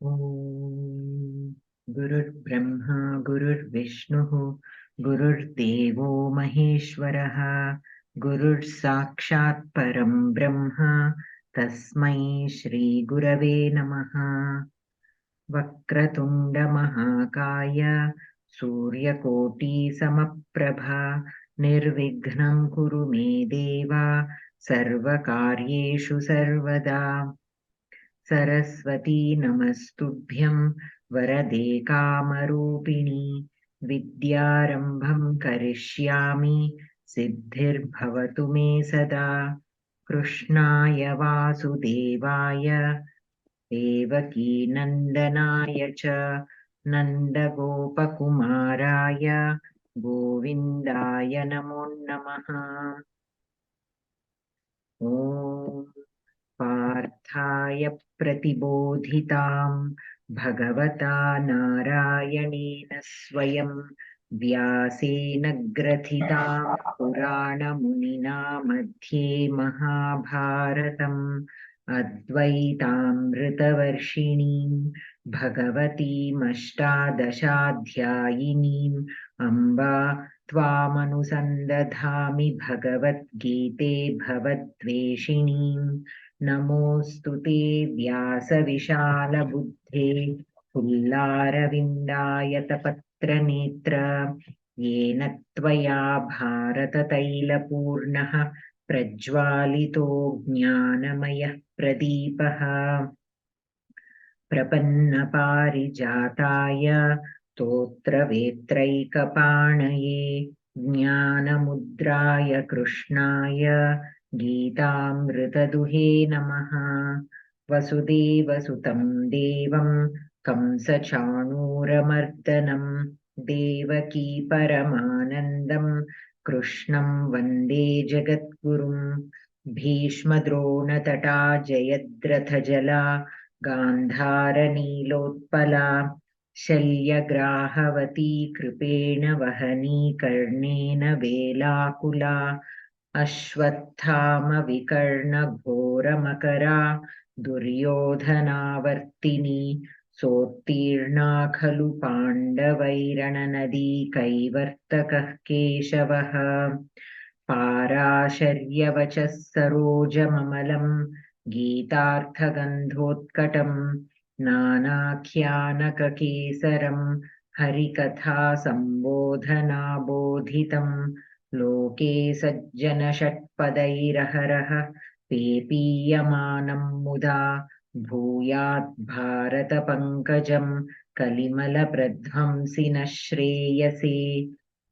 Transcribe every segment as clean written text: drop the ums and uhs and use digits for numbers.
ॐ गुरुर्ब्रह्मा गुरुर्विष्णुः गुरुर्देवो महेश्वरः गुरुर्साक्षात् परं ब्रह्म तस्मै श्रीगुरवे नमः। वक्रतुण्डमहाकाय सूर्यकोटिसमप्रभा निर्विघ्नं कुरु मे देव सर्वकार्येषु सर्वदा। सरस्वती नमस्तुभ्यं वरदे कामरूपिणी विद्यारम्भं करिष्यामि सिद्धिर्भवतु मे सदा। कृष्णाय वासुदेवाय देवकीनन्दनाय च नन्दगोपकुमाराय गोविन्दाय नमो नमः। ॐ पार्थाय प्रतिबोधितां भगवता नारायणेन स्वयं व्यासेन ग्रथितां पुराणमुनिना मध्ये महाभारतम् अद्वैतामृतवर्षिणीं भगवतीमष्टादशाध्यायिनीम् अम्बा त्वामनुसन्दधामि भगवद्गीते भवद्वेषिणीम्। नमोऽस्तु ते व्यासविशालबुद्धे पुल्लारविन्दायतपत्रनेत्र येन त्वया भारततैलपूर्णः प्रज्वालितो ज्ञानमयः प्रदीपः। प्रपन्नपारिजाताय स्तोत्रवेत्रैकपाणये ज्ञानमुद्राय कृष्णाय गीतामृतदुहे नमः। वसुदेवसुतं देवं कंसचाणूरमर्दनं देवकी परमानन्दं कृष्णं वन्दे जगद्गुरुं। भीष्मद्रोणतटा जयद्रथजला गान्धारनीलोत्पला शल्यग्राहवती कृपेण वहनी कर्णेन वेलाकुला अश्वत्थामविकर्णघोरमकरा दुर्योधनावर्तिनी सोत्तीर्णा खलु पाण्डवैरणनदी कैवर्तकः केशवः। पाराशर्यवचः सरोजममलं गीतार्थगन्धोत्कटं नानाख्यानककेसरं हरिकथासम्बोधनाबोधितं लोके सज्जनषट्पदैरहरः पेपीयमानं मुदा भूयात् भारतपङ्कजं कलिमलप्रध्वंसि न श्रेयसे।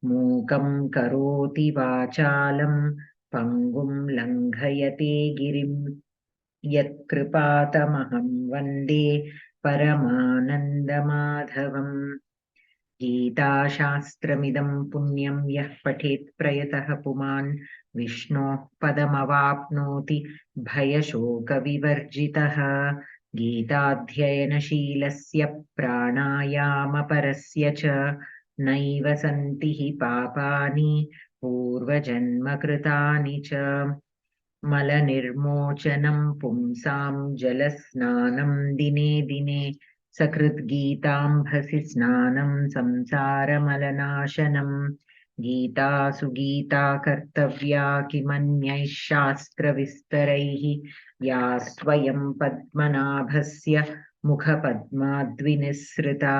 मूकं करोति वाचालं पङ्गुं लङ्घयते गिरिं यत्कृपातमहं वन्दे परमानन्दमाधवम्। गीताशास्त्रमिदं पुण्यं यः पठेत् प्रयतः पुमान् विष्णोः पदमवाप्नोति भयशोकविवर्जितः। गीताध्ययनशीलस्य प्राणायामपरस्य च नैव सन्ति हि पापानि पूर्वजन्मकृतानि च। मलनिर्मोचनं पुंसां जलस्नानं दिने दिने सकृद्गीताम्भसि स्नानं संसारमलनाशनम्। गीतासु गीता कर्तव्या किमन्यैः शास्त्रविस्तरैः या स्वयं पद्मनाभस्य मुखपद्माद्विनिसृता।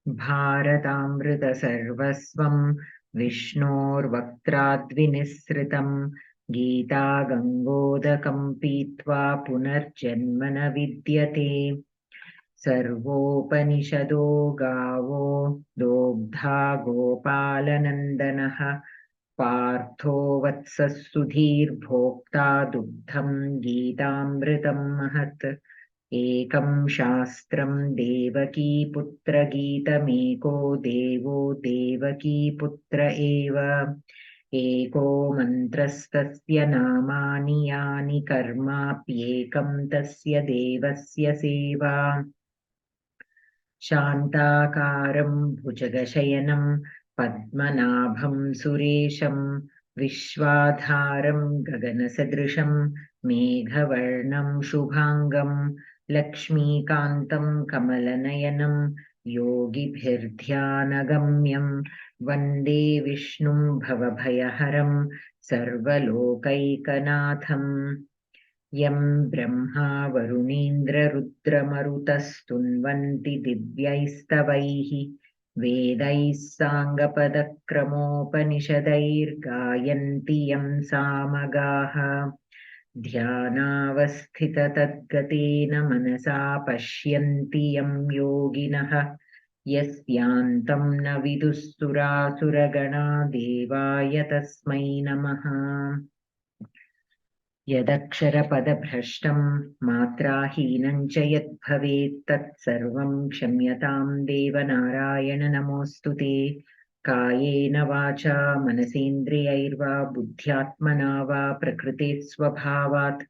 भारतामृतसर्वस्वं विष्णोर्वक्त्राद्विनिसृतं गीता गङ्गोदकं पीत्वा पुनर्जन्म न विद्यते। सर्वोपनिषदो गावो दोग्धा गोपालनन्दनः पार्थो वत्सः सुधीर्भोक्ता दुग्धं गीतामृतं महत्। एकं शास्त्रं देवकीपुत्रगीतमेको देवो देवकीपुत्र एव। एको मन्त्रस्तस्य नामानि यानि कर्माप्येकं तस्य देवस्य सेवा। शान्ताकारं भुजगशयनं पद्मनाभं सुरेशं विश्वाधारं गगनसदृशं मेघवर्णं शुभाङ्गं लक्ष्मीकान्तं कमलनयनं योगिभिर्ध्यानगम्यं वन्दे विष्णुं भवभयहरं सर्वलोकैकनाथम् यं ब्रह्मा वरुणीन्द्ररुद्रमरुतस्तुन्वन्ति दिव्यैस्तवैः वेदैः साङ्गपदक्रमोपनिषदैर्गायन्ति यं सामगाः ध्यानावस्थिततद्गतेन मनसा पश्यन्ति यं योगिनः यस्यान्तं न विदुः सुरासुरगणा देवाय तस्मै नमः यदक्षरपदभ्रष्टं मात्राहीनं च यद्भवेत् तत्सर्वं क्षम्यतां देवनारायण नमोऽस्तु ते कायेन वाचा मनसेन्द्रियैर्वा बुद्ध्यात्मना वा प्रकृते स्वभावात्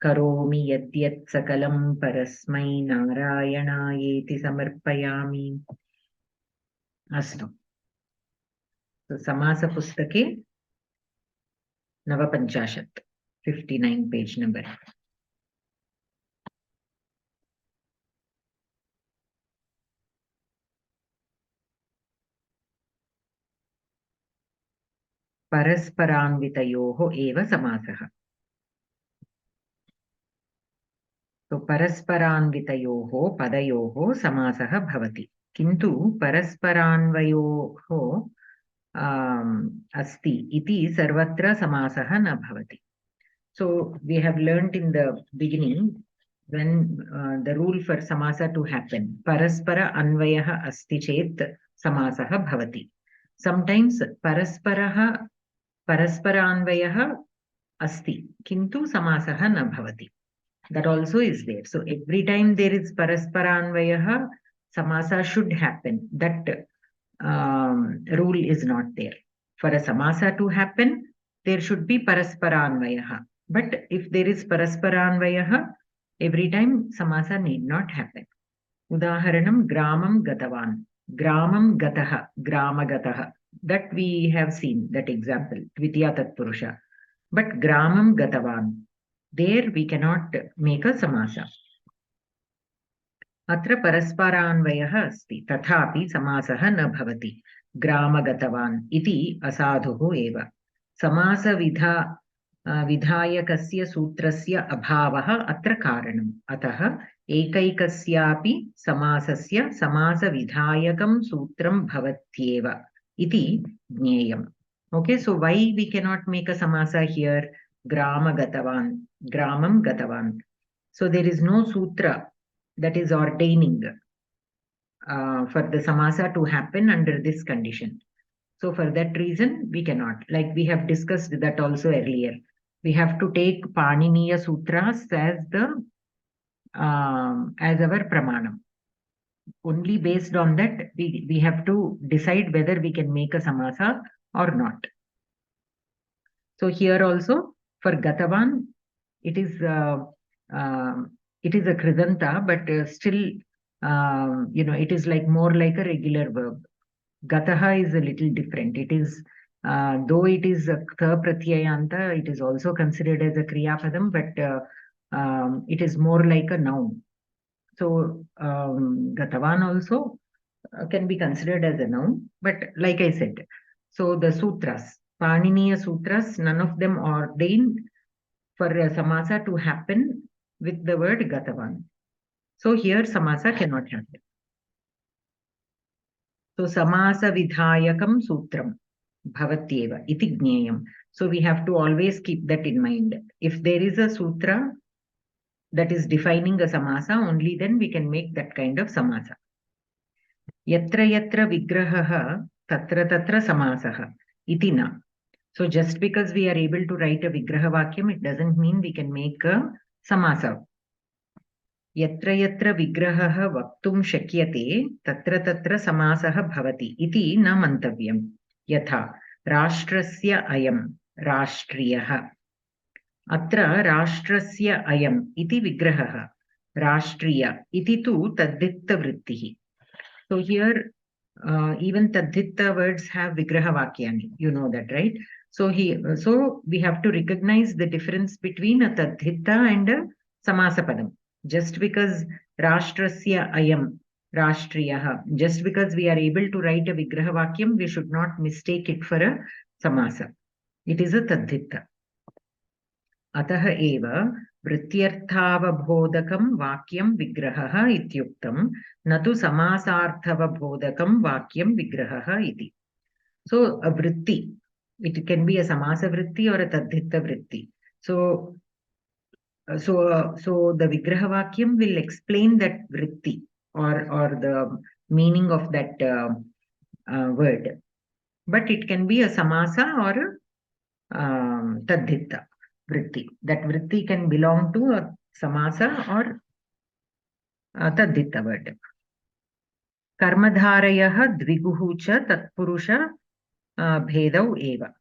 करोमि यद्यत् सकलं परस्मै नारायणायेति समर्पयामि। अस्तु, समासपुस्तके 59 59 पेज नंबर। परस्परान्वितयोः एव समासः। तो परस्परान्वितयोः पदयोः समासः भवति, किन्तु परस्परान्वयोः अस्ति इति सर्वत्र समासः न भवति। So we have learnt in the beginning when the rule for samasa to happen, paraspara anvayah asti chet samasah bhavati. Sometimes paraspara anvayah asti kintu samasah na bhavati. That also is there. So every time there is paraspara anvayah, samasa should happen. That rule is not there. For a samasa to happen, there should be paraspara anvayah. But if there is parasparanvayah, every time samasa need not happen. Udaharanam gramam gatavan, gramam gataha, grama gataha. That we have seen, that example, dvitiya tatpurusha. But gramam gatavan, there we cannot make a samasa. Atra parasparanvayah asti, tathapi samasah na bhavati. Grama gatavan iti asadhuhu eva. Samasa विधायकस्य सूत्रस्य अभावः अत्र कारणम् अतः एकैकस्यापि समासस्य समासविधायकं सूत्रं भवत्येव इति ज्ञेयम्. Okay, so why we cannot make a samasa here? Grama gatavan, gramam gatavan. So there is no sutra that is ordaining for the samasa to happen under this condition. So for that reason we cannot, like we have discussed that also earlier. We have to take Paniniya Sutras as our pramanam. Only based on that we have to decide whether we can make a samasa or not. So here also for Gatavan, it is a Kridanta, but still it is like more like a regular verb. Gataha is a little different. It is though it is a tha pratyayanta, it is also considered as a kriyapadam, but it is more like a noun. So gatavan also can be considered as a noun, but like I said, so the sutras, Paniniya sutras, none of them ordain for samasa to happen with the word gatavan. So here samasa cannot happen. So samasa vidhayakam sutram bhavatyeva iti jneyam. So we have to always keep that in mind. If there is a sutra that is defining a samasa, only then we can make that kind of samasa. Yatra yatra vigrahaha tatra tatra samasaha iti na. So just because we are able to write a vigraha vakyam, it doesn't mean we can make a samasa. Yatra yatra vigrahaha vaktum shakyate tatra tatra samasah bhavati iti na mantavyam. Yatha rashtrasya ayam rashtriyah. Atra rashtrasya ayam iti vigrahaha rashtriya iti tu tadditta vrittihi. So here even tadditta words have vigraha vakyani. You know that, right? So we have to recognize the difference between a tadditta and a samasa padam. Just because Rashtrasya ayam, Rashtriyaha, just because we are able to write a Vigraha Vakyam, we should not mistake it for a Samasa. It is a Tadhitta. अतः एव वृत्त्यर्थावबोधकं वाक्यं विग्रहः इत्युक्तं न तु समासार्थवबोधकं वाक्यं विग्रहः इति. So a vritti, it can be a samasa vritti or a tadhitta vritti. So the vigraha vakyam will explain that vritti or the meaning of that word, but it can be a samasa or a tadhitta vritti. That vritti can belong to a samasa or a tadhitta word. Karmadharayah dviguhu cha tatpurusha bhedau eva.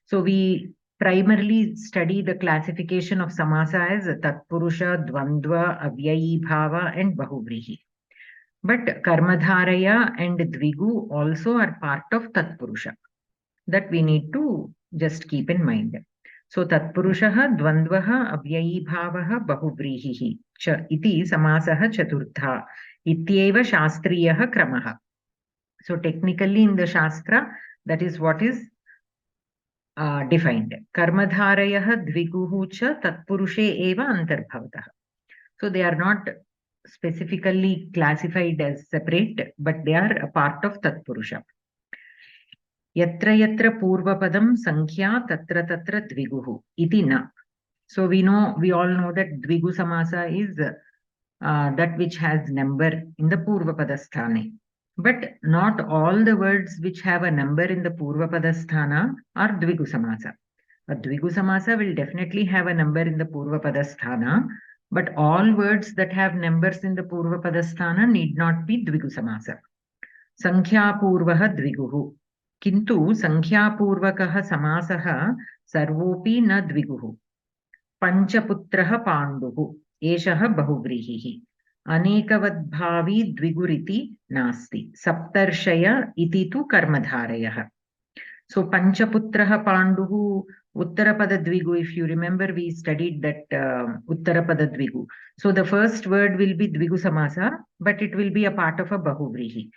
So we primarily study the classification of samasa as tatpurusha, dvandva, avyayi bhava and bahuvrihi. But karmadharaya and dvigu also are part of tatpurusha. That we need to just keep in mind. So tatpurushaha dvandvaha avyayi bhavaha bahuvrihi cha iti samasaha chaturtha ityeva shastriyaha kramaha. So technically in the shastra, that is what is defined. Karmadharayah dviguhu cha tatpurushe eva antarbhavatah. So they are not specifically classified as separate, but they are a part of tatpurusha. Yatra yatra purvapadam sankhya tatra tatra dviguhu iti na. So we all know that dvigu samasa is that which has number in the purvapada sthane. But not all the words which have a number in the purvapada sthana are dvigu samasa. A dvigu samasa will definitely have a number in the purvapada sthana, but all words that have numbers in the purvapada sthana need not be dvigu samasa. Sankhya purvaha dviguhu. Kintu sankhya purvakaha samasaha sarvopi na dviguhu. Panchaputraha panduhu. Eshaha bahuvrihihi. Anekavadbhavi dviguriti nasti. Saptarshaya iti tu karmadharayah. So Panchaputraha Panduhu Uttarapada Dvigu. If you remember, we studied that Uttarapada Dvigu. So the first word will be Dvigu Samasa, but it will be a part of a Bahuvrihi.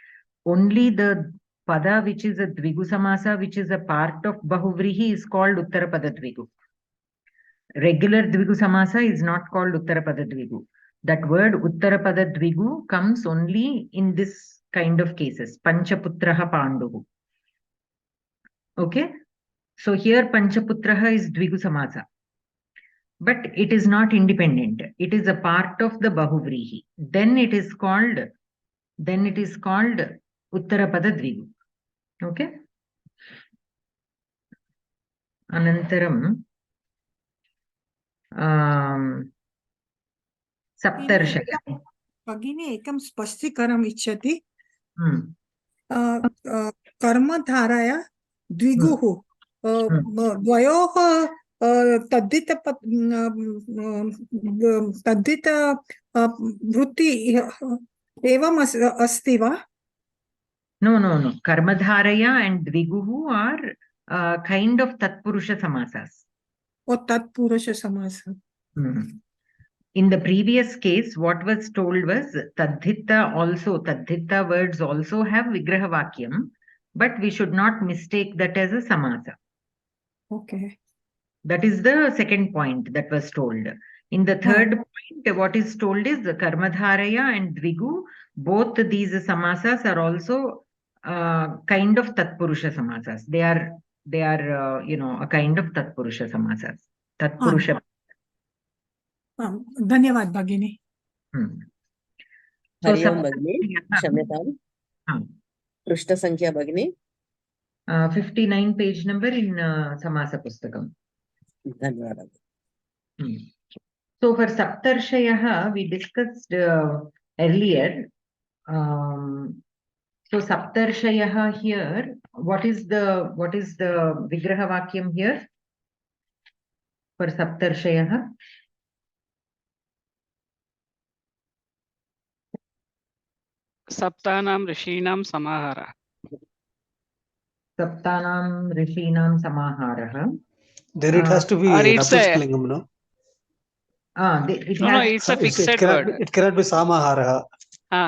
Only the Pada which is a Dvigu Samasa, which is a part of Bahuvrihi, is called Uttarapada Dvigu. Regular Dvigu Samasa is not called Uttarapada Dvigu. That word Uttarapada Dvigu comes only in this kind of cases. Panchaputraha Panduhu. Okay, so here Panchaputraha is Dvigu Samasa, but it is not independent. It is a part of the Bahuvrihi. Then it is called Uttarapada Dvigu. Okay. Anantaram Saptarshaya. Bhagini ekam spastikaram ichchati. Karmadharaya dviguhu. Dvayoh tadhita vritti evam asti va? No. Karmadharaya and dviguhu are kind of Tatpurusha Samasas. Or Tatpurusha Samasa. In the previous case, what was told was Tadhitta words also have Vigraha Vakyam, but we should not mistake that as a Samasa. Okay. That is the second point that was told. In the third point, what is told is Karmadharaya and Dvigu. Both these Samasas are also kind of Tatpurusha Samasas. They are a kind of Tatpurusha Samasas. Tatpurusha. Dhanyavad Bhagini. Hari Om Bhagini. Kshamyatam. Prushta Sankhya Bhagini. 59 page number in Samasa Pustakam. Dhanyavad. So for Saptarshayaha, we discussed earlier. So Saptarshayaha here, what is the Vigraha Vakyam here for Saptarshayaha? Saptanam Rishinam Samahara. Saptanam Rishinam Samahara. There it has to be Napuskalingam, no? It No, has. it's a fixed it cannot word. it cannot be samahara.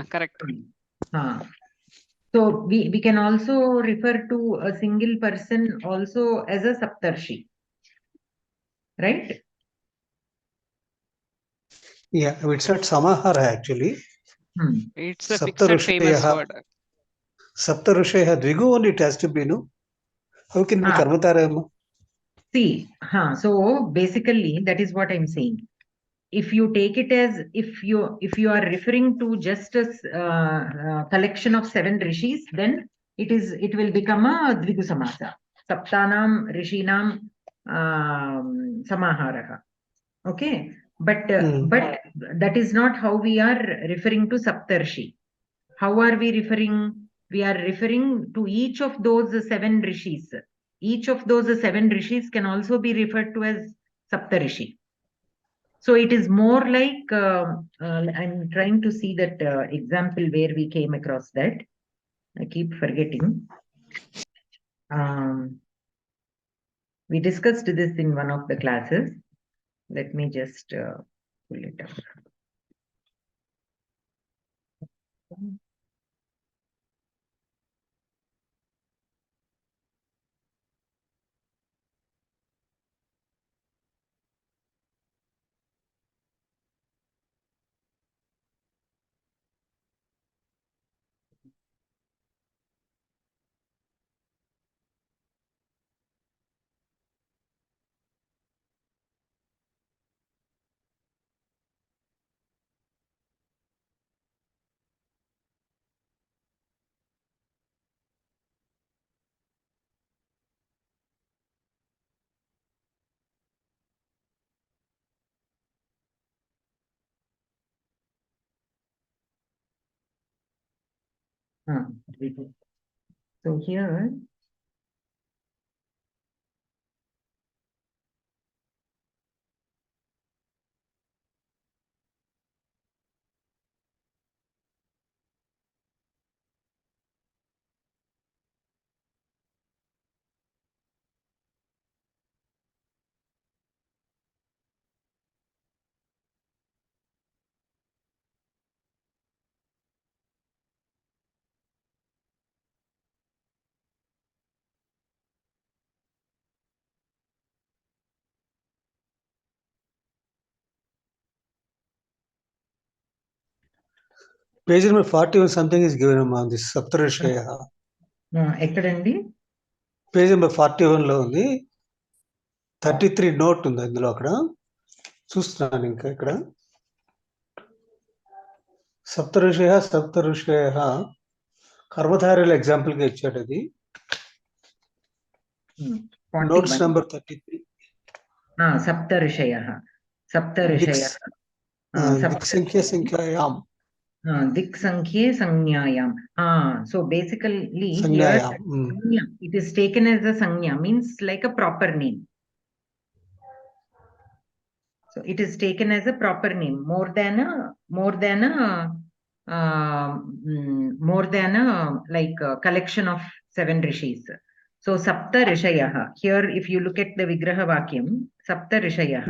Correct. So we can also refer to a single person also as a saptarshi, right? Yeah, it's not samahara actually. It's a fixed famous word. Saptarusheha Dvigu only it has to be, no? How can it be Karmatarayama? See, so basically that is what I'm saying. If you take it as if you are referring to just a collection of 7 rishis, then it will become a Dvigu Samasa. Saptanam Rishinam Samaharaha. Okay, but that is not how we are referring to Saptarshi. How are we referring? We are referring to each of those 7 rishis. Each of those 7 rishis can also be referred to as Saptarishi. So it is more like, I'm trying to see that example where we came across that. I keep forgetting. We discussed this in one of the classes. Let me just pull it up. So here, Page number 41 something is given on this Saptarusheha. ekkadandi? Page number 41 లో ఉంది 33 note ఉంది అందులో అక్కడ చూస్తున్నాను ఇంకా ఇక్కడ సప్తఋషేహ కర్మధారుల example గా ఇచ్చాడు అది notes number 33 Saptarishayah. సంఖ్యాయాం Dik Sankhye Sanyayam. So basically here it is taken as a Sanya, means like a proper name. So it is taken as a proper name, more than a like a collection of 7 rishis. So Sapta Rishayah. Here, if you look at the Vigraha Vakyam, Sapta Rishayah.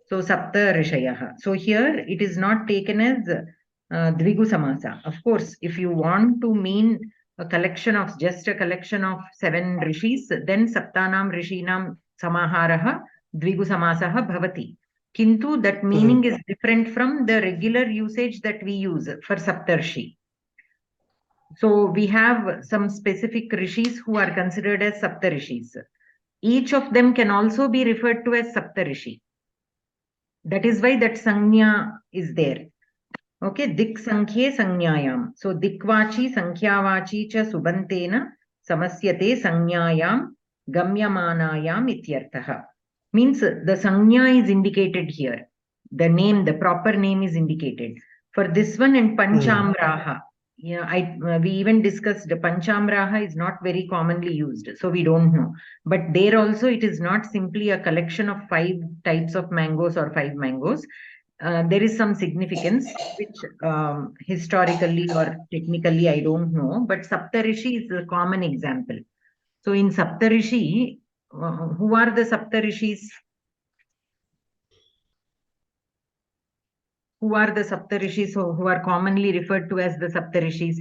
So Sapta Rishayah. So here it is not taken as Dvigu Samasa. Of course, if you want to mean a collection of just a collection of 7 rishis, then Saptanam Rishinam Samaharaha Dvigu Samasaha Bhavati. Kintu that meaning is different from the regular usage that we use for Saptarshi. So we have some specific rishis who are considered as Saptarishis. Each of them can also be referred to as Saptarishi. That is why that Sanya is there. Okay, Dik Sankhye Sanyayam. So Dikvachi Sankhyawachi cha Subantena Samasyate Sanyayam Gamyamanayam Ityarthaha. Means the Sanya is indicated here. The name, the proper name is indicated. For this one and Panchamraha. We even discussed Panchamraha is not very commonly used, so we don't know. But there also it is not simply a collection of 5 types of mangoes or 5 mangoes. There is some significance, which historically or technically I don't know, but Saptarishi is a common example. So in Saptarishi, who are the Saptarishis? who are the Saptarishis, who are commonly referred to as the Saptarishis,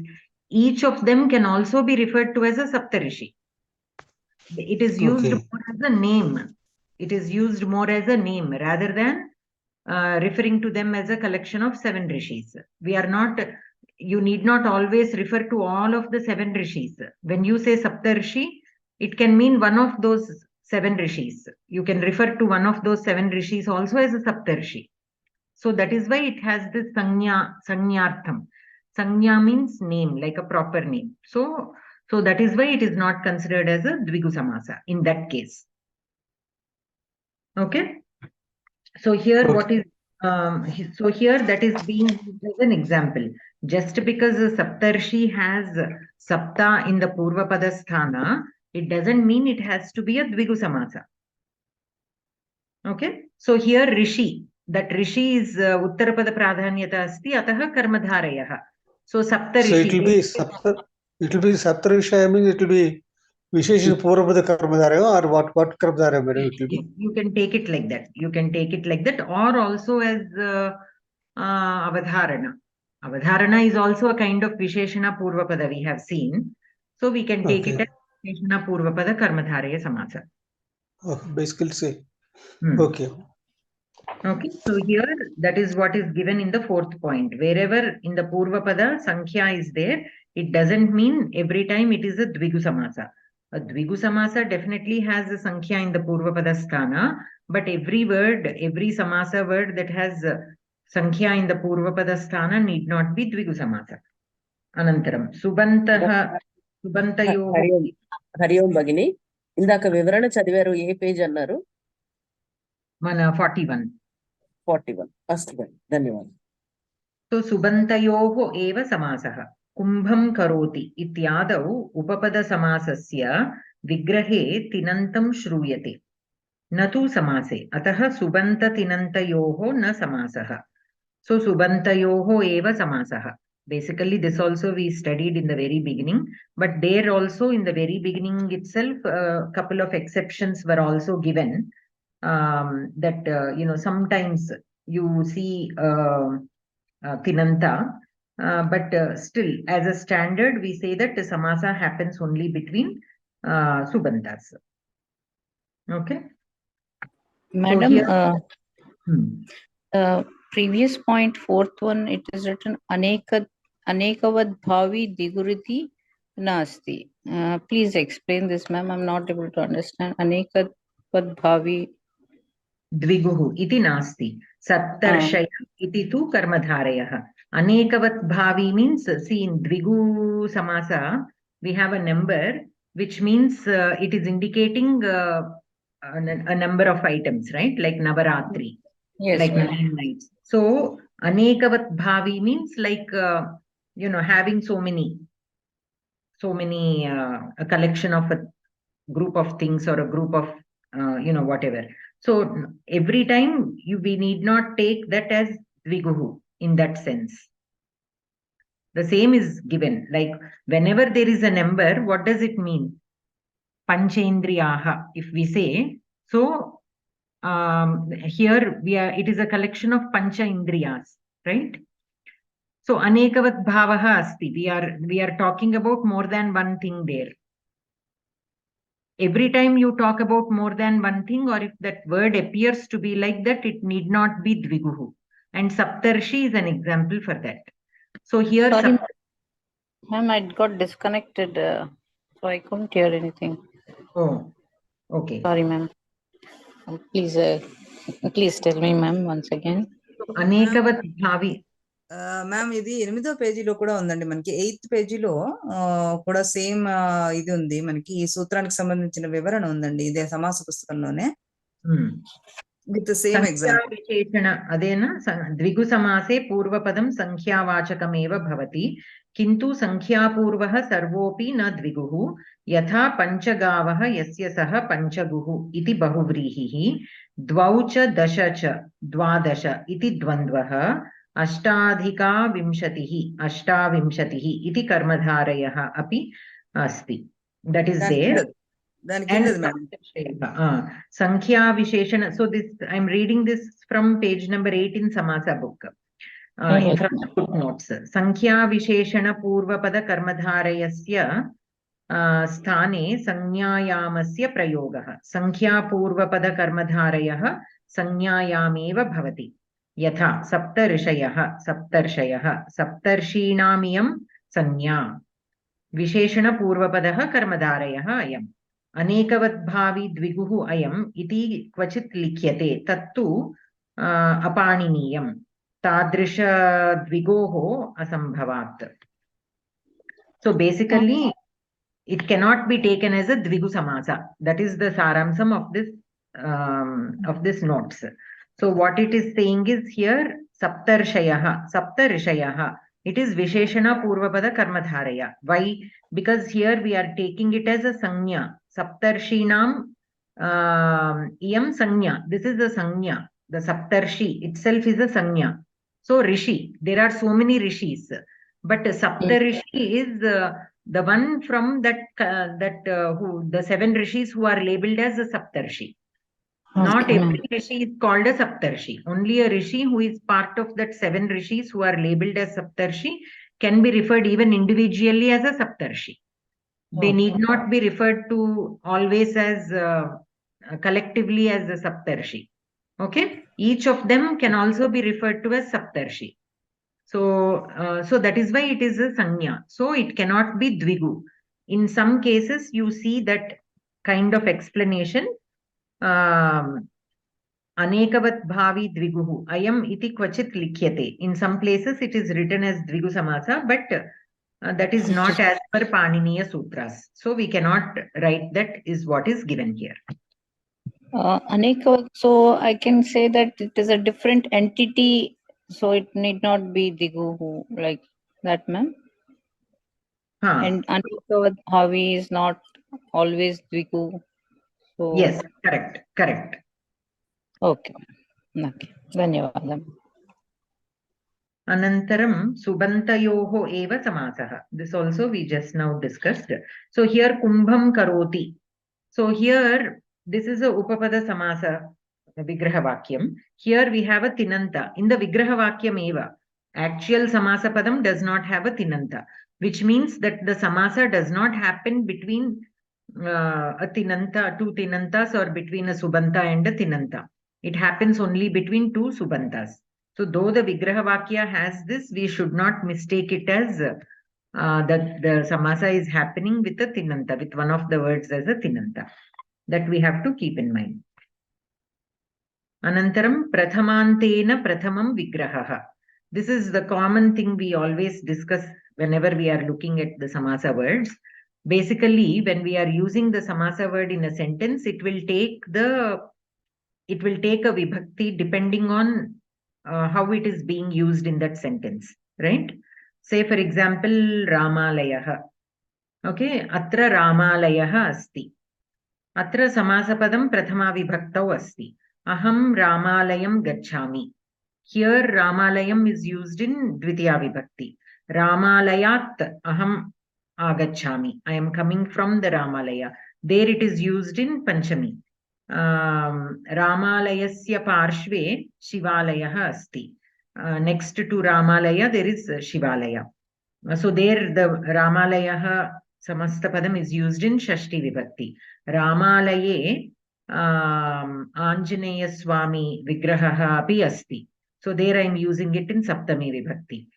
each of them can also be referred to as a Saptarishi. It is used Okay. more as a name. It is used more as a name rather than referring to them as a collection of 7 rishis. We are not, you need not always refer to all of the 7 rishis. When you say Saptarishi, it can mean one of those 7 rishis. You can refer to one of those 7 rishis also as a Saptarishi. So that is why it has this sanyartham. Sanya means name, like a proper name. So that is why it is not considered as a Dvigu Samasa in that case. Okay. So here what is, so here that is being used as an example. Just because a Saptarshi has Sapta in the Purva Padasthana, it doesn't mean it has to be a Dvigu Samasa. Okay. So here Rishi, that Rishi is Uttarapada Pradhanyata Asti, Ataha Karmadharayaha. So Saptarishi. So it will be Saptarisha, means it will be Vishesha Purvapada Karmadharaya, or what Karmadharaya it will be? You can take it like that. You can take it like that, or also as Avadharana. Avadharana is also a kind of Visheshana Purvapada we have seen. So we can take it as Visheshana Purvapada Karmadharaya Samasa. Basically say. Okay. Okay, so here that is what is given in the 4th point. Wherever in the Purvapada Sankhya is there, it doesn't mean every time it is a Dvigu Samasa. A Dvigu Samasa definitely has a Sankhya in the Purvapada Sthana, but every word, every Samasa word that has Sankhya in the Purvapada Sthana need not be Dvigu Samasa. Anantaram, Subantayo. Hari Om Bhagini. Indaka Vivarana Chadivaru A page అన్నారు? మన 41. 41. First one. ధన్యవాదాలు. So Subantayoho eva Samasaha. Kumbham karoti ityadau upapada samasasya vigrahe tinantam shruyate. Natu samase. Ataha subanta tinantayoho na samasaha. So Subantayoho eva Samasaha. Basically, this also we studied in the very beginning, but there also in the very beginning itself, a couple of exceptions were also given. That sometimes you see Tinanta, but still as a standard we say that the Samasa happens only between Subantas. Okay. Madam, So previous point, 4th one, it is written Anekavad Bhavi Diguriti Nasti. Please explain this, ma'am. I'm not able to understand. Anekavad Bhavi Dviguhu iti nasti. Sattarshaya iti tu karmadharayaha. Anekavat bhavi means, see, in Dvigu Samasa, we have a number, which means it is indicating a number of items, right? Like Navaratri. Yes, like 9 nights. So Anekavat bhavi means like, having so many, a collection of a group of things or a group of, whatever. So every time we need not take that as Dviguhu in that sense. The same is given. Like whenever there is a number, what does it mean? Panchendriyaha, if we say. So here it is a collection of Pancha Indriyas, right? So Anekavat Bhavaha Asti. We are talking about more than one thing there. Every time you talk about more than one thing, or if that word appears to be like that, it need not be Dviguhu. And Saptarshi is an example for that. So here, sorry, ma'am, I got disconnected, so I couldn't hear anything. Oh, okay. Sorry, ma'am. Please tell me, ma'am, once again. Anekavat Bhavi. Ma'am ఇది 8వ పేజీలో కూడా ఉందండి, మనకి 8th పేజీలో కూడా same ఇది ఉంది, మనకి ఈ సూత్రానికి సంబంధించిన వివరణ ఉందండి, ఇదే సమాస పుస్తకంలోనే విత్ సేమ్ ఎగ్జాంపుల్. విశేషణ అదేనా ద్విగు సమాసే పూర్వపదం సంఖ్యావాచకమేవ భవతి కింటు సంఖ్యాపూర్వః సర్వోపి న ద్విగుః యథా పంచగావః యస్య సహ పంచగుః ఇతి బహువ్రీహిః ద్వౌ చ దశ చ ద్వాదశ ఇతి ద్వంద్వః అష్టాధికా వింశతిః ఇతి కర్మధారయః అపి అస్తి. That is there. Sankhya Visheshana. So this, I'm reading this from page number 8 in Samasa book. in from the footnotes. Sankhya Visheshana Purvapada Karmadharayasya Sthane Sanjnayamasya Prayogaha. Sankhya Purvapada Karmadharayah Sanjnayameva Bhavati. Yatha Sapta Rishayah Saptarshayah Saptarsheenamiyam Sanya. Visheshana Purvapadah Karmadharayah Ayam. Anekavadbhavi Dviguhu Ayam iti Kvachit Likhyate Tattu Apaniniyam. Tadrisha Dvigoho Asambhavat. So basically, it cannot be taken as a Dvigu Samasa. That is the saramsam of this notes. So what it is saying is here, Saptarshayaha, Saptarishayaha. It is Visheshana Purvapada Karmadharaya. Why? Because here we are taking it as a Sanya. Saptarshinam Iyam Sanya. This is the Sanya. The Saptarshi itself is a Sanya. So Rishi, there are so many Rishis. But Saptarishi is the one from who the 7 Rishis who are labeled as a Saptarshi. Not every Rishi is called a Saptarshi. Only a Rishi who is part of that 7 Rishis who are labeled as Saptarshi can be referred even individually as a Saptarshi. They need not be referred to always as collectively as a Saptarshi. Okay? Each of them can also be referred to as Saptarshi. So that is why it is a Sanya. So it cannot be Dvigu. In some cases, you see that kind of explanation. Anekavat bhavi dviguhu ayam iti kvachit likhyate. In some places it is written as Dvigu Samasa, but that is not as per Paniniya Sutras. So we cannot write that is what is given here. Anekavat, so I can say that it is a different entity, so it need not be Diguhu like that, ma'am. And Anekavat bhavi is not always Dvigu. So yes, correct. Okay. Dhanyavadam. Anantaram Subantayoho eva Samasaha. This also we just now discussed. So here Kumbham Karoti. So here this is a Upapada Samasa Vigraha Vakyam. Here we have a Tinanta. In the Vigraha Vakyam eva, actual Samasa Padam does not have a Tinanta, which means that the Samasa does not happen between a Tinanta, 2 Tinantas, or between a Subanta and a Tinanta. It happens only between 2 Subantas. So though the Vigraha Vakya has this, we should not mistake it as that the Samasa is happening with a Tinanta, with one of the words as a Tinanta. That we have to keep in mind. Anantaram Prathamantena Prathamam Vigrahaha. This is the common thing we always discuss whenever we are looking at the Samasa words. Basically, when we are using the Samasa word in a sentence, it will take a vibhakti depending on how it is being used in that sentence, right? Say for example, Ramalayah. Okay, Atra Ramalayah asti. Atra Samasapadam Prathama Vibhaktau asti. Aham Ramalayam Gachami. Here Ramalayam is used in Dvitiya Vibhakti. Ramalayat Aham Agachami. I am coming from the Ramalaya. There it is used in Panchami. Ramalayasya Parshve Shivalayah asti. Next to Ramalaya there is Shivalaya. So there the Ramalayah Samastapadam is used in Shashti Vibhakti. Ramalaye Anjaneya Swami Vigrahaha api asti. So there I am using it in Saptami Vibhakti.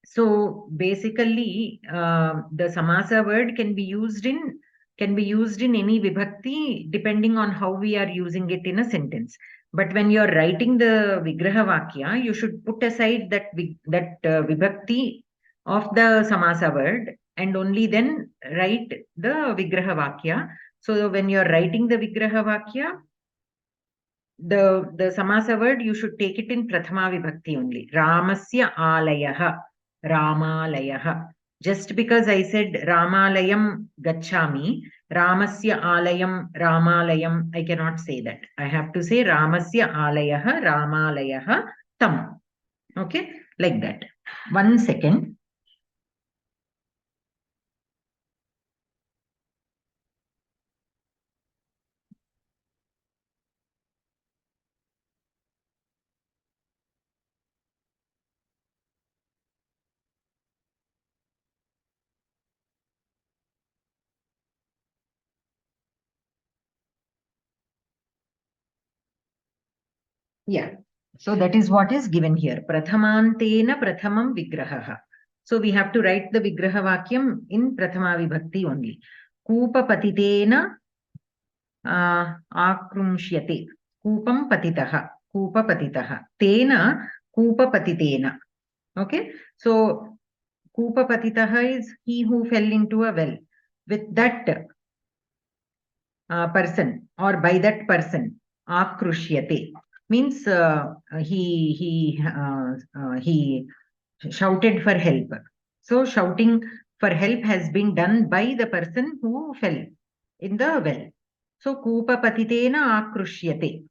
So basically, the Samasa word can be used in any Vibhakti depending on how we are using it in a sentence. But when you are writing the Vigraha Vakya, you should put aside that Vibhakti of the Samasa word and only then write the Vigraha Vakya. So when you are writing the Vigraha Vakya, the Samasa word, you should take it in Prathama Vibhakti only. Ramasya Alayah, Ramalayah. Just because I said Ramalayam Gachami, Ramasya Alayam, Ramalayam, I cannot say that. I have to say Ramasya Alayah, Ramalayah, Tam. Okay, like that. 1 second. Yeah. So that is what is given here. Prathamantena prathamam vigrahaha. So we have to write the vigraha vakyam in prathama vibhakti only. Koopa patitena akrumshyate. Koopam patitaha. Koopa patitaha. Tena koopa patitena. Okay. So Koopa patitaha is he who fell into a well. With that person or by that person, akrushyate means he shouted for help. So shouting for help has been done by the person who fell in the well. So Koopa patitena akrushyate.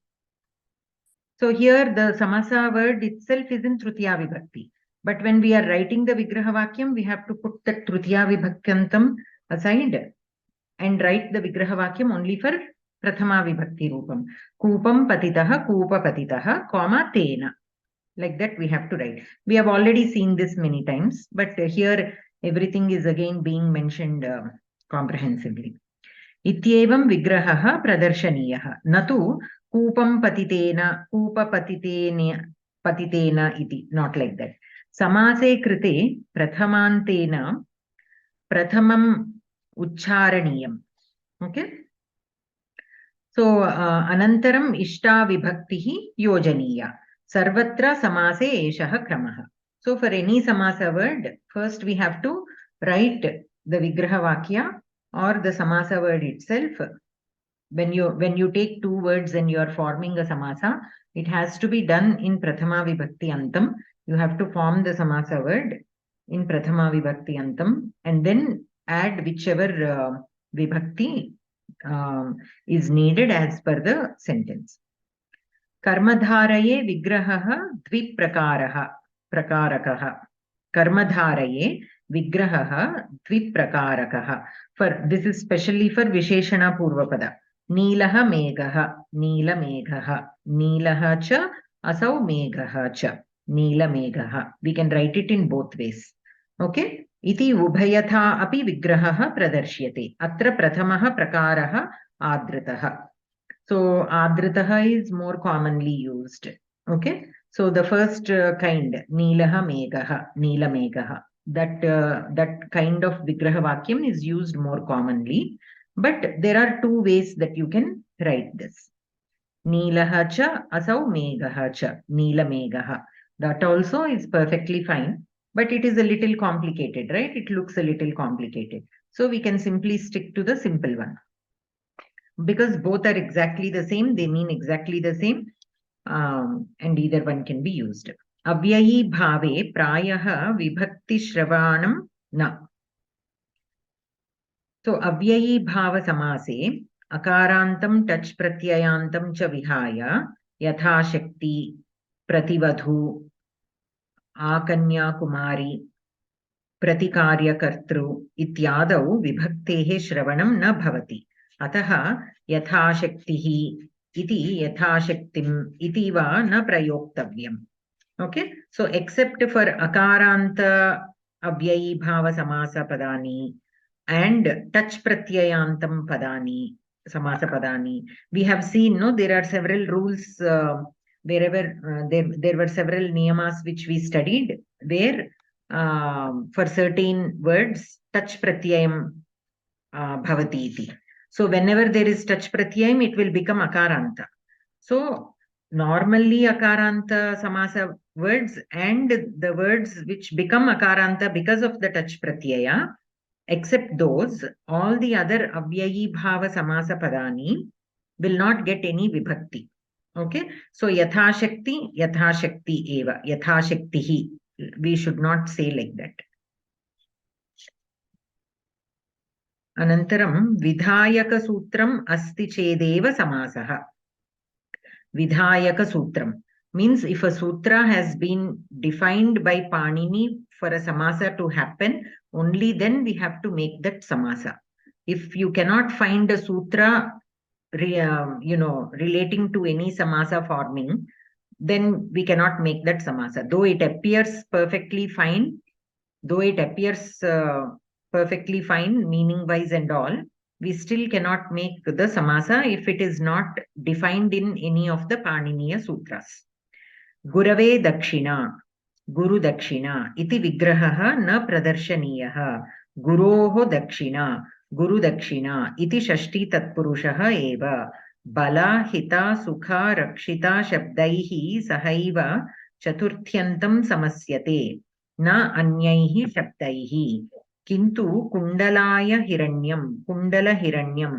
So here the Samasa word itself is in Trutiya Vibhakti. But when we are writing the Vigraha Vakyam, we have to put the Trutiya Vibhakyantam aside and write the Vigraha Vakyam only for Prathama Vibhakti Rupam. Koopam patitaha, Koopa patitaha, comma, tena. Like that we have to write. We have already seen this many times, but here everything is again being mentioned comprehensively. Ityevam vigrahaha pradarshaniyaha. Natu Koopam patitena, Koopa patitena iti. Not like that. Samase krite prathamantena prathamam uchcharaniyam. Okay. So anantaram ishta vibhaktihi yojaniya. Sarvatra samase eshaha kramaha. So for any samasa word, first we have to write the vigraha vakya or the samasa word itself. When you take two words and you are forming a samasa, it has to be done in prathama vibhakti antam. You have to form the samasa word in prathama vibhakti antam and then add whichever vibhakti is needed as per the sentence. Karmadharaye vigrahaha dviprakarakah. Karmadharaye vigrahaha dviprakarakah. For this is specially for Visheshana Purvapada. Neelaha meghaha, Neela meghaha, Neelaha cha, Asau meghaha cha, Neela meghaha. We can write it in both ways. Okay. Iti ubhayatha api vigrahaha pradarsyate. Atra prathamaha prakaraha adritaha. So adritaha is more commonly used. Okay. So the first kind, Neelaha meghaha, Neela meghaha. That kind of vigraha vakyam is used more commonly. But there are two ways that you can write this. Neelaha cha, asau meghaha cha, Neela meghaha. That also is perfectly fine. But it is a little complicated, right? It looks a little complicated. So we can simply stick to the simple one. Because both are exactly the same, they mean exactly the same, and either one can be used. Avyayi bhave prayaha vibhakti shravanam na. So avyayi bhava samase akarantam touch pratyayantam cha vihaya yatha shakti prativadhu akanya kumari pratikarya kartru ityadau vibhaktehe shravanam na bhavati. Ataha yatha shaktihi iti yatha shaktim iti va na prayoktavyam. Okay. So except for akaranta avyayi bhava samasa padani and touch pratyayantam padani, samasa padani, we have seen, no, there are several rules wherever there were several niyamas which we studied where for certain words touch pratyayam bhavati iti. So whenever there is touch pratyayam, it will become akaranta. So normally akaranta samasa words and the words which become akaranta because of the touch pratyaya, except those, all the other avyayi bhava samasa padani will not get any vibhakti. Okay. So yatha shakti eva, yatha shaktihi. We should not say like that. Anantaram vidhayaka sutram asti chedeva samasaha. Vidhayaka sutram means if a sutra has been defined by Panini for a samasa to happen, only then we have to make that samasa. If you cannot find a sutra relating to any samasa forming, then we cannot make that samasa. Though it appears perfectly fine, meaning wise and all, we still cannot make the samasa if it is not defined in any of the Paniniya Sutras. Gurave Dakshina, Guru Dakshina, iti vigraha na pradarshaniyaha, Guroho Dakshina, Guru Dakshina, iti Shashti Tatpurushaha eva, Bala Hita Sukha Rakshita Shabdaihi Sahaiva Chaturthyantam Samasyate, na Anyaihi Shabdaihi. Kintu Kundalaya Hiranyam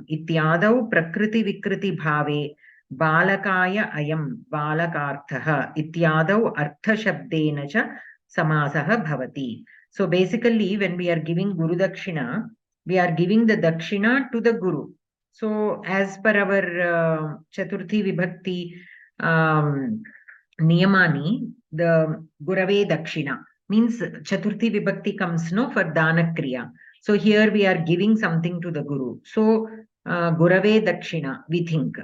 ityadau Prakriti Vikriti Bhave Balakaya ayam balakarthaha ityadau artha shabdena cha samasaha bhavati. So basically, when we are giving Guru Dakshina, we are giving the Dakshina to the Guru. So as per our Chaturthi Vibhakti Niyamani, the Gurave Dakshina means Chaturthi Vibhakti comes no for Dana Kriya. So here we are giving something to the Guru. So Gurave Dakshina, we think,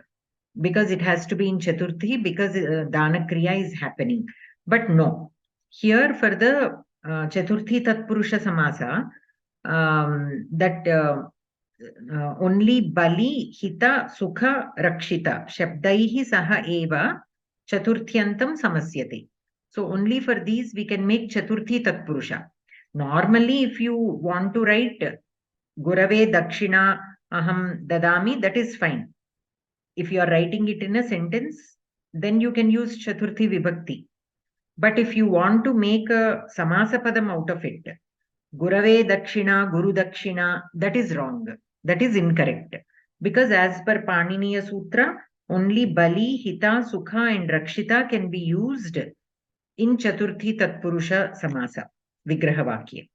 because it has to be in Chaturthi, because Dana Kriya is happening. But no, here for the Chaturthi Tatpurusha Samasa, that only Bali, Hita, Sukha, Rakshita, Shabdaihi Saha Eva, Chaturthyantam Samasyate. So only for these we can make Chaturthi Tatpurusha. Normally, if you want to write Gurave Dakshina Aham Dadami, that is fine. If you are writing it in a sentence, then you can use Chaturthi Vibhakti. But if you want to make a Samasa Padam out of it, Gurave Dakshina, Guru Dakshina, that is wrong. That is incorrect. Because as per Paniniya Sutra, only Bali, Hita, Sukha and Rakshita can be used in Chaturthi Tatpurusha Samasa, Vigraha Vakya.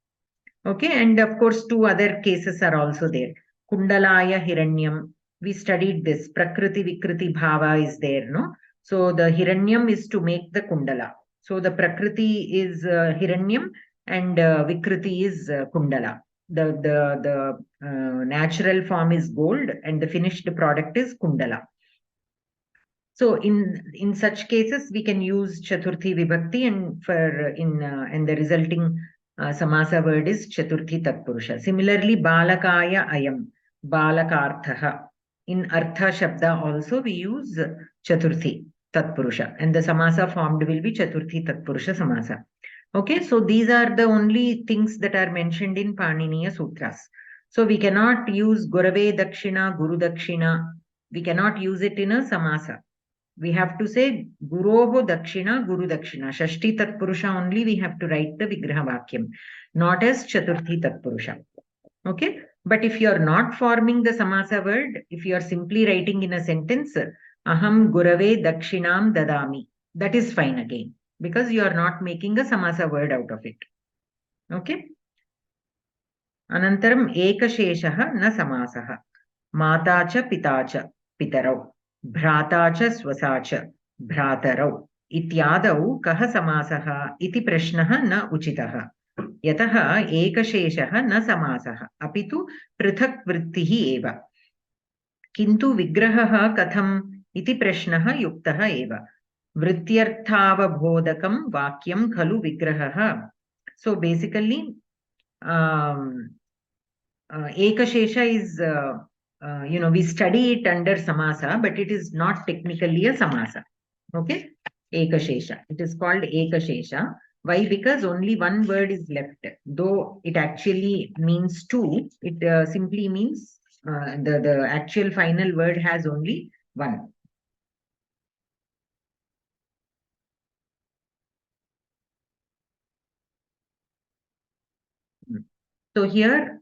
Okay, and of course, two other cases are also there. Kundalaya Hiranyam. We studied this. Prakriti Vikriti Bhava is there, no? So the Hiranyam is to make the Kundala. So the Prakriti is Hiranyam and Vikriti is Kundala. The natural form is gold and the finished product is Kundala. So in such cases, we can use Chaturthi Vibhakti and and the resulting Samasa word is Chaturthi Tatpurusha. Similarly, Balakaya Ayam, Balakarthaha. In Artha Shabda also we use Chaturthi Tatpurusha and the Samasa formed will be Chaturthi Tatpurusha Samasa. Okay, so these are the only things that are mentioned in Paniniya Sutras. So we cannot use Gurave Dakshina, Guru Dakshina. We cannot use it in a Samasa. We have to say Guroho Dakshina, Guru Dakshina. Shashti Tatpurusha only we have to write the Vigraha Vakyam, not as Chaturthi Tatpurusha. Okay, but if you are not forming the Samasa word, if you are simply writing in a sentence, Aham Gurave Dakshinam Dadami, that is fine again, because you are not making a Samasa word out of it. Okay. Anantaram Ekasheshaha na Samasaha. Matacha Pitacha Pitarau. Bhratacha Swasacha Bhratarau. Ityadau Kaha Samasaha iti prashnaha na uchitaha. Yataha Ekasheshaha na Samasaha. Apitu Prithak Vrittihi eva. Kintu Vigrahaha Katham iti prashnaha yuktaha eva. Vrityarthavabhodakam Vakyam Khalu Vigrahaha. So basically, Ekashesha is, we study it under Samasa, but it is not technically a Samasa. Okay? Ekashesha. It is called Ekashesha. Why? Because only one word is left. Though it actually means two, it simply means the actual final word has only one. So here,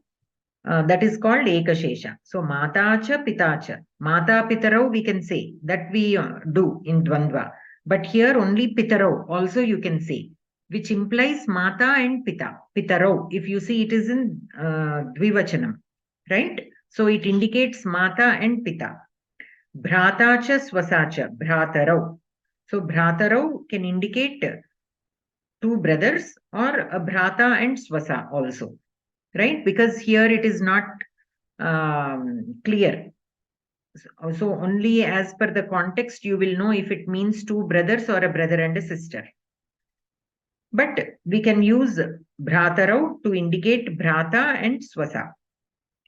that is called Ekashesha. So Matacha Pitacha. Mata Pitarau we can say. That we do in Dvandva. But here only Pitarau also you can say. Which implies Mata and Pita. Pitarau. If you see it is in Dvivachanam. Right? So it indicates Mata and Pita. Bhratacha Swasacha. Bhratarau. So Bhratarau can indicate two brothers or a Bhrata and Swasa also. Right? Because here it is not clear. So only as per the context you will know if it means two brothers or a brother and a sister. But we can use Bhratarau to indicate Bhrata and Swasa.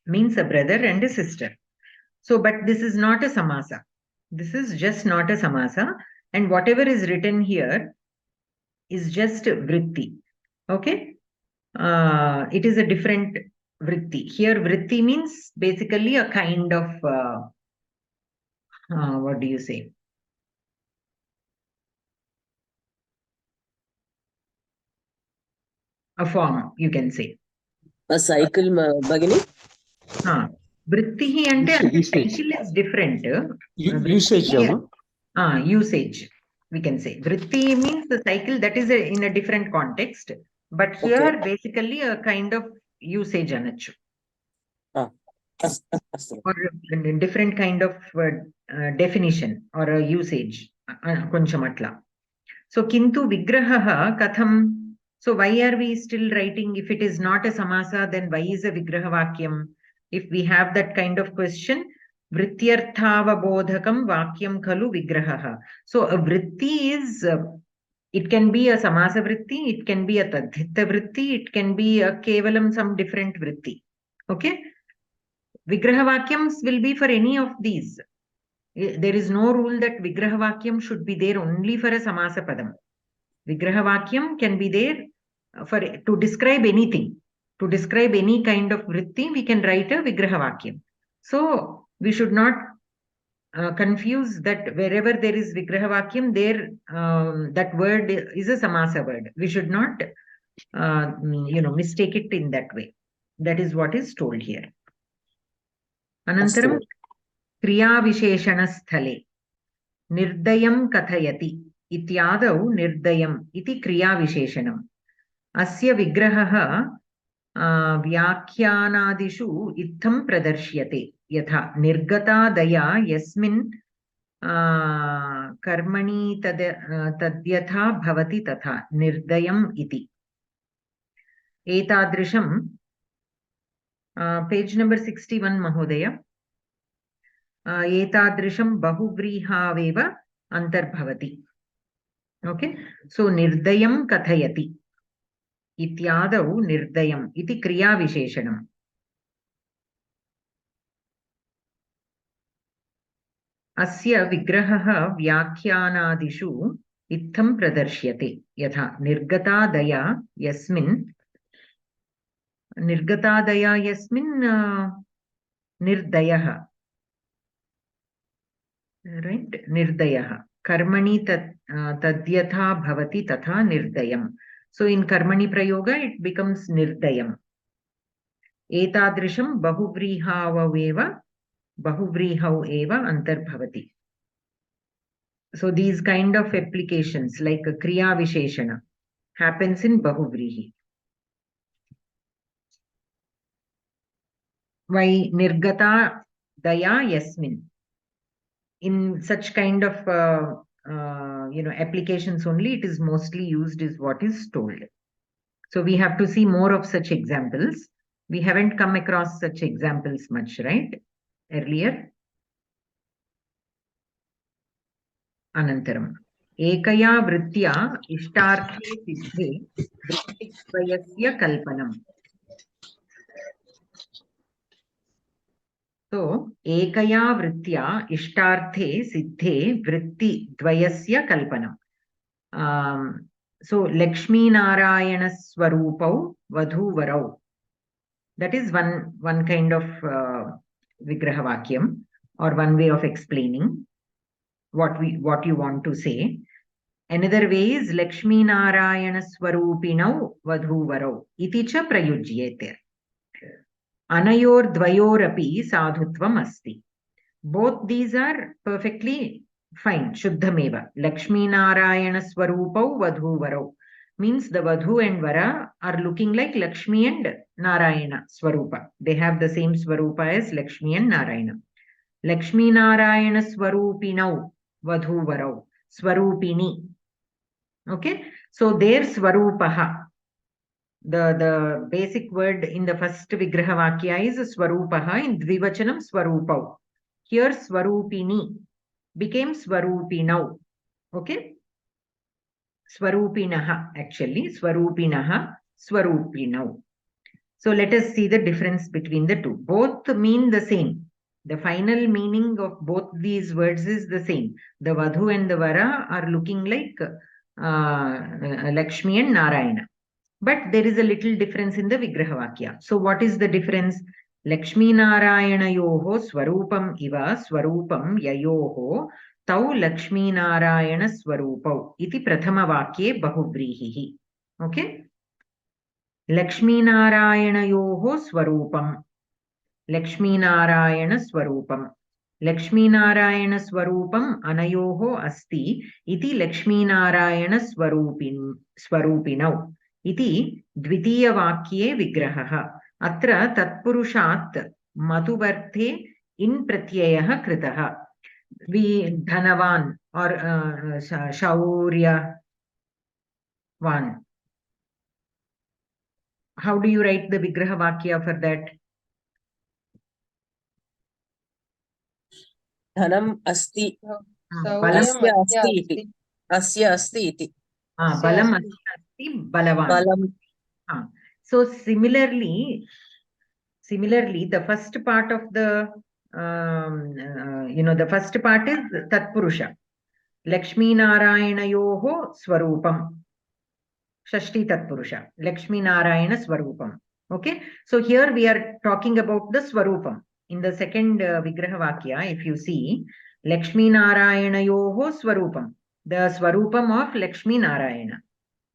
means a brother and a sister. So, but this is not a samasa. This is just not a samasa. And whatever is written here is just vritti. Okay. It is a different vritti. Here, vritti means basically a kind of, what do you say? A form, you can say. A cycle, Bhagini? Vritti ante cycle is different. Usage, usage, we can say. Vritti means the cycle, that is in a different context. But here, basically, a kind of usage anachu. Or a different kind of definition or a usage. Konchamatla. So, kintu vigraha katham. So, why are we still writing? If it is not a samasa, then why is a vigraha vakyam? If we have that kind of question, vrityarthavabodhakam vakyam khalu vigraha. So, a vritti is, it can be a samasa vritti, it can be a tadhita vritti, it can be a kevalam some different vritti. Okay? Vigraha vakyams will be for any of these. There is no rule that vigraha vakyam should be there only for a samasa padam. Vigraha vakyam can be there for to describe anything. To describe any kind of vritti, we can write a vigraha vakyam. So we should not confuse that wherever there is vigraha vakyam, there that word is a samasa word. We should not, mistake it in that way. That is what is told here. Anantaram kriya visheshana sthale nirdayam kathayati ityadau nirdayam iti kriya visheshanam. Asya vigraha व्याख्यानादिषु इत्थं प्रदर्श्यते यथा निर्गता दया यस्मिन् कर्मणि तद्यथा भवति तथा निर्दयम् इति. एतादृशं page number 61 महोदय. एतादृशं बहुव्रीहावेव अन्तर्भवति. ओके, सो निर्दयं कथयति इत्यादौ निर्दयम् इति क्रियाविशेषणम्. अस्य विग्रहः व्याख्यानादिषु इत्थं प्रदर्श्यते यथा निर्गतादया यस्मिन् निर्दयः, राइट, निर्दयः कर्मणि तद्यथा भवति तथा निर्दयम्. So in karmani prayoga it becomes nirdayam. Etadrisham bahuvrihau eva antarbhavati. So these kind of applications like a kriya visheshana happens in bahuvrihi. Why nirgata daya yasmin? In such kind of applications only it is mostly used is what is told. So we have to see more of such examples. We haven't come across such examples much, right? Earlier. Anantaram. Ekaya vritya ishtarthe siddhe vrittikvayasya kalpanam. So, ekaya vritya ishtarthe siddhe vritti dvayasya kalpanam. So, Lakshmi Narayana Swarupau Vadhu Varau. That is one kind of Vigraha Vakyam or one way of explaining what you want to say. Another way is Lakshmi Narayana Swarupinau Vadhu Varau. Iti cha prayujyete. Anayor dvayorapi sadhutvam asti. Both these are perfectly fine. Shuddhameva. Lakshmi Narayana Swarupau Vadhu Varau. Means the Vadhu and Vara are looking like Lakshmi and Narayana Swarupa. They have the same Swarupa as Lakshmi and Narayana. Lakshmi Narayana Swarupinau Vadhu Varau. Swarupini. Okay. So their Swarupaha. The basic word in the first Vigraha Vakya is Swarupaha. In Dvivachanam Swarupau. Here Swarupini became Swarupinau. Okay. Swarupinaha actually. Swarupinaha. Swarupinau. So let us see the difference between the two. Both mean the same. The final meaning of both these words is the same. The Vadhu and the Vara are looking like Lakshmi and Narayana. But there is a little difference in the Vigrahavakya. So what is the difference? Lakshmi Narayanayoho Swarupam Iva Swarupam Yayoho Tau Lakshmi Narayana Swarupau iti Prathama Vakye Bahuvrihihi. Okay? Lakshmi Narayanayoho Swarupam. Lakshmi Narayana Swarupam. Lakshmi Narayana Swarupam Anayoho Asti iti Lakshmi Narayana Swarupinau. इति द्वितीयवाक्ये विग्रहः अत्र तत्पुरुषात् मधुवर्थे in प्रत्ययः कृतः धनवान् और शौर्यवान्. How do you write the vigraha vakya for that? Dhanam asti. Balam Asya asti iti. Balam asti balavan. Balam. So similarly, the first part of the the first part is Tatpurusha. Lakshmi Narayanayoho Swarupam. Shashti Tatpurusha. Lakshmi Narayana Swarupam. Okay. So here we are talking about the Swarupam. In the second Vigraha Vakya, if you see, Lakshmi Narayanayoho Swarupam. The Swarupam of Lakshmi Narayana.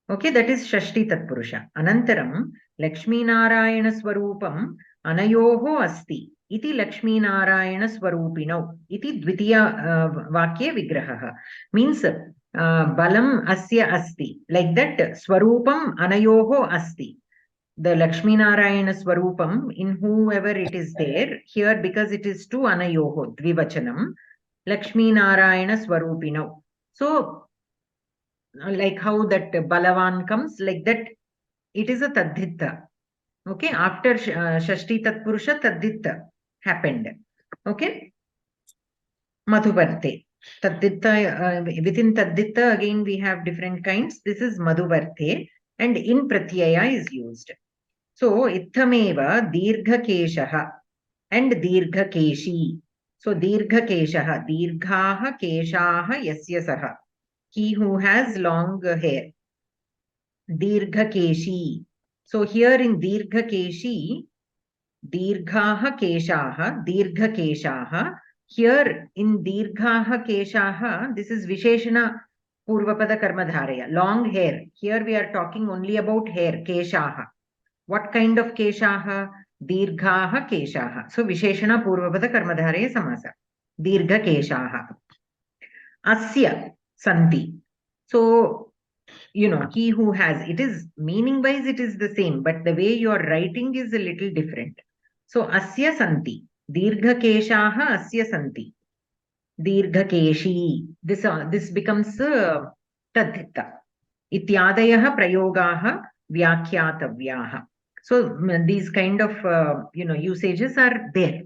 Okay, that is Shashti Tatpurusha. Anantaram, Lakshmi Narayana Swarupam Anayoho Asti. Iti Lakshmi Narayana Swarupinau. Iti Dvitiya Vakye Vigraha. Means Balam Asya Asti. Like that, Swarupam Anayoho Asti. The Lakshmi Narayana Swarupam, in whoever it is there, here because it is to Anayoho, Dvivachanam, Lakshmi Narayana Swarupinau. So, like how that Balavan comes, like that, it is a Tadhitta. Okay, after Shashti Tatpurusha, Tadhitta happened. Okay, Madhuvarte. Tadhitta, within Tadhitta, again we have different kinds. This is Madhuvarte, and in Pratyaya is used. So, Ithameva Dirgha Keshaha and Dirgha Keshi. So, Dirgha Keshaha, Dirghaha Keshaha Yasya Saha. He who has long hair. Dirgha Keshi. So here in Dirgha Keshi, Dirghaha Keshaha, Dirgha Keshaha. Here in Dirghaha Keshaha, this is Visheshana Purvapada Karmadharaya, long hair. Here we are talking only about hair, Keshaha. What kind of Keshaha? Dirghaha Keshaha. So Visheshana Purvapada Karmadharaya Samasa. Dirgha Keshaha. Asya Santi. So, he who has, it is meaning wise, it is the same, but the way you are writing is a little different. So, Asya Santi. Dirgha Keshaha Asya Santi. Dirgha Keshi. This becomes Tadhitta. Ityadayaha Prayogaha Vyakhyatavyaha. So, these kind of, usages are there.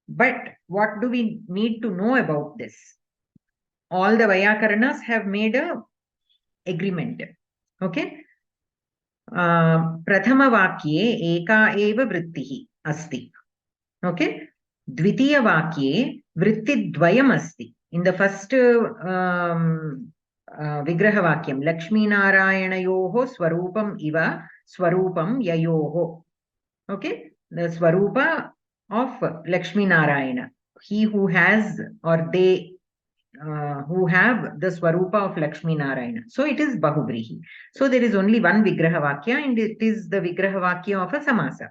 But what do we need to know about this? All the Vyakaranas have made a agreement. Okay. Prathama Vakye Eka Eva Vrittihi Asti. Okay. Dvitiya Vakye Vritti Dvayam Asti. In the first Vigraha Vakyam, Lakshmi Narayana Yoho Swarupam Iva Swarupam Yayoho. Okay. The Swarupa of Lakshmi Narayana. He who has, or they who have the Swarupa of Lakshmi Narayana. So it is Bahuvrihi. So there is only one Vigraha Vakya, and it is the Vigraha Vakya of a Samasa.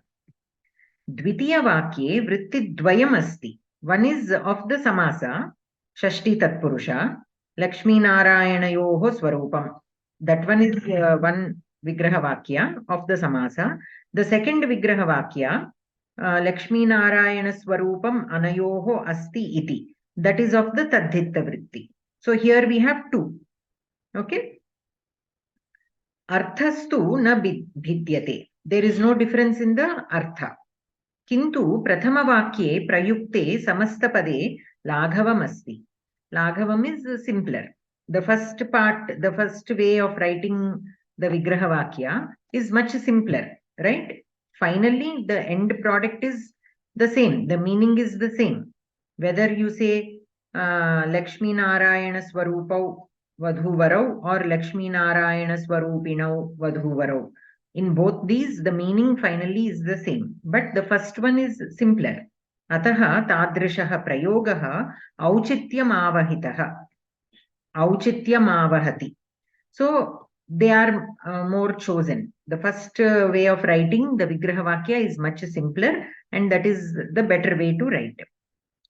Dvitiya Vakye Vritti Dvayam Asti. One is of the Samasa, Shashti Tatpurusha, Lakshmi Narayana Yoho Swarupam. That one is one Vigraha Vakya of the Samasa. The second Vigraha Vakya, Lakshmi Narayana Swarupam Anayoho Asti Iti. That is of the Tadhitta Vritti. So here we have two. Okay. Arthastu na bhidyate. There is no difference in the artha. Kintu prathama vakye prayukte samastapade laghavam asti. Laghavam is simpler. The first part, the first way of writing the Vigraha Vakya is much simpler. right? Finally, the end product is the same. The meaning is the same. Whether you say Lakshmi Narayana Swarupau Vadhuvarau or Lakshmi Narayana Swarupinau Vadhuvarau. In both these, the meaning finally is the same. But the first one is simpler. Ataha tadrishaha prayogaha auchityam avahitaha. Auchityam avahati. So they are more chosen. The first way of writing the Vigraha Vakya is much simpler, and that is the better way to write.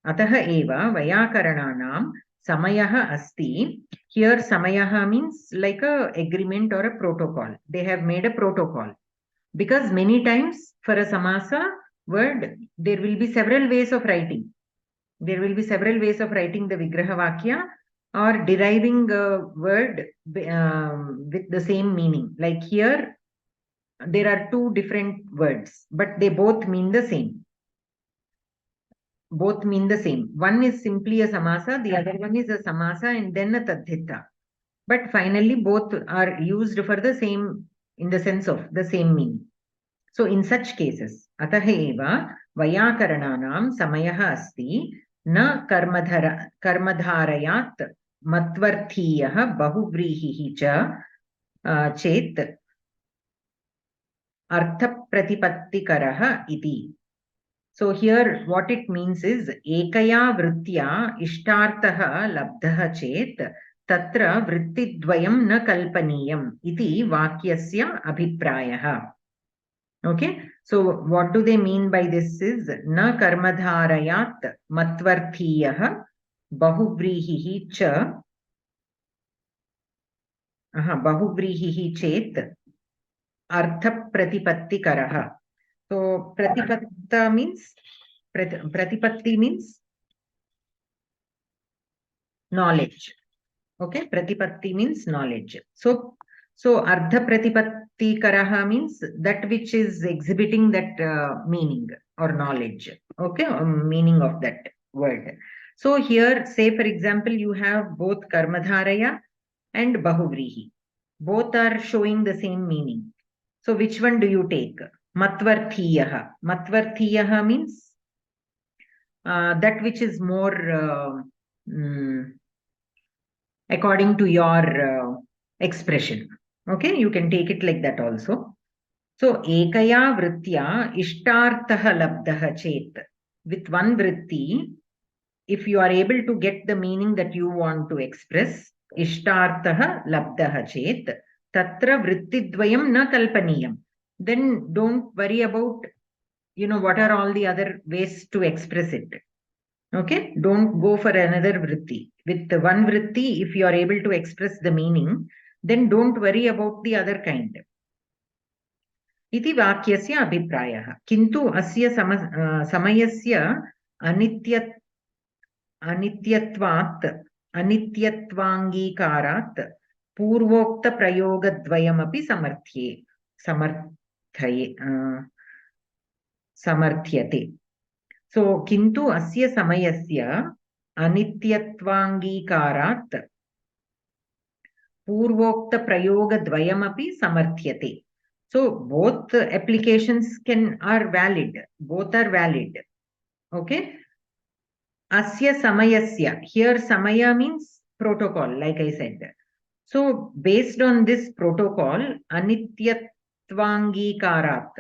Ataha eva Vayakarananam Samayaha Asti. Here Samayaha means like a agreement or a protocol. They have made a protocol. Because many times for a Samasa word, there will be several ways of writing. There will be several ways of writing the Vigraha Vakya or deriving a word with the same meaning. Like here, there are two different words, but they both mean the same. Both mean the same. One is simply a Samasa, the other one is a Samasa and then a Tadhita. But finally, both are used for the same, in the sense of the same meaning. So in such cases, Ataha eva Vayakarananam Samayaha Asti na karmadharayat matvarthiyaha bahuvrihihi cha chet artha pratipattikaraha iti. So here what it means is ekaya vritya ishtartaha labdhaha chet tatra vrittidvayam na kalpaniyam iti vakyasya abhiprayaha. Okay, so what do they mean by this is na karmadharayat matvarthiyaha bahuvrihihi cha bahuvrihihi chet artha pratipattikaraha. So pratipatta means pratipatti means knowledge. Okay, pratipatti means knowledge. So ardha pratipatti karaha means that which is exhibiting that meaning or knowledge. Okay, meaning of that word. So here, say for example, you have both karmadharaya and bahuvrihi. Both are showing the same meaning. So which one do you take? Matvarthiyaha. Matvarthiyaha means that which is more according to your expression. Okay, you can take it like that also. So ekaya vritya ishtartaha labdhaha chet. With one vritti, if you are able to get the meaning that you want to express, ishtartaha labdhaha chet tatra vrittidvayam na kalpaniyam. Then don't worry about, what are all the other ways to express it. Okay, don't go for another vritti. With the one vritti, if you are able to express the meaning, then don't worry about the other kind. Iti vakyasya abhiprayah. Kintu asya samayasya anityatvaangikarat purvokta prayogadvayamapi samarthyate. So kintu asya samayasya anityatvaangikarat purvokta prayogadvayamapi samarthyate. So both applications are valid. Both are valid. Okay. Asya samayasya. Here samaya means protocol, like I said. So based on this protocol, anityatvaangikarat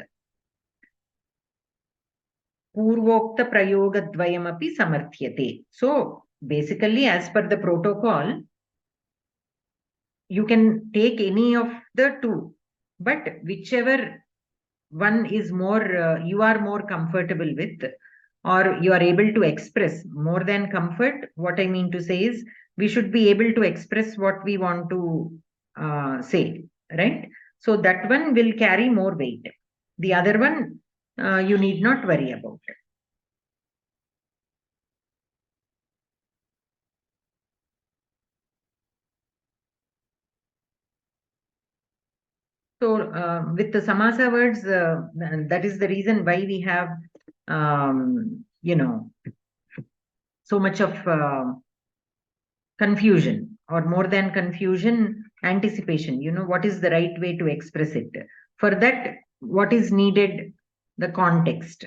purvokta prayogadvayamapi samarthyate. So basically, as per the protocol, you can take any of the two. But whichever one is more, you are more comfortable with, or you are able to express more than comfort. What I mean to say is, we should be able to express what we want to say, right? So that one will carry more weight. The other one, you need not worry about. So with the samasa words, that is the reason why we have, so much of confusion, or more than confusion, anticipation. What is the right way to express it? For that, what is needed, the context,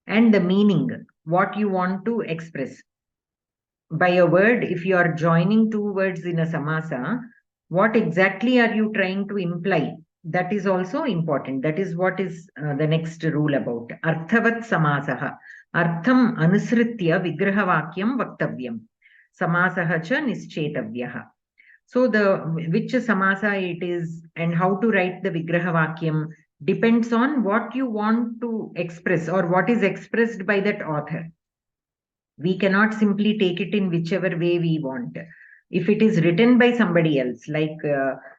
and the meaning, what you want to express. By a word, if you are joining two words in a samasa, what exactly are you trying to imply? That is also important. That is what is the next rule about. Arthavat samasaha. Artham anusritya vigrahavakyam vaktavyam. Samasaha cha nischetavyaha. So which samasa it is and how to write the vigrahavakyam depends on what you want to express or what is expressed by that author. We cannot simply take it in whichever way we want. If it is written by somebody else, like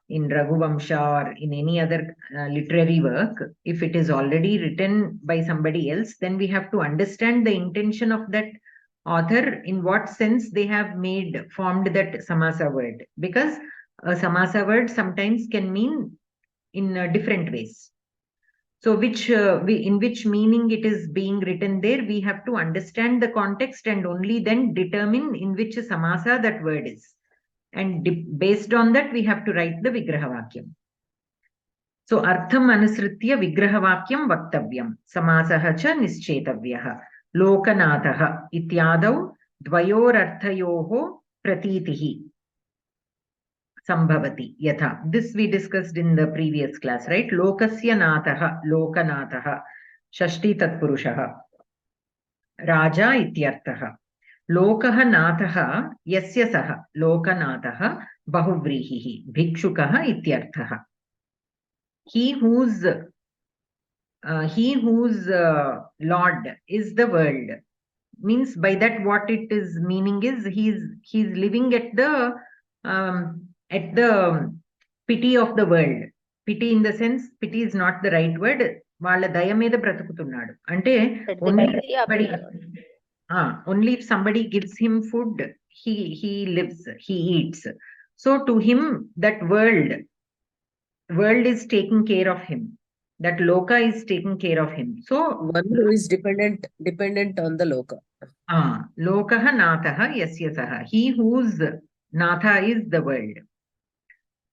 in Raghuvamsha or in any other literary work, if it is already written by somebody else, then we have to understand the intention of that author, in what sense they have formed that samasa word. Because a samasa word sometimes can mean in different ways. So in which meaning it is being written there, we have to understand the context and only then determine in which samasa that word is. And based on that, we have to write the vigrahavakyam. So artham anusritya vigrahavakyam vaktavyam. Samasaha cha nischetavyaha. Lokanathaha ityadau dvayor arthayoho pratitihi. Sambhavati yatha. This we discussed in the previous class, right? Lokasya nathaha, lokanathaha, shashti tatpurushaha, raja ityarthaha. Lokaha nathaha yasya saha, lokanathaha bahuvrihihi, bhikshukaha ityarthaha. He whose lord is the world. Means by that what it is meaning is he's living at the pity of the world. Pity in the sense, pity is not the right word. వాళ్ళ దయ మీద బ్రతుకుతున్నాడు అంటే only if somebody gives him food, he lives, he eats. So to him, that world is taking care of him. That loka is taking care of him. So one who is dependent on the loka. Lokaha nathaha yasya saha. He whose natha is the world.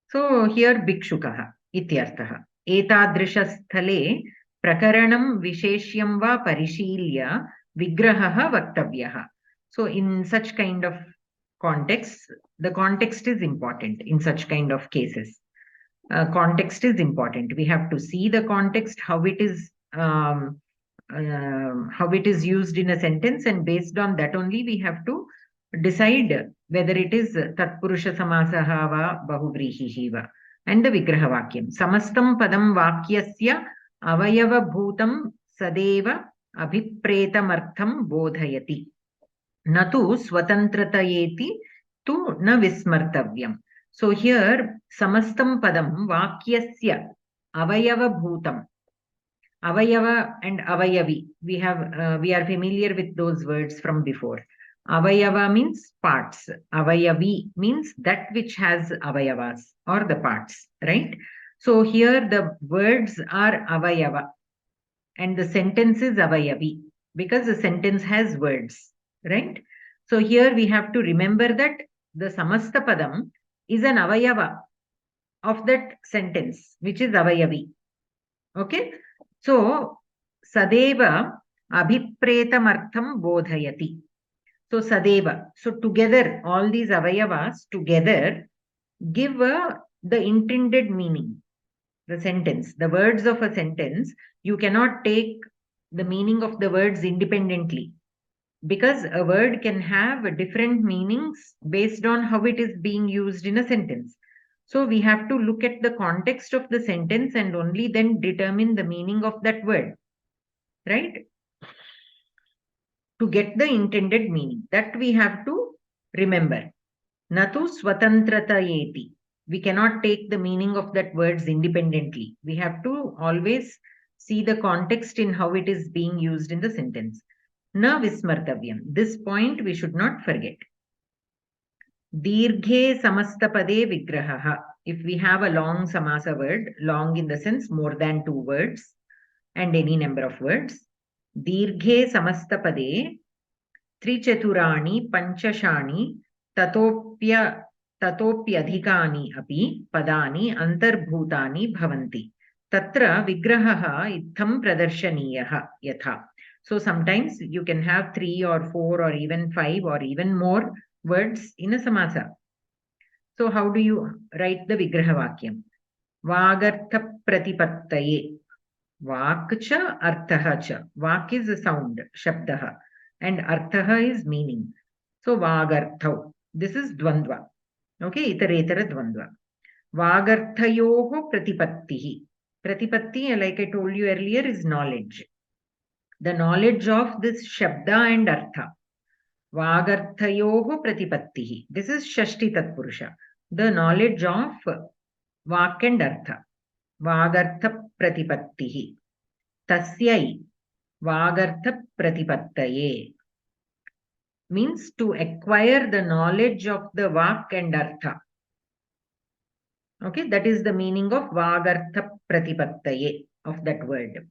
So here bhikshukaha ityarthaha. Etadrisha sthale prakaranam visheshyam va parishilya vigrahaha vaktavyaha. So in such kind of context, the context is important in such kind of cases. Context is important. We have to see the context, how it is used in a sentence, and based on that only we have to decide whether it is tatpurusha samasaha va bahuvrihihi va. And the vigrahavakyam. Samastam padam vakyasya avayava bhutam sadeva abhipretamartham bodhayati. Natu swatantrataeti tu na vismartavyam. So here, samastam padam vakyasya avayava bhutam. Avayava and avayavi. We are familiar with those words from before. Avayava means parts. Avayavi means that which has avayavas or the parts, right? So here the words are avayava and the sentence is avayavi because the sentence has words, right? So here we have to remember that the samasta padam is an avayava of that sentence, which is avayavi. Okay? So, sadeva abhipretamartham bodhayati. So, sadeva. So, together, all these avayavas together give the intended meaning. The sentence, the words of a sentence, you cannot take the meaning of the words independently. Because a word can have different meanings based on how it is being used in a sentence. So we have to look at the context of the sentence and only then determine the meaning of that word, right? To get the intended meaning. That we have to remember. Natu swatantratayeti. We cannot take the meaning of that words independently. We have to always see the context in how it is being used in the sentence. Na vismartavyam. This point we should not forget. Dirghe samastapade vigrahaha. If we have a long samasa word, long in the sense more than 2 words and any number of words. Dirghe samastapade trichaturani panchashani tatopyadhikani api padani antarbhutani bhavanti. Tatra vigrahah itham pradarshaniyaha yatha. So sometimes you can have 3 or 4 or even 5 or even more words in a samasa. So how do you write the vigraha vakyam? Vagartha pratipattaye. Vak cha arthaha cha. Vak is a sound, shabdaha, and arthaha is meaning. So vagarthau. This is dvandva. Okay, itaretara dvandva. Vagarthayoho pratipattihi. Pratipatti, like I told you earlier, is knowledge. The knowledge of this shabda and artha. Vagarthayoho pratipattihi. This is Shashti Tatpurusha. The knowledge of vak and artha. Vagartha pratipattihi. Tasyai. Vagartha pratipattaye. Means to acquire the knowledge of the vak and artha. Okay, that is the meaning of vagartha pratipattaye of that word.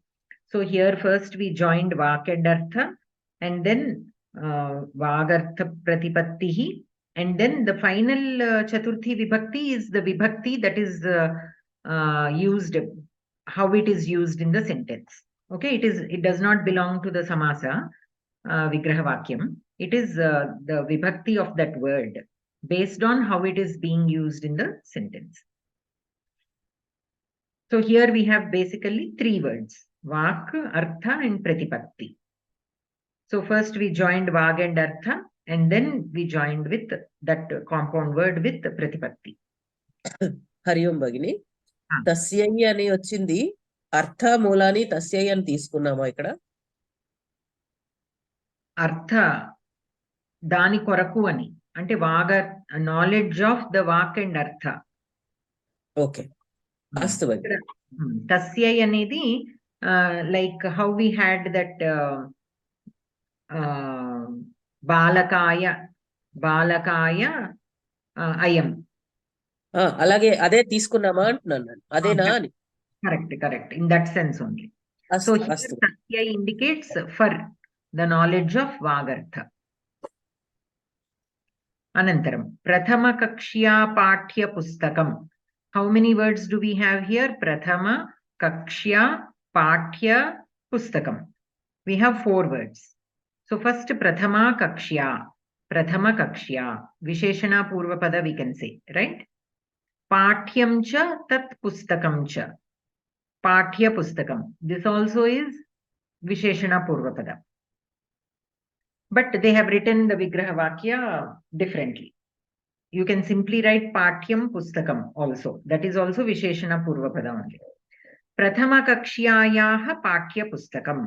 So here first we joined vak and artha, and then vagartha pratipattihi, and then the final chaturthi vibhakti is the vibhakti that is used, how it is used in the sentence. Okay, it does not belong to the samasa vigraha vakyam. It is the vibhakti of that word based on how it is being used in the sentence. So here we have basically 3 words: vak, artha, and pratipatti. So first we joined vag and artha, and then we joined with that compound word with pratipatti. Hari ఓం భగిని. తస్యై అని వచ్చింది, అర్థ మూలాన్ని తస్యై అని తీసుకున్నామా ఇక్కడ? అర్థ దాని కొరకు అని, అంటే వాగ నాలెడ్జ్ ఆఫ్ ద వాక్ అండ్ అర్థ. ఓకే, అస్తు భగిని. తస్యై అనేది like how we had that బాలకాయ అయం. అలాగే అదే తీసుకున్నామా అంటున్నాను, అదేనా అని. Correct. In that sense only. So here Tasyai indicates for the knowledge of Vagartha. Anantaram. Prathama Kakshya Pathya Pustakam. How many words do we have here? Prathama Kakshya Pathya Pustakam. We have 4 words. So first Prathama Kakshya. Visheshana Purvapada we can say, right? Pathyam cha tat pustakam cha. Pathya pustakam. This also is Visheshana Purvapada. But they have written the Vigraha Vakya differently. You can simply write Pathyam Pustakam also. That is also Visheshana Purvapada only. Prathama Kakshyayaha Pathya Pustakam.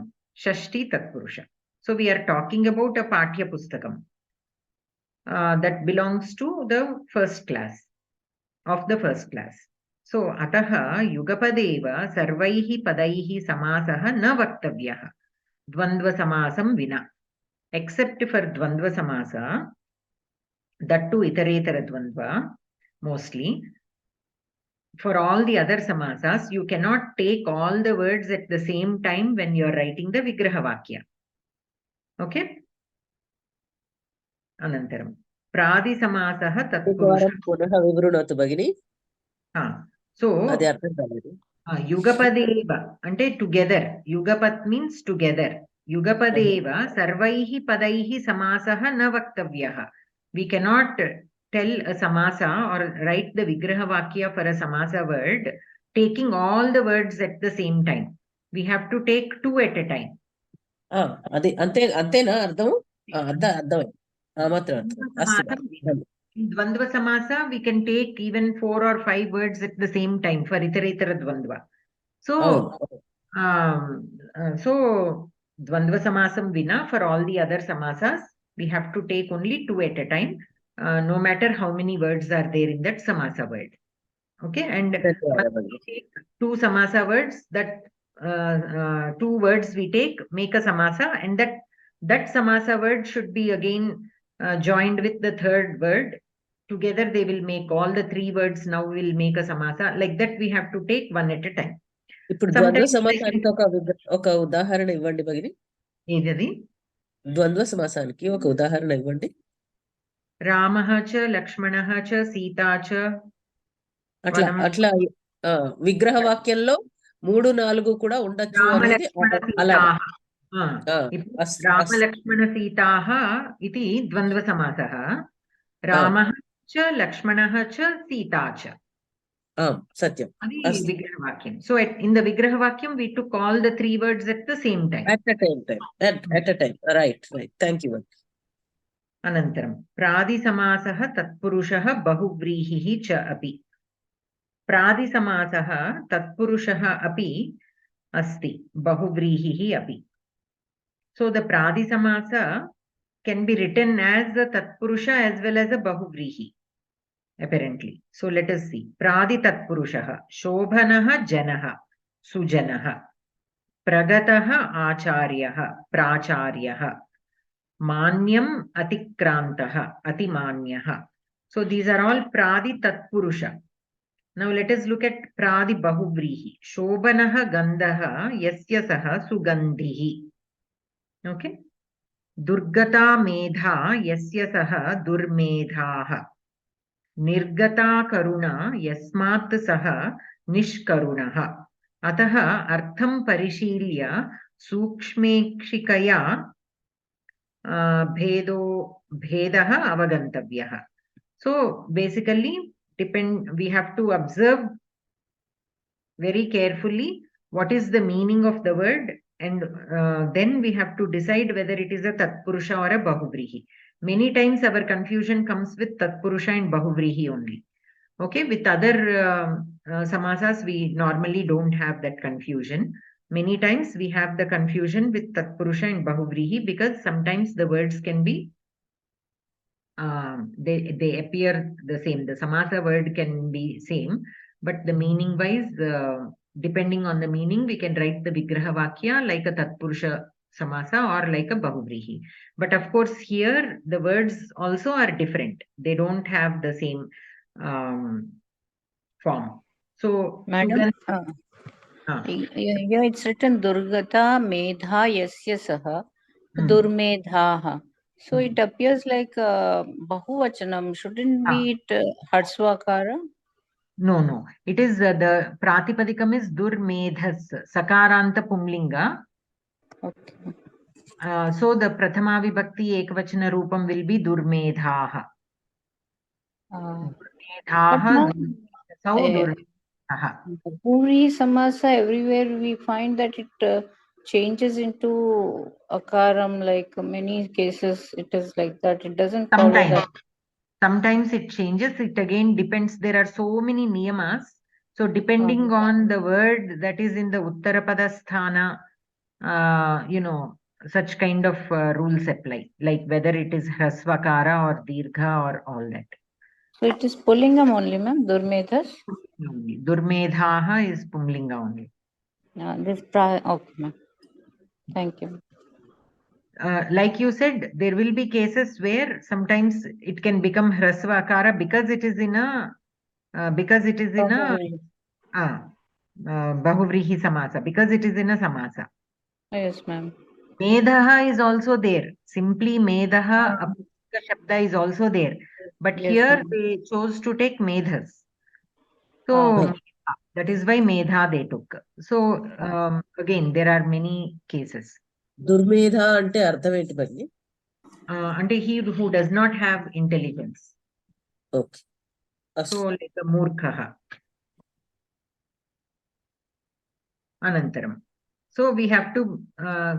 Shashti Tatpurusha. So we are talking about a Pathya Pustakam that belongs to the first class. Of the first class. So ataha yugapadeva sarvaihi padaihi samasaha na vaktavyah dvandva samasam vina. Except for dvandva samasa, that too itaretara dvandva mostly. For all the other samasas, you cannot take all the words at the same time when you are writing the vigraha vakya. Okay? Anantaram. Pradi samasaha tatpurusha. పునః వివృణోతు భగిని. So అది అర్థం కాలేదు. Yugapadeva ante together. Yugapat means together. Yugapadeva sarvaihi padaihi samasaha na vaktavyah. We cannot tell a samasa or write the vigraha vakya for a samasa word taking all the words at the same time. We have to take 2 at a time. అది అంతేనా అర్థం? అర్థం మాత్రం. In Dvandva Samasa, we can take even 4 or 5 words at the same time for itaretara Dvandva. So, so Dvandva Samasam Vina, for all the other Samasas, we have to take only 2 at a time, no matter how many words are there in that Samasa word. Okay, and when we take 2 Samasa words, that 2 words we take, make a Samasa, and that Samasa word should be again joined with the 3rd word. Together they will make all the 3 words now will make a samasa. Like that we have to take 1 at a time. ఇప్పుడు ద్వంద్వ సమాసానికి ఒక ఉదాహరణ ఇవ్వండి భగిని. ఏదది? ద్వంద్వ సమాసానికి ఒక ఉదాహరణ ఇవ్వండి. రామః చ లక్ష్మణః చ సీతా చ. అట్లా విగ్రహ వాక్యంలో 3, 4 కూడా ఉండొచ్చు అనేది అలా రామలక్ష్మణసీతాః ఇది ద్వంద్వ సమాసః రామః చ లక్ష్మణः చ సీతా చ సత్యం అది విగ్రహవాక్యం. So in the vigrahavakyam we took all the 3 words at the same time. At a time. Right. Thank you. अनन्तरं प्रादिसमासः तत्पुरुषः बहुव्रीहिः च अपि. प्रादिसमासः तत्पुरुषः अपि अस्ति बहुव्रीहिः अपि. So the pradisamasa can be written as a tatpurusha as well as a bahuvrihi apparently. So let us see. Pradi tatpurushaha shobhanaha janaha sujanaha pragataha acharyaha pracharyaha manyam atikrantaha atimanyaha. So these are all pradi tatpurusha. Now let us look at pradi bahuvrihi. Shobhanaha gandaha yasya saha sugandhihi. Okay. Durgata medha yasya saha durmedhaha. Nirgata karuna yasmat saha nishkarunaha. Ataha artham parishilya sukshmekshikaya bhedaha avagantavyaha. So basically we have to observe very carefully what is the meaning of the word, and then we have to decide whether it is a tatpurusha or a bahuvrihi. Many times our confusion comes with tatpurusha and bahuvrihi only. Okay, with other samasas we normally don't have that confusion. Many times we have the confusion with tatpurusha and bahuvrihi because sometimes the words can be they appear the same. The samasa word can be same, but the meaning wise depending on the meaning we can write the vigrahavakya like a tatpurusha samasa or like a bahuvrihi. But of course here the words also are different. They don't have the same form. So Madam, yeah, it's written Durgata Medha Yasya Saha Durmedhaha. So it appears like Bahuvachanam. Shouldn't be it Harsvakara? No. It is the Pratipadikam is Durmedhas, Sakaranta Pumlinga. Okay. So the Prathama Vibhakti Ekvachana Rupam will be Durmedhaha. Puri Samasa, everywhere we find that it changes into Akaram, like many cases it is like that. It doesn't follow that. Sometimes it changes. It again depends. There are so many niyamas. So depending on the word that is in the Uttarapada Sthana, such kind of rules apply, like whether it is Hrasvakara or Dirgha or all that. So it is Pullingam only, ma'am, Durmedhas? Durmedhaha is Pumlinga only. Okay, ma'am. Thank you. Like you said, there will be cases where sometimes it can become Hrasvakara because it is in a Bahuvrihi Samasa, because it is in a Samasa. Yes, ma'am. Medhaha is also there. Simply Medhaha, Apurika Shabda is also there. But Yes, here they chose to take Medhas. So that is why Medha they took. So again, there are many cases. Durmedha ante artham enti bhagini? Ante he who does not have intelligence. Okay. So like a Murkhaha. Anantaram. So we have to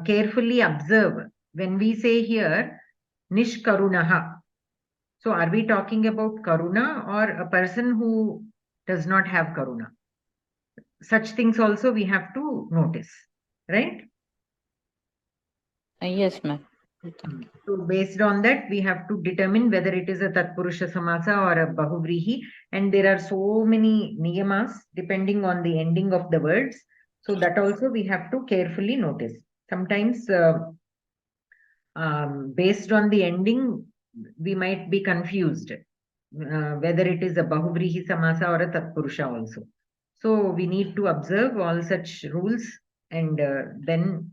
carefully observe when we say here Nishkarunaha. So are we talking about Karuna or a person who does not have Karuna? Such things also we have to notice, right? Yes, ma'am. So based on that, we have to determine whether it is a Tatpurusha Samasa or a Bahuvrihi. And there are so many niyamas depending on the ending of the words. So that also we have to carefully notice. Sometimes based on the ending, we might be confused whether it is a Bahuvrihi Samasa or a Tatpurusha also. So we need to observe all such rules and then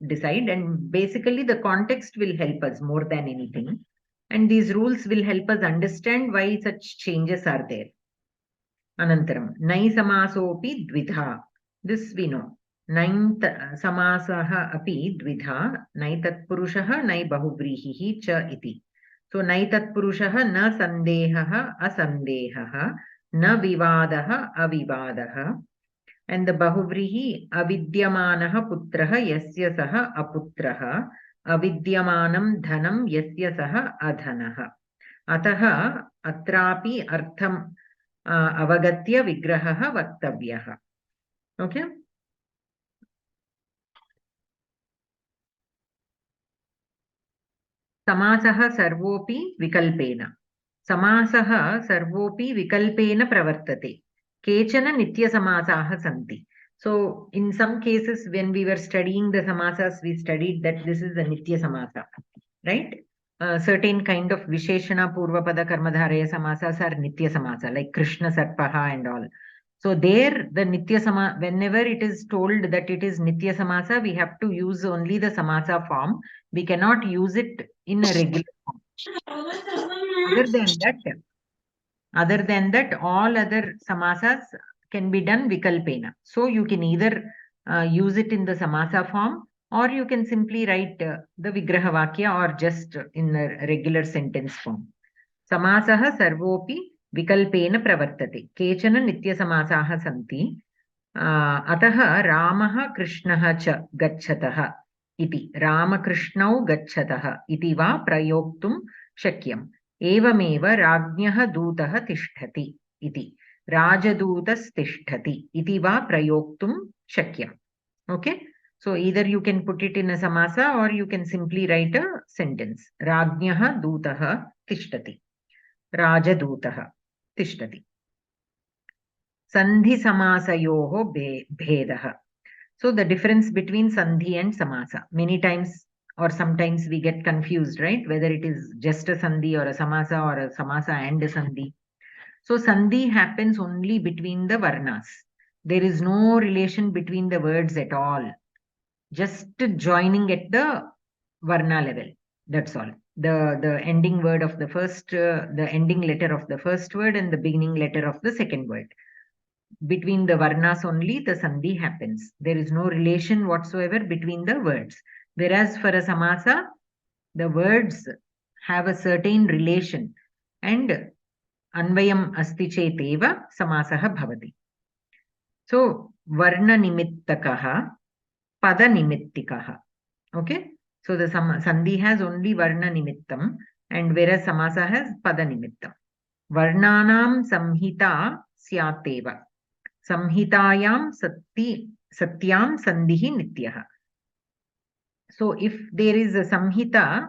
decide. And basically the context will help us more than anything. And these rules will help us understand why such changes are there. Anantaram, Nai Samasopi Dvidha. This we know. Ninth samasaha api dvidha, nai tatpurushaha, nai bahuvrihihi cha iti. So nai tatpurushaha na sandehaha, asandehaha, na vivadaha, avivadaha. And the bahuvrihi avidyamanaha putraha yasya saha aputraha, avidyamanam dhanam yasya saha adhanaha. Ataha atrapi artham avagatya vigrahaha vaktavyaha. Okay. Samasah sarvopi vikalpena. Samasah sarvopi vikalpena pravartate. Kechana nitya samasaha santi. So in some cases when we were studying the samasas, we studied that this is a nitya samasa, right? Certain kind of visheshana purvapada karmadharaya samasas are nitya samasa, like Krishna Sarpaha and all. So there the nitya sama, whenever it is told that it is nitya samasa, we have to use only the samasa form. We cannot use it in a regular form. Other than that, all other samasas can be done vikalpena. So you can either use it in the samasa form, or you can simply write the vigraha vakya or just in a regular sentence form. Samasaha sarvopi vikalpena pravartate. Kechana nitya samasaha santi. Ataha Ramaha Krishnaha cha gacchataha iti. Ramakrishnau gacchataha iti va prayoktum shakyam. Evameva rajnyaha dutaha tishtati iti. Rajadutas tishtati iti va prayoktum shakyam. Okay. So either you can put it in a samasa or you can simply write a sentence. Rajnyaha dutaha tishtati. Rajadutaha tishtati. Sandhi samasayoho bhedaha. So the difference between sandhi and samasa. Many times or sometimes we get confused, right? Whether it is just a sandhi or a samasa and a sandhi. So sandhi happens only between the varnas. There is no relation between the words at all. Just joining at the varna level. That's all. The ending word of the first, the ending letter of the first word and the beginning letter of the second word. Between the varnas only the sandhi happens. There is no relation whatsoever between the words. Whereas for a samasa, the words have a certain relation and anvayam asti cheteva samasaha bhavati. So varna nimittakaha, pada nimittikaha. Okay. So the sandhi has only varna nimittam, and whereas samasa has pada nimittam. Varnanam samhita syateva. Samhitayam satyam sandhihi nityaha. So if there is a samhita,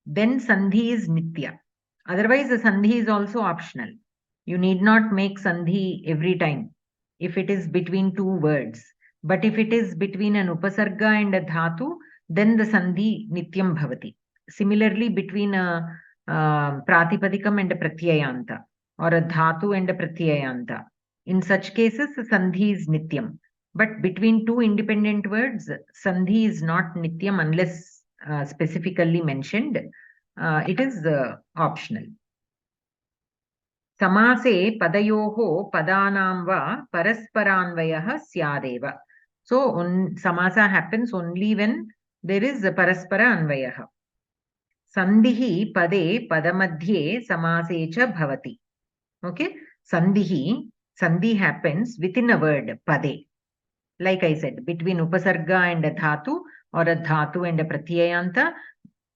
then sandhi is nitya. Otherwise, the sandhi is also optional. You need not make sandhi every time if it is between two words. But if it is between an upasarga and a dhatu, then the sandhi nityam bhavati. Similarly, between a pratipadikam and a pratyayanta, or a dhatu and a pratyayanta. In such cases, sandhi is nityam. But between two independent words, sandhi is not nityam unless specifically mentioned. It is optional. Samase padayoho padanam va parasparanvayah syadeva. So samasa happens only when there is a paraspara anvayah. Sandhihi pade padamadhye samasecha bhavati. Okay. Sandhi happens within a word, pade. Like I said, between upasarga and a dhatu, or a dhatu and a pratyayanta,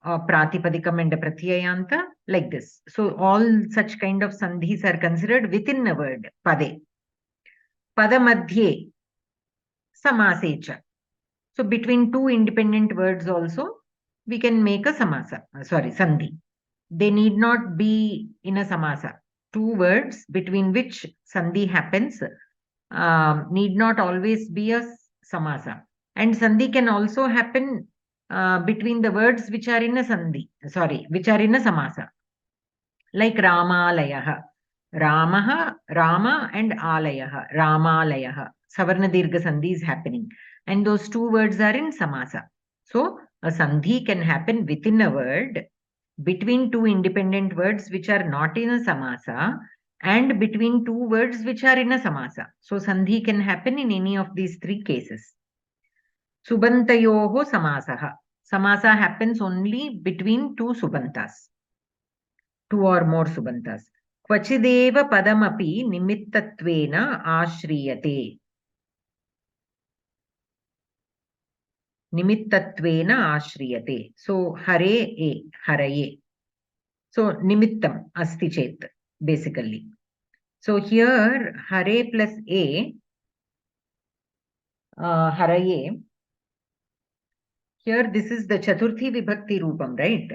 or pratipadikam and a pratyayanta, like this. So all such kind of sandhis are considered within a word, pade. Padamadhye, samasecha. So between two independent words also, we can make a sandhi. They need not be in a samasa. Two words between which sandhi happens need not always be a samasa. And sandhi can also happen between the words which are in a which are in a samasa. Like Ramalayah. Rama and Alayah. Ramalayah. Savarna Dirgha sandhi is happening. And those two words are in samasa. So a sandhi can happen within a word, between two independent words which are not in a samasa, and between two words which are in a samasa. So sandhi can happen in any of these three cases. Subantayoho samasaha. Samasa happens only between two subantas, two or more subantas. Kvachideva padamapi nimittattvena ashriyate. Nimittattvena ashriyate. So hare haraye. So nimittam asti chet, basically. So here hare plus a, haraye. Here this is the Chaturthi Vibhakti Rupam, right?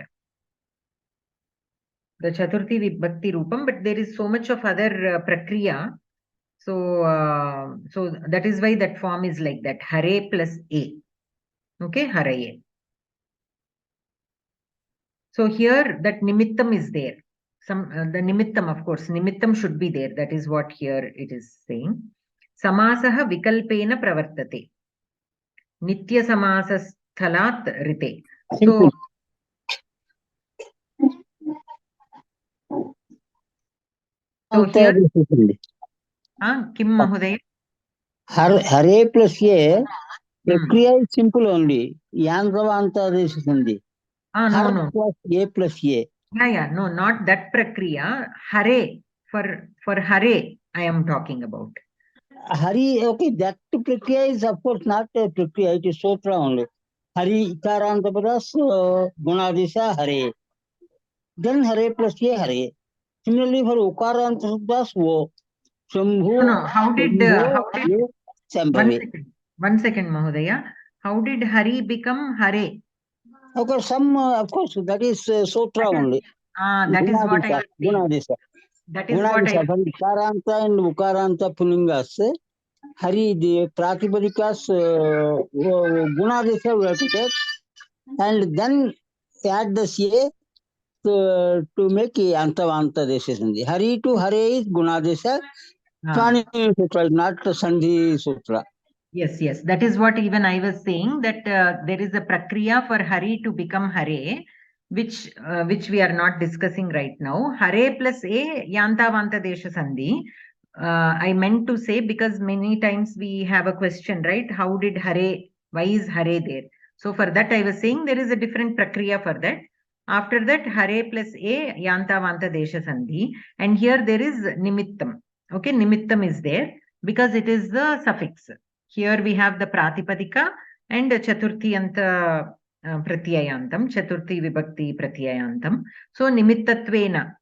The Chaturthi Vibhakti Rupam, but there is so much of other prakriya. So, so that is why that form is like that. Hare plus a. Okay, haraye. So here that nimittam is there. The nimittam, of course, nimittam should be there. That is what here it is saying. Samasaha vikalpena pravartate. Nitya samasasthalat rite. So, here, Kim Mahodaya? Hare plus a, Prakriya is simple only. Yandravanta Deshundi. No. Plus a plus a. Yeah, no, not that prakriya. Hare, for hare, I am talking about. Hari, okay, that Prakriya is of course not a Prakriya, it is Sotra only. Hari Ikarantapadas Gunadisha Hare. Then Hare plus a Hare. Similarly for Ukarantapadas Wo. Shambhu. No, how did one second, Mahodaya. How did Hari become Hare? Okay, some, of course, that is Sotra only. That is what I was saying. That is what I was saying. Ukaranta and Ukaranta Pulingas, Hari, the Pratipadikas, Gunadesha were to take, and then add the CA to make Antavanta Desha. Hari to Hare is Gunadesha, Swani Sutra, not Sandhi Sutra. Yes. That is what even I was saying, that there is a prakriya for Hari to become Hare, which we are not discussing right now. Hare plus a Yantavanta Desha Sandhi. I meant to say, because many times we have a question, right? How did Hare, why is Hare there? So for that I was saying there is a different prakriya for that. After that, Hare plus a Yantavanta Desha Sandhi. And here there is Nimittam. Okay, Nimittam is there because it is the suffix. Here we have the Pratipadika and Chaturthiyanta Pratyayantam, Chaturthi Vibhakti Pratyayantam. So Nimittattvena.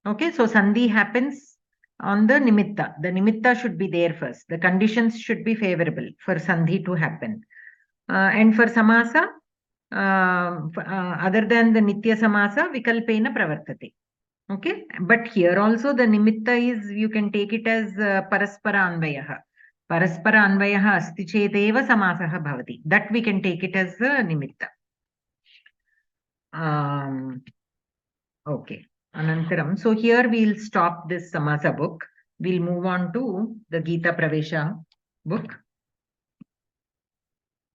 Okay, so Sandhi happens on the Nimitta. The Nimitta should be there first. The conditions should be favorable for Sandhi to happen. And for Samasa, other than the Nitya Samasa, Vikalpena Pravartate. Okay, but here also the Nimitta is, you can take it as Paraspara Anvayaha. Paraspara Anvayaha asti cheteva Samasaha bhavati. That we can take it as Nimitta. Okay, Anantaram. So here we'll stop this Samasa book. We'll move on to the Geetha Pravesha book.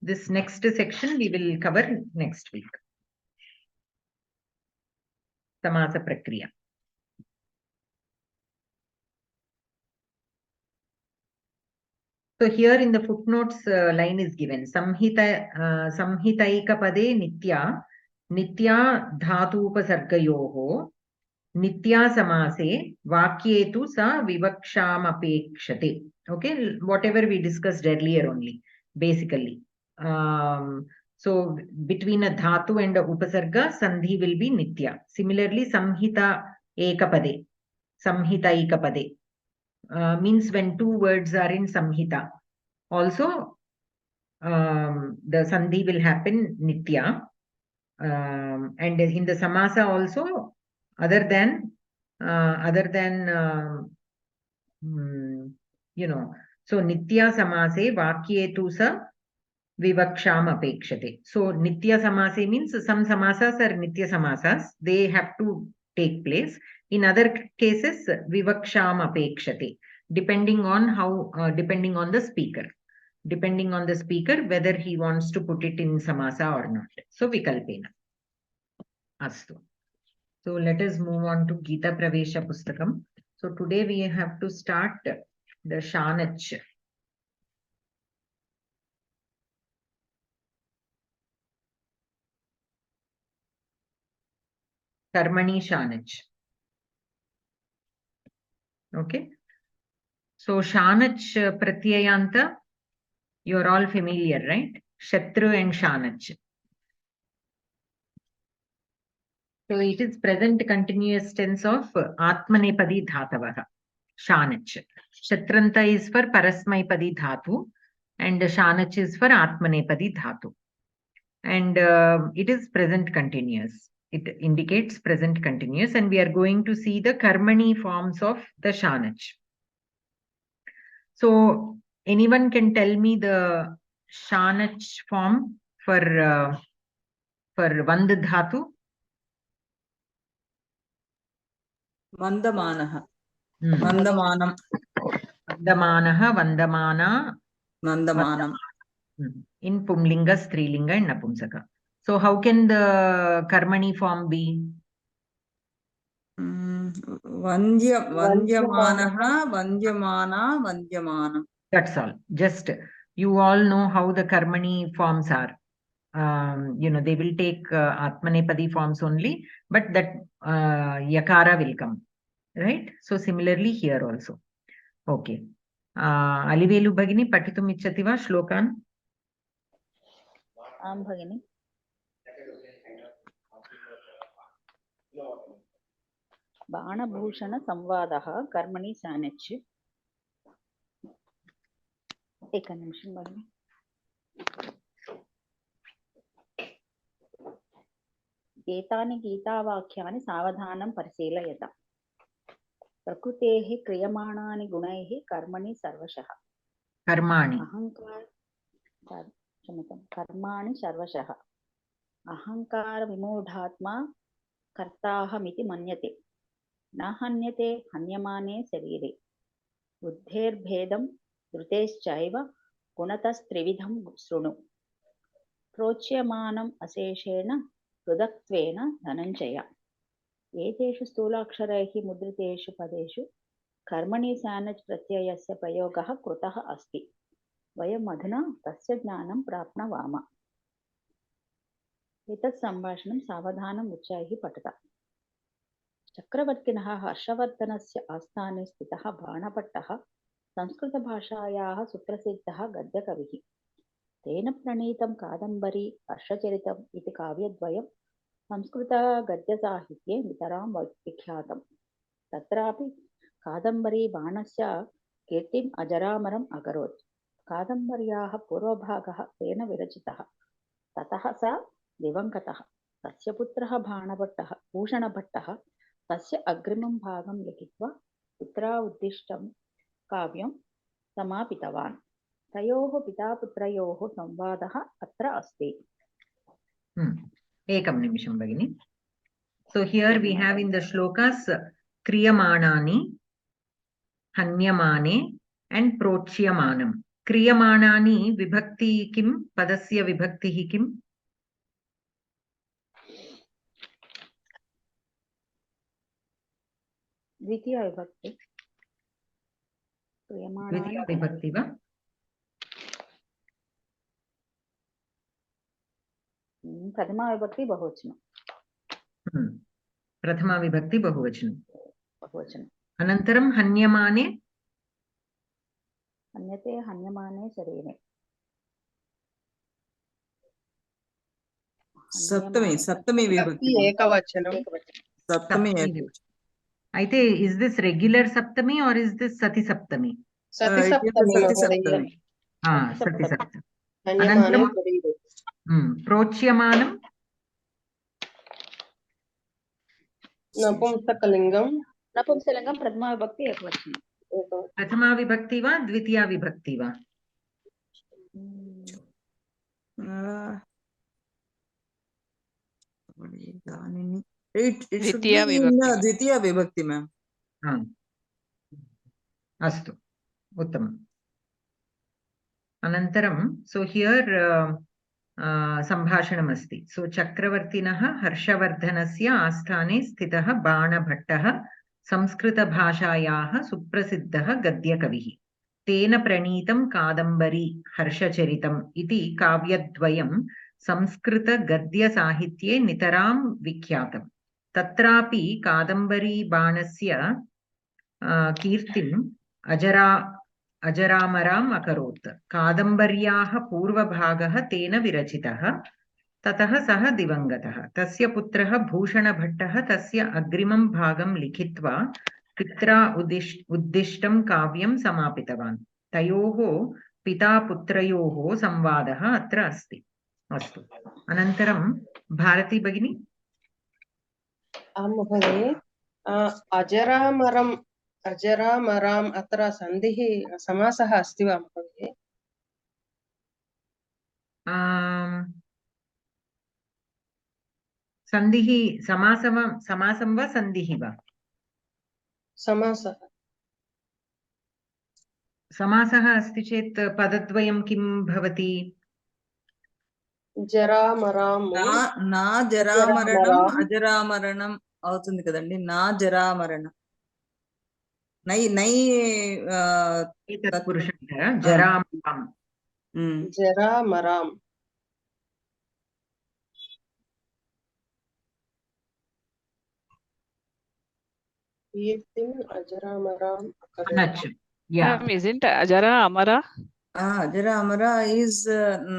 This next section we will cover next week. Samasa Prakriya. So here in the footnotes, line is given. Samhitaika pade nitya dhatu upasargayoho, nitya samase vakyetu sa vivaksham apekshate. Okay, whatever we discussed earlier only, basically. So between a dhatu and a upasarga, sandhi will be nitya. Similarly, samhita ekapade, samhita ekapade. Means when two words are in samhita. Also, the sandhi will happen nitya. And in the samasa also, other than so nitya samase vakyetu sa vivaksham apekshate. So nitya samase means some samasas are nitya samasas. They have to take place. In other cases, vivaksham apekshate, depending on the speaker. Depending on the speaker, whether he wants to put it in samasa or not. So vikalpena. Astu. So let us move on to Geetha Pravesha Pustakam. So today we have to start the Shanach. Karmani Shanach. Okay. So Shanach Pratyayanta, you're all familiar, right? Shatru and Shanach. So it is present continuous tense of Atmanepadi Dhatavaha. Shanach. Shatranta is for Parasmaipadi Dhatu and Shanach is for Atmanepadi Dhatu. And it is present continuous. It indicates present continuous, and we are going to see the Karmani forms of the Shanach. So anyone can tell me the Shanach form for Vand Dhatu? Vandamanah. Vandamanam. Vandamanaha, Vandamana. Vandamanam. In Pumlinga, Strilinga, and Napumsaka. So how can the Karmani form be? Vandyamanaha, Vandyamana, Vandyamanam. That's all. Just you all know how the Karmani forms are. They will take Atmanepadi forms only, but that Yakara will come. Right? So similarly here also. Okay. Alivelu Bhagini, Patitum Ichchativa, Shlokan. Bhagini. बाणभूषण संवादः कर्मणि सानच् एक निमिषं भगिनि एतानि गीतावाक्यानि सावधानं परिशीलयत प्रकृतेः क्रियमाणानि गुणैः कर्मणि सर्वशः कर्माणि कर्माणि सर्वशः अहंकार विमूढात्मा कर्ताहमिति मन्यते न हन्यते हन्यमाने शरीरे बुद्धेर्भेदं धृतेश्चैव गुणतस्त्रिविधं शृणु प्रोच्यमानम् अशेषेण पृथक्त्वेन धनञ्जय एतेषु स्थूलाक्षरैः मुद्रितेषु पदेषु कर्मणि सानच् प्रत्ययस्य प्रयोगः कृतः अस्ति वयम् अधुना तस्य ज्ञानं प्राप्नुवाम एतत् सम्भाषणं सावधानम् उच्चैः पठत चक्रवर्तिनः हर्षवर्धनस्य आस्थाने स्थितः बाणभट्टः संस्कृतभाषायाः सुप्रसिद्धः गद्यकविः तेन प्रणीतं कादम्बरी हर्षचरितम् इति काव्यद्वयं संस्कृतगद्यसाहित्ये नितरां विख्यातम् तत्रापि कादम्बरी बाणस्य कीर्तिम् अजरामरम् अकरोत् कादम्बर्याः पूर्वभागः तेन विरचितः ततः सा दिवङ्गतः तस्य पुत्रः बाणभट्टः भूषणभट्टः तस्य अग्रिमं भागं लिखित्वा पुत्रा उद्दिष्टं काव्यं समापितवान् तयोः पितापुत्रयोः संवादः अत्र अस्ति एकं निमिषं भगिनि So here we have in the shlokas kriyamanani hanyamane and prochyamanam kriyamanani vibhakti kim padasya vibhaktihi kim द्वितीया विभक्ति द्वितीया विभक्ति वा प्रथमा विभक्ति बहुवचनं प्रथमा विभक्ति बहुवचनं बहुवचनं अनन्तरं हन्यमाने हन्यते हन्यमाने शरीरे सप्तमी विभक्ति एकवचनं सप्तमी అయితే is this regular saptami or is this sati saptami सति सप्तमी sati saptami अनन्तरं प्रोच्यमानं नपुंसकलिङ्गं प्रथमा विभक्ति एकवचनं प्रथमा विभक्ति वा द्वितीया विभक्ति वा द्वितीया विभक्ति मैम अस्तु उत्तमम् अनन्तरं सो हियर् सम्भाषणमस्ति सो चक्रवर्तिनः हर्षवर्धनस्य आस्थाने स्थितः बाणभट्टः संस्कृतभाषायाः सुप्रसिद्धः गद्यकविः तेन प्रणीतं कादम्बरी हर्षचरितम् इति काव्यद्वयं संस्कृतगद्यसाहित्ये नितरां विख्यातं तत्रापि कादम्बरीबाणस्य कीर्तिम् अजरामराम् अकरोत् कादम्बर्याः पूर्वभागः तेन विरचितः ततः सः दिवङ्गतः तस्य पुत्रः भूषणभट्टः तस्य अग्रिमं भागं लिखित्वा पित्रा उद्दिष्टं काव्यं समापितवान् तयोः पिता पुत्रयोः संवादः अत्र अस्ति अस्तु अनन्तरं भारती भगिनी आं महोदये अजरामराम् अत्र सन्धिः समासः अस्ति वा महोदये सन्धिः समासं वा सन्धिः वा समासः समासः अस्ति चेत् पदद्वयं किं भवति జరామరాము నా జరామరణం అజరామరణం అవుతుంది కదండి నా జరామరణం నై నై తత్పురుషः జరామరాం జరామరాం కీర్తిం అజరామరాం అనొచ్చు yeah isn't ajara amara Ezra Amara is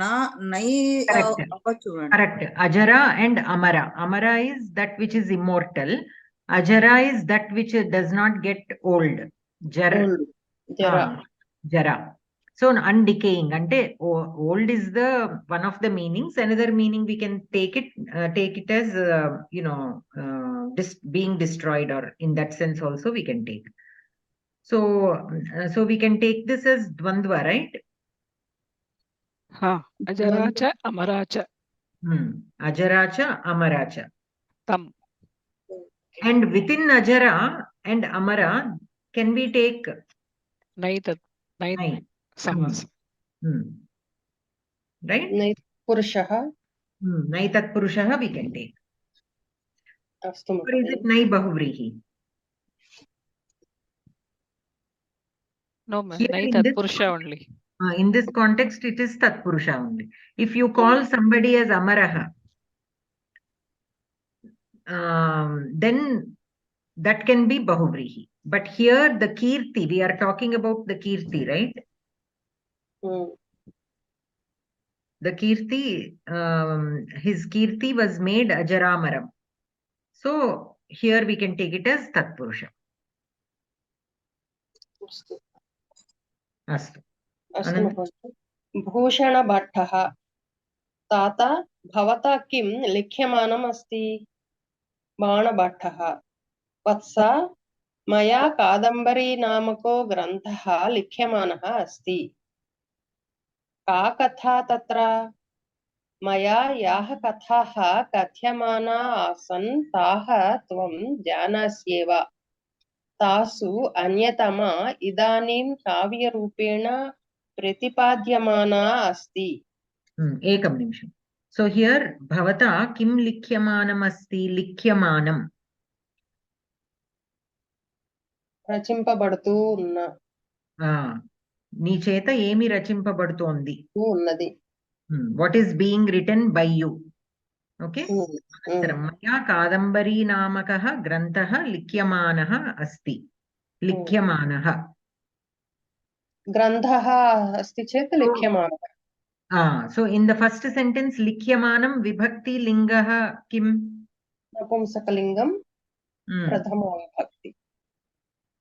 నా నై అవ్వచ్చు correct ajara and amara is that which is immortal ajara is that which does not get old jara so undecaying ante old is the one of the meanings another meaning we can take it as being destroyed or in that sense also we can take so we can take this as dvandva right ajaracha amaracha ajaracha amaracha tam and within ajara and amara can we take nai samas right పురుషః nai tat purushah we can take అస్తు or is it nai bahuvrihi no nai tat purusha only in this context it is tat purusha only if you call somebody as amaraha then that can be bahuvrihi but here the kirti we are talking about the kirti right the kirti his kirti was made ajaramaram so here we can take it as tat purusha astu भूषणभट्टः तात भवता किं लिख्यमानम् अस्ति बाणभट्टः वत्स मया कादम्बरी नामको ग्रन्थः लिख्यमानः अस्ति का कथा तत्र मया याः कथाः कथ्यमाना आसन् ताः त्वं जानास्येव तासु अन्यतमा इदानीं काव्यरूपेण प्रतिपाद्यमाना अस्ति एकं निमिषं so here bhavata kim likhyamanam asti likhyamanam రచింపబడుతూ నీ చేత ఏమి రచింపబడుతోంది ఉన్నది what is being written by you okay maya kadambari namakah grantah likhyamanah asti likhyamanah ग्रन्थः अस्ति चेत् लिख्यमानः so in the first sentence likhyamanam vibhakti lingah kim नपुंसकलिङ्गं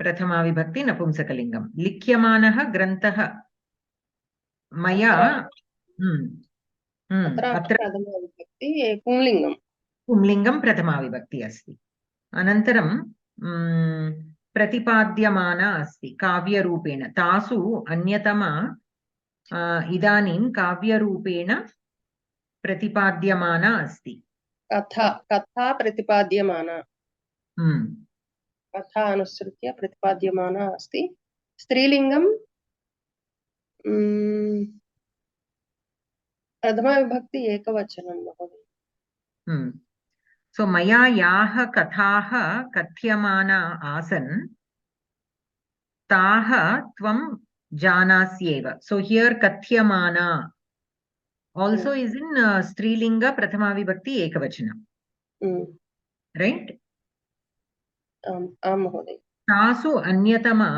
प्रथमा विभक्ति नपुंसकलिङ्गं लिख्यमानः ग्रन्थः मया अत्र प्रथमा विभक्ति पुंलिङ्गं प्रथमा विभक्ति अस्ति अनन्तरं प्रतिपाद्यमाना अस्ति काव्यरूपेण तासु अन्यतमा इदानीं काव्यरूपेण प्रतिपाद्यमाना अस्ति कथा प्रतिपाद्यमाना कथा अनुसृत्य प्रतिपाद्यमाना अस्ति स्त्रीलिङ्गं प्रथमा विभक्ति एकवचनं महोदय So maya yaha kathaha kathyamana asan taha tvam janasyeva. So here kathyamana also is in strilinga prathama vibhakti ekavachana. Right? महोदय तासु अन्यतमा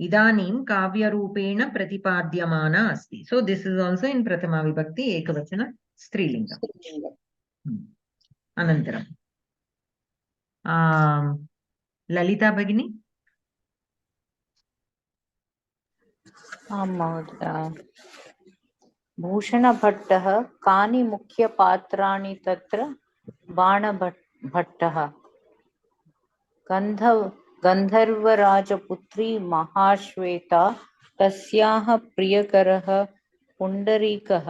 इदानीं काव्यरूपेण प्रतिपाद्यमाना अस्ति. So this is also in prathama vibhakti ekavachana strilinga. Anantaram Lalita Bhagini. आं महोदय भूषणभट्टः कानि मुख्यपात्राणि तत्र बाणभट्टः गन्धर्वराजपुत्री महाश्वेता तस्याः प्रियकरः पुण्डरीकः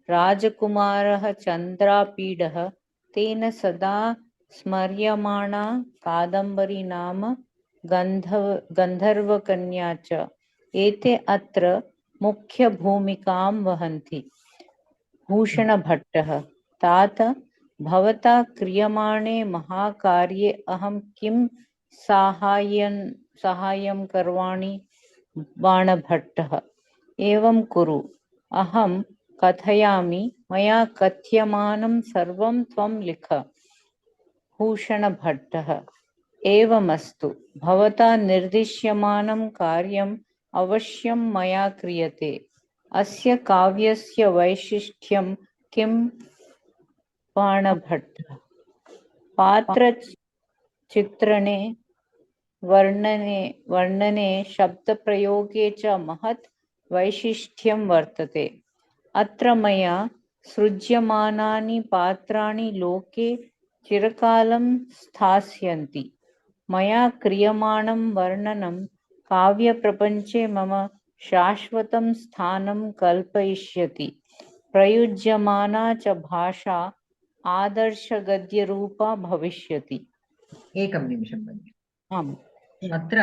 राजकुमारः चन्द्रापीडः तेन सदा स्मर्यमाणा कादम्बरी नाम गन्धर्वकन्या च एते अत्र मुख्यभूमिकां वहन्ति। भूषणभट्टः तात भवता क्रियमाणे महाकार्ये अहं किं साहाय्यं करवाणि? बाणभट्टः एवं कुरु, अहं कथयामि, मया कथ्यमानं सर्वं त्वं लिख। भूषणभट्टः एवमस्तु, भवता निर्दिश्यमानं कार्यम् अवश्यं मया क्रियते। अस्य काव्यस्य वैशिष्ट्यं किं? बाणभट्टः पात्रचित्रणे वर्णने शब्दप्रयोगे च महत् वैशिष्ट्यं वर्तते। अत्र मया सृज्यमानानि पात्राणि लोके चिरकालं स्थास्यन्ति। मया क्रियमाणं वर्णनं काव्यप्रपञ्चे मम शाश्वतं स्थानं कल्पयिष्यति। प्रयुज्यमाना च भाषा आदर्शगद्यरूपा भविष्यति। एकं निमिषं भगिनि। आम् अत्र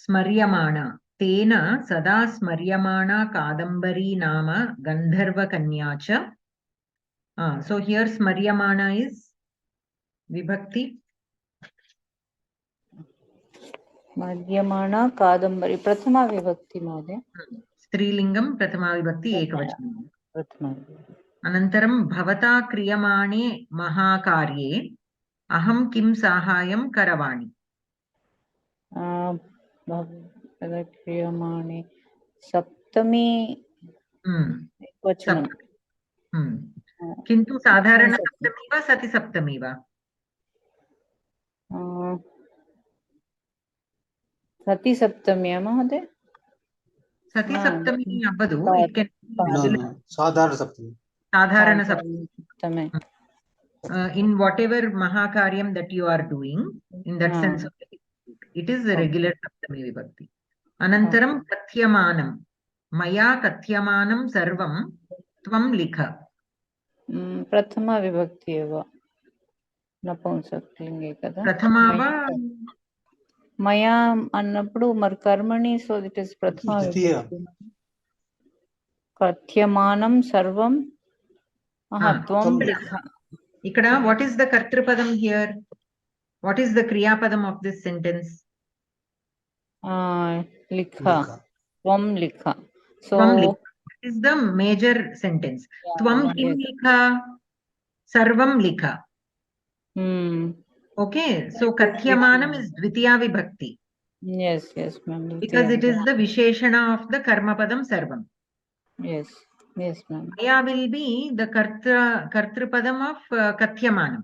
स्मर्यमाणा तेन सदा स्मर्यमाणा कादम्बरी नाम गन्धर्वकन्या च. So here स्मर्यमाणा is vibhakti. मध्यमाना Kadambari प्रथमा विभक्ति महोदय। स्त्रीलिङ्गं प्रथमा विभक्ति एकवचनं. प्रथमा अनन्तरं भवता क्रियमाणे महाकार्ये अहं किं साहाय्यं करवाणि? क्रियमाणे सप्तमी वचनं। किन्तु साधारण सप्तमी वा सति सप्तमी वा? सति सप्तमी महोदय। सति सप्तमी अवदु। साधारण सप्तमी. साधारण सप्तमी. In whatever mahakaryam that you are doing, in that sense it is a regular saptami vibhakti. Anantaram kathyamanam maya kathyamanam sarvam tvam likha. प्रथमा विभक्ति एव नपुंसकलिङ्गे कदा प्रथमा वा मया अन्नప్పుడు మరి कर्मणि so it is प्रथमा विभक्ति कथ्यमानं सर्वं त्वं लिख. ikkada what is the kartrupadam here? What is the kriya padam of this sentence? Likha. Tvam likha. So tvam is the major sentence. Tvam kim likha? Sarvam likha. Okay, so kathyamanam is dvitiya vibhakti. Yes, ma'am. Because it is the visheshana of the karma padam sarvam. Yes, ma'am. Maya will be the kartrupadam of kathyamanam.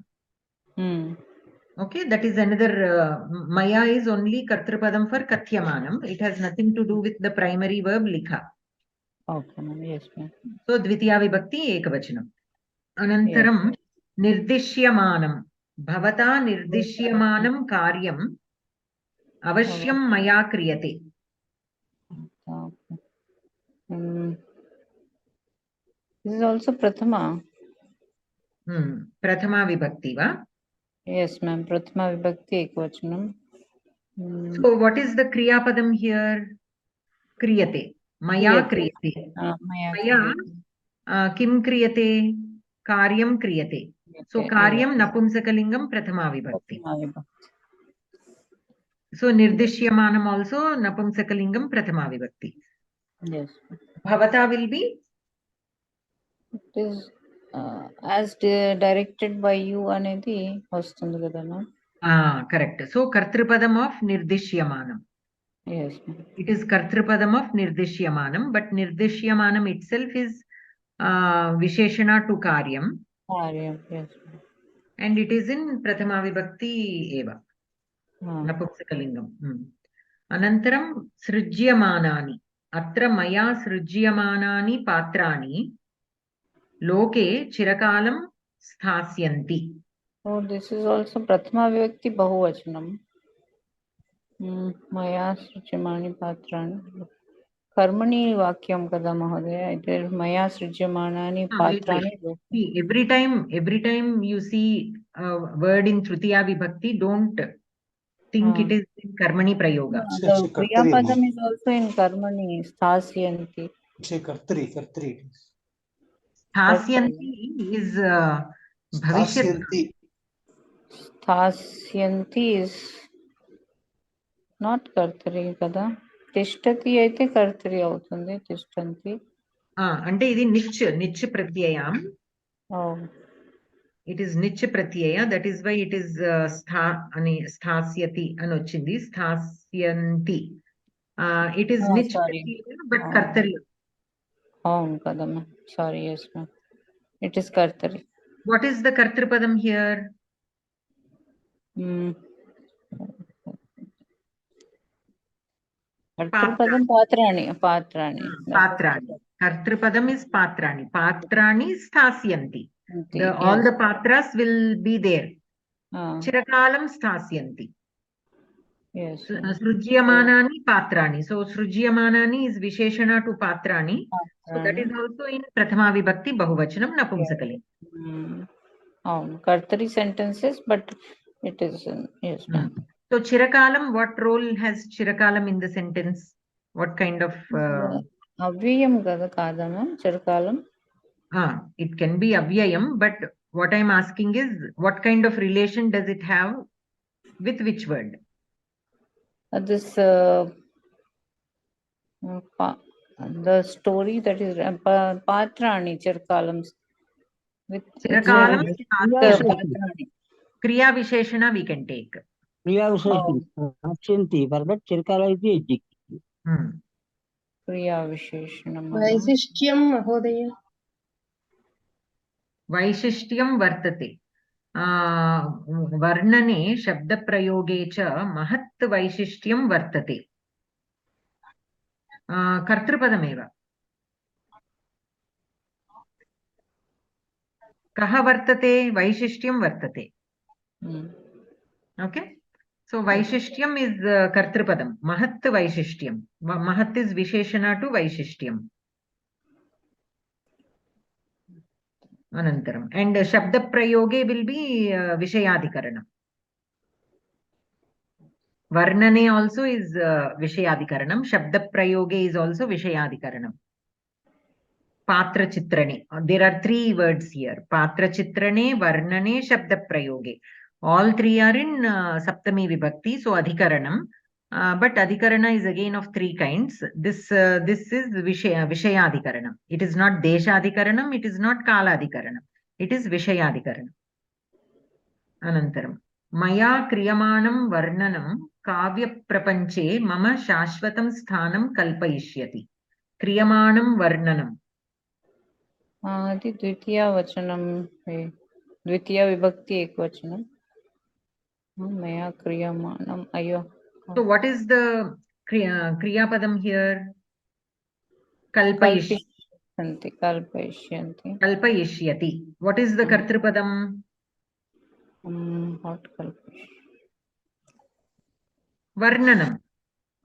Okay, that is another. Maya is only kartrupadam for kathyamanam. It has nothing to do with the primary verb likha. Okay, ma'am. Yes, ma'am. So dvitiya vibhakti ekavachanam. Anantaram nirdishyamanam. Bhavata nirdishyamanam karyam avashyam maya kriyate. This is also prathama. Prathama vibhakti va? Yes, ma'am. Prathama vibhakti ekavachanam. So what is the kriya padam here? Kriyate. Maya kriyate. Maya kim kriyate? Karyam kriyate. So Okay, karyam napumsakalingam prathama vibhakti. Prathama vibhakti. So nirdishyamanam also napumsakalingam prathama vibhakti. Yes. Bhavata will be It is as directed by you anedi vastundi kada ma'am. correct. So kartrupadam of nirdishyamanam. Yes, ma'am. It is kartrupadam of nirdishyamanam, but nirdishyamanam itself is visheshana to karyam. Karyam, yes. And it is in prathama vibhakti eva. Napumsakalingam. Anantaram srijyamanani. Atra maya srijyamanani patrani loke chirakalam sthasyanti. So this is also prathama vibhakti bahuvachanam. Maya srijyamani patrani. Karmani vakyam kada mahodaya. It is maya srijyamanani patrani. See, every time you see a word in Tritiya Vibhakti, don't think it is in Karmani Prayoga. The Kriya Padam is also in Karmani, sthasyanti. Kartri. Sthasyanti is Bhavishyat. Sthasyanti is not Kartri kada. Tishtati aithe Kartri avutundi, Tishtanti. Ante idi Nich Pratyayam. Oh. It is Nich Pratyaya. That is why it is Sthasyati anochindi. Sthasyanti. It is Nich Pratyaya, but Kartari. Oh, kadam. Sorry, yes, ma'am. It is Kartari. What is the Kartripadam here? Kartripadam patrani. Patrani. Kartripadam is patrani. Patrani sthasyanti. All the patras will be there. Chirakalam sthasyanti. Yes. Srujyamanani patrani. So Srujyamanani is Visheshana to patrani. So that is also in Prathama Vibhakti Bahuvachanam Napumsakali. Oh, Kartari sentences, but it is yes, ma'am. So Chirakalam, what role has Chirakalam in the sentence? What kind of Avyayam kada ma'am, Chirakalam? It can be Avyayam, but what I'm asking is what kind of relation does it have with which word? This the story that is Patrani Chirakalam. With Chirakalam Patrani. Kriya Visheshana we can take. Kriya Visheshana. Absenti. For that Chirkala is the adjective. Kriya Visheshana. Vaisishtyam mahodaya. Vaishishtyam vartate. Varnane shabda prayoge cha mahat vaishishtyam vartate. Kartrupadameva. Kaha vartate? Vaishishtyam vartate. Okay. So Vaishishtyam is Kartrupadam. Mahat Vaishishtyam. Mahat is Visheshana to Vaishishtyam. Anantaram. And Shabda Prayoge will be Vishayadikaranam. Varnane also is Vishayadikaranam. Shabda Prayoge is also Vishayadikaranam. Patra Chitrane. There are three words here. Patra Chitrane, Varnane, Shabda Prayoge. All three are in Saptami Vibhakti. So Adhikaranam. But Adhikarana is again of three kinds. This is Vishayadikaranam. It is not Deshadikaranam. It is not Kaladikaranam. It is Vishayadikaranam. Anantaram. Maya Kriyamanam Varnanam Kavya Prapanche Mama Shashvatam Sthanam Kalpayishyati. Kriyamanam Varnanam. Adi Dvitiya Vachanam. Dvitiya Vibhakti Ekvachanam. Maya Kriyamanam. Ayo. So what is the Kriya Padam here? Kalpayishyati. Kalpayishyati. What is the Kartrupadam? What Kalpayishyati? Varnanam.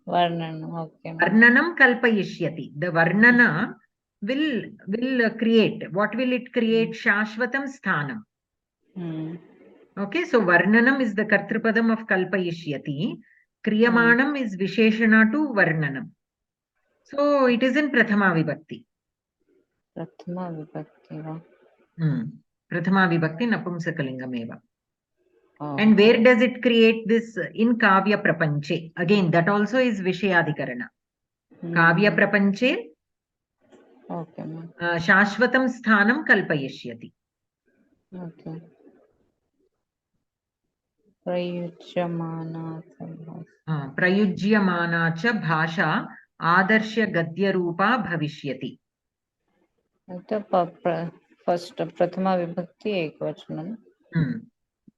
Varnanam, okay. Varnanam Kalpayishyati. The Varnana will create. What will it create? Shashvatam Sthanam. Okay, so Varnanam is the Kartrupadam of Kalpayishyati. Kriyamanam is Visheshana to Varnanam. So it is in Prathama Vibhakti. Prathama Vibhakti. Prathama vibhakti napumsakalingam eva. And where does it create this? In Kavya Prapanche. Again, that also is Vishayadhikarana. Kavya Prapanche Okay, ma'am. Shashvatam Sthanam Kalpayishyati. Okay. Prayujyamana. Prayujyamana cha bhasha Adarsha Gadya Rupa Bhavishyati. First, Prathama Vibhakti Ekvachanam.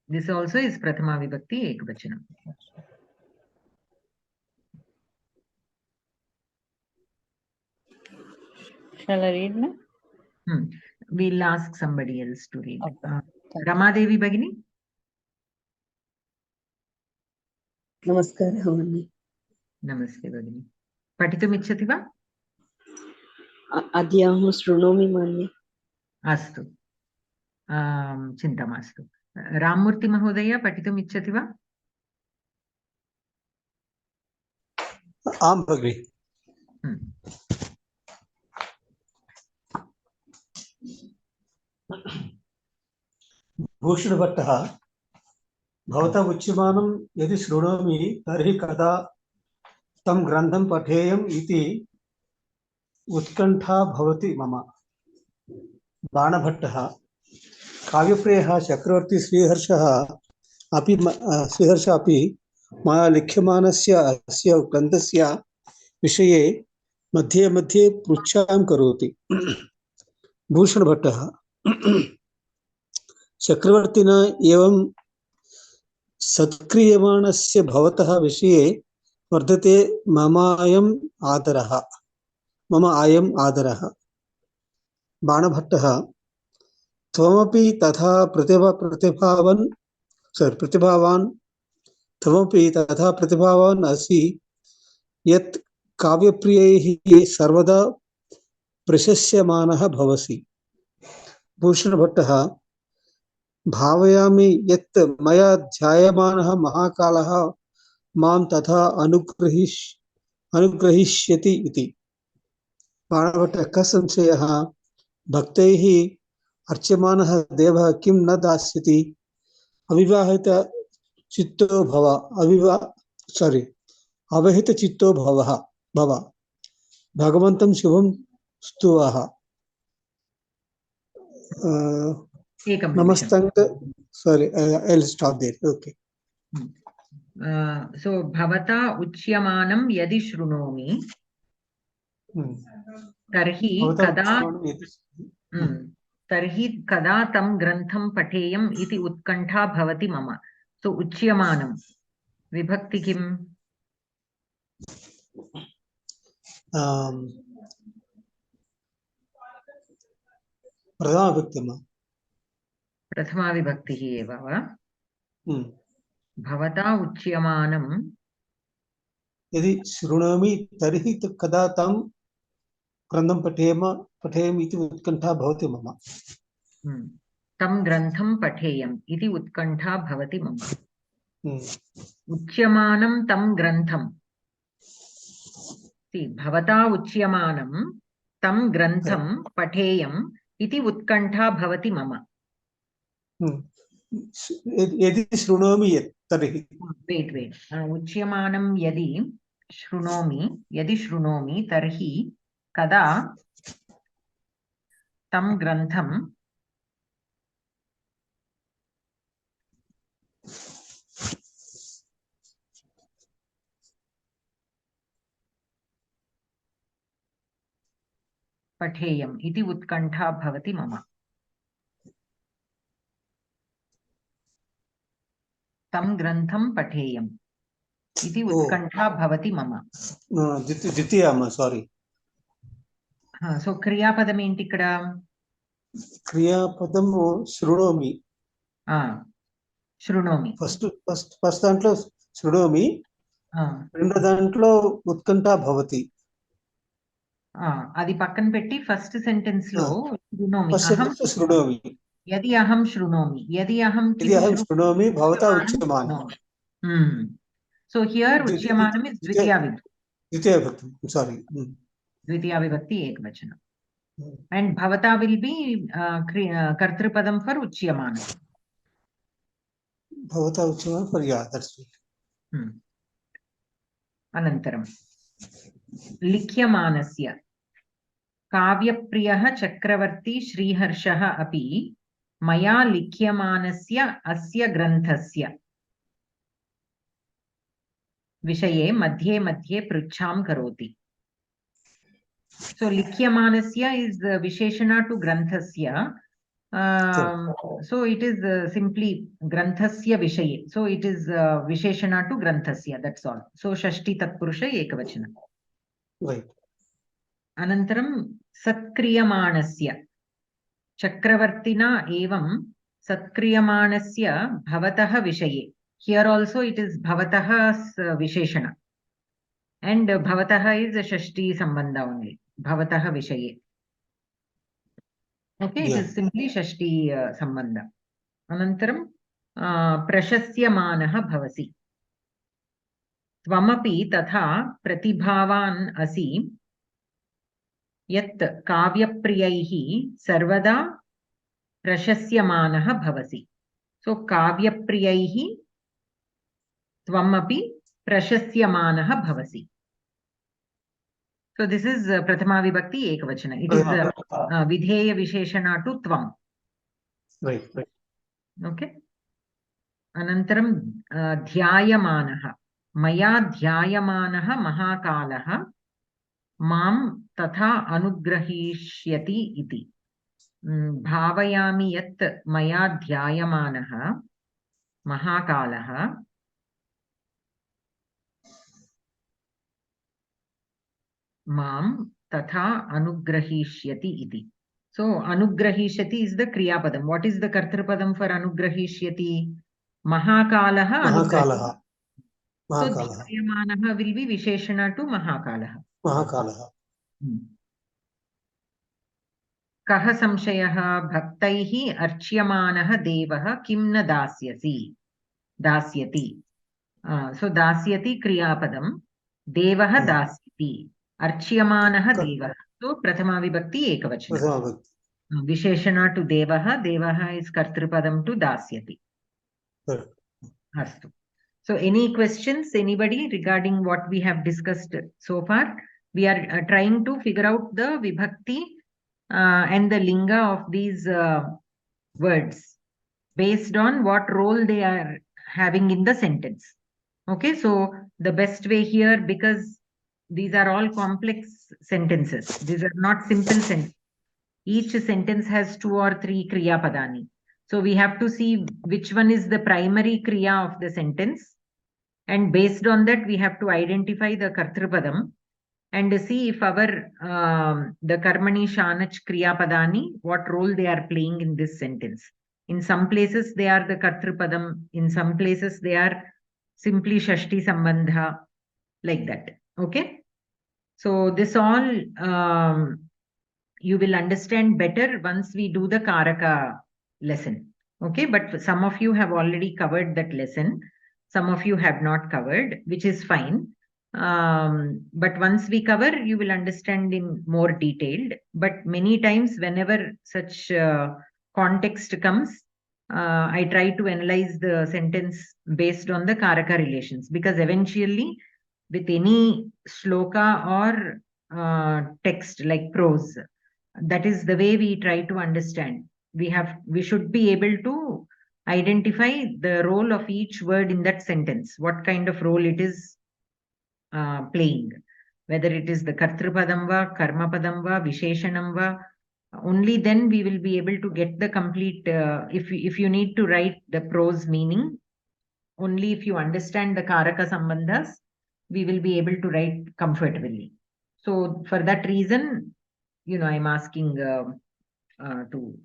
This also is Prathama Vibhakti Ekvachanam. Shall I read now? We'll ask somebody else to read. Okay. Ramadevi Bhagini. नमस्कारः भगिनी. Namaste Bhagini. Patitum ichchati va? अद्य अहं शृणोमि मन्ये. Astu. Chintamastu. Ramurti Mahodaya Patitum ichchati va? आं भगिनि. भूषणभट्टः भवता उच्यमानं यदि शृणोमि तर्हि कदा तं ग्रन्थं पठेयम् इति उत्कण्ठा भवति मम. बाणभट्टः काव्यप्रियः चक्रवर्ती श्रीहर्षः अपि मया लिख्यमानस्य अस्य ग्रन्थस्य विषये मध्ये मध्ये पृच्छां करोति. भूषणभट्टः चक्रवर्तिना एवं सत्क्रियमाणस्य भवतः विषये वर्धते मम अयम् आदरः. बाणभट्टः त्वमपि तथा प्रतिभावान् असि यत् काव्यप्रियैः सर्वदा प्रशस्यमानः भवसि. भूषणभट्टः भावयामि यत् मया ध्यायमानः महाकालः मां तथा अनुग्रहीष्यति इति. बाणभट्टः कः संशयः? भक्तैः अर्च्यमानः देवः किं न दास्यति? अवहितचित्तो भव. भगवन्तं शुभं स्तुवः. Sorry, I'll stop there. Okay. So bhavata uchyamanam yadi shrunomi tarhi kada tam grantham pateyam iti utkantha bhavati mama. So uchyamanam vibhakti kim? Prathama vibhakti eva va? Bhavata uchyamanam यदि शृणोमि तर्हि कदा तं ग्रन्थं पठेयम् इति उत्कण्ठा भवति मम. तं ग्रन्थं पठेयम् इति उत्कण्ठा भवति मम. उच्यमानं तं ग्रन्थं. भवता उच्यमानं तं ग्रन्थं पठेयम् इति उत्कण्ठा भवति मम. यदि शृणोमि तर्हि. Wait. उच्यमानं यदि शृणोमि तर्हि कदा तं ग्रन्थं पठेयम् इति उत्कण्ठा भवति मम. तं ग्रन्थं पठेयम् इति उत्कण्ठा भवति मम. द्वितीयम्, sorry. So क्रियापदम् ఏంటి ఇక్కడ? క్రియాపదం శృణోమి. శృణోమి. ఫస్ట్ దాంట్లో శృణోమి, రెండో దాంట్లో ఉత్కంఠ భవతి. అది పక్కన పెట్టి ఫస్ట్ సెంటెన్స్ లో శృణోమి. యది అహం శృణోమి భవతా ఉచ్యమానం. సో హియర్ ఉచ్యమానం ఇస్ ద్వితీయ విభక్తి. సారీ, ద్వితీయ విభక్తి ఏకవచనం. And bhavata will be kartrupadam for uchyamana. Bhavata uchyamana for, yeah, that's right. Anantaram. Likyamanasya. काव्यप्रियः चक्रवर्ती श्रीहर्षः अपि मया लिख्यमानस्य अस्य ग्रन्थस्य विषये मध्ये मध्ये पृच्छां करोति. So लिख्यमानस्य is visheshana to granthasya. So it is simply granthasya vishaye. So it is visheshana to granthasya. That's all. So shashti tatpurusha ekavachana. Right. Anantaram satkriyamanasya. Chakravartina evam satkriyamanasya bhavatah vishaye. Here also it is bhavatah's visheshana. And bhavatah is a shashti sambandha only. Bhavatah vishaye. Okay, Yeah. it is simply shashti sambandha. Anantaram prashasyamanaha bhavasi. Tvamapi tatha pratibhavan asi yat kavyapriyaihi sarvada prashasyamanaha bhavasi. So kavyapriyaihi tvamapi prashasyamanaha bhavasi. So this is prathama vibhakti ekavachana. It is vidheya visheshana to tvam. Right, right. Okay. Anantaram dhyayamanaha. Maya dhyayamanaha mahakalaha mam tatha anugrahishyati iti. Bhavayami yat maya dhyayamanaha mahakalaha mam tatha anugrahishyati iti. So anugrahishyati is the kriya padam. What is the kartrupadam for anugrahishyati? Mahakalaha anugrahishati. So dhyayamanaha will be visheshana to mahakalaha. Mahakalaha. Kaha samshayaha bhaktaihi archyamanaha devah kim na dasyasi. Dasyati. So dasyati kriya padam. Devah dasyati. Archyamanaha devah. So prathama vibhakti ekavachana. Visheshana to devaha. Devaha is kartrupadam to dasyati. Astu. So any questions, anybody, regarding what we have discussed so far? We are trying to figure out the vibhakti and the linga of these words based on what role they are having in the sentence. Okay, so the best way here, because these are all complex sentences. These are not simple sentences. Each sentence has 2 or 3 kriya padani. So we have to see which one is the primary kriya of the sentence. And based on that, we have to identify the kartrupadam and see if our the karmani shanach kriya padani, what role they are playing in this sentence. In some places, they are the kartrupadam. In some places, they are simply shashti sambandha, like that. Okay. So this all you will understand better once we do the Karaka lesson. Okay, but some of you have already covered that lesson. Some of you have not covered, which is fine. But once we cover, you will understand in more detailed. But many times, whenever such context comes, I try to analyze the sentence based on the Karaka relations, because eventually with any shloka or text like prose, that is the way we try to understand. We should be able to identify the role of each word in that sentence, what kind of role it is playing, whether it is the kartrupadam va, karmapadam va, visheshanam va. Only then we will be able to get the complete, if you need to write the prose meaning, only if you understand the karaka sambandhas, we will be able to write comfortably. So for that reason, I'm asking to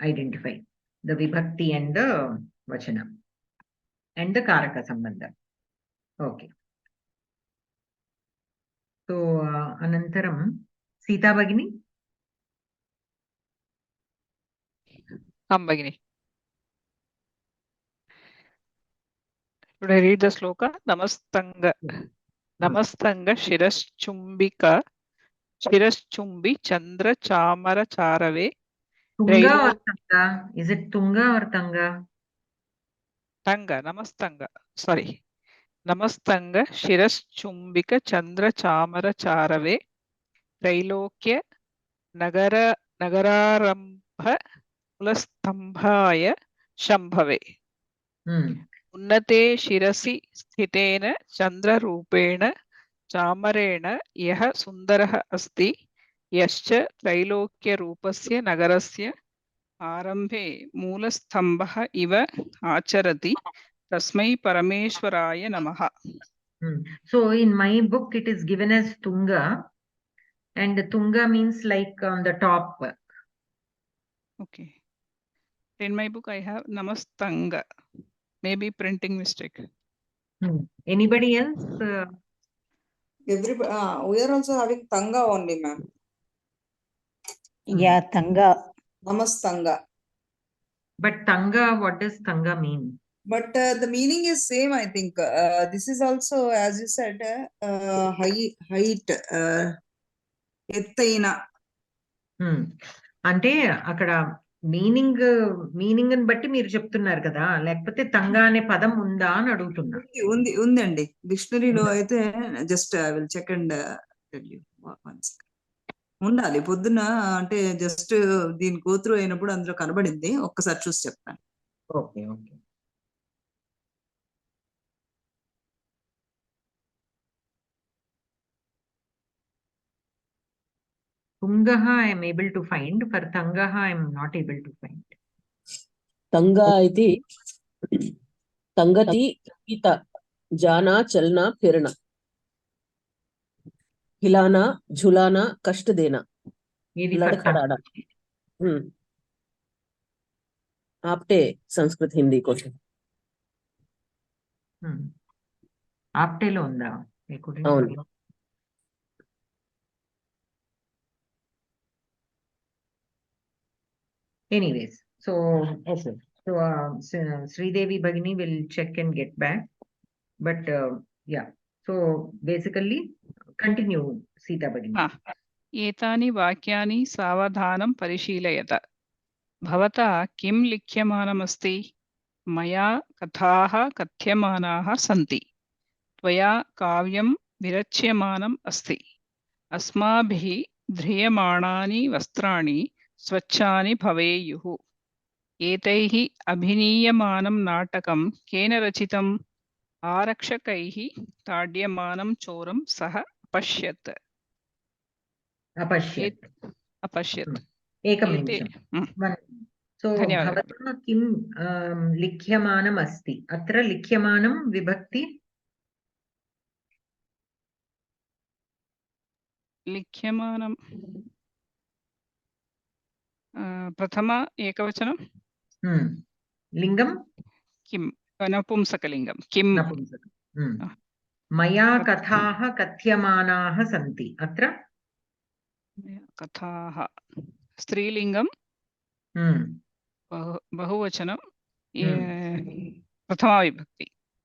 identify the vibhakti and the vachana and the karaka sambandha. Okay. So anantaram Sita Bhagini. Bhagini. Should I read the sloka? Namastanga Shiraschumbika शिरश्चुम्बि Chandra चामर चारवे Tunga रैलो or Tanga? Is it Tunga or Tanga? Tanga, Namastanga. Sorry. Namastanga Shiraschumbika Chandra Chamara Charave Trailokya Nagara Nagararambha Kulastambhaya Shambhave Unnate Shirasi Sthitena Chandra Rupena Chamarena Yah Sundaraha Asti Yascha Trailokya Rupasya Nagarasya Arambhe Mulastambha Iva Acharati Tasmai Parameshwaraya Namaha. So in my book, it is given as Tunga, and Tunga means like on the top. Okay. In my book, I have Namastanga. Maybe printing mistake. Anybody else? Everybody, we are also having Tanga only, ma'am. Yeah, Tanga. Namastanga. But Tanga, what does Tanga mean? But the meaning is same, I think. This is also, as you said, height, ఎత్తైన. అంటే అక్కడ meaning ని బట్టి మీరు చెప్తున్నారు కదా, లేకపోతే తంగా అనే పదం ఉందా అని అడుగుతున్నా. ఉందండి డిక్షనరీలో అయితే. Just I will check and tell you once. ఉండాలి పొద్దున, అంటే జస్ట్ దీని గోత్రు అయినప్పుడు అందులో కనబడింది, ఒక్కసారి చూసి చెప్తాను. Okay okay. Tungaha I am able to find. For Tangaha I am not able to find. Tanga iti Tangati ita Jana Chalna Firna Hilana Jhulana Kasht Dena Ladkadana. Apte Sanskrit Hindi question. ఆప్టేలో ఉందా? అవును. Anyways, so okay. So Sridevi Bhagini will check and get back. But yeah, so basically continue, Sita Bhagini. एतानि वाक्यानि सावधानं परिशीलयत. भवता किं लिख्यमानमस्ति? मया कथाः कथ्यमानाः सन्ति. त्वया काव्यं विरच्यमानम् अस्ति. अस्माभिः ध्रियमाणानि वस्त्राणि स्वच्छानि भवेयुः. एतैः अभिनीयमानं नाटकं केन रचितम्? आरक्षकैः ताड्यमानं चोरं सः अपश्यत्. एकं निमिषम्. So भवता किं लिख्यमानम् अस्ति? अत्र लिख्यमानं विभक्ति लिख्यमानं प्रथम एकवचनं. लिङ्गं किं? नपुंसकलिङ्गं. किं? मया कथाः कथ्यमानाः सन्ति. अत्र कथाः स्त्रीलिङ्गं, बहुवचनं,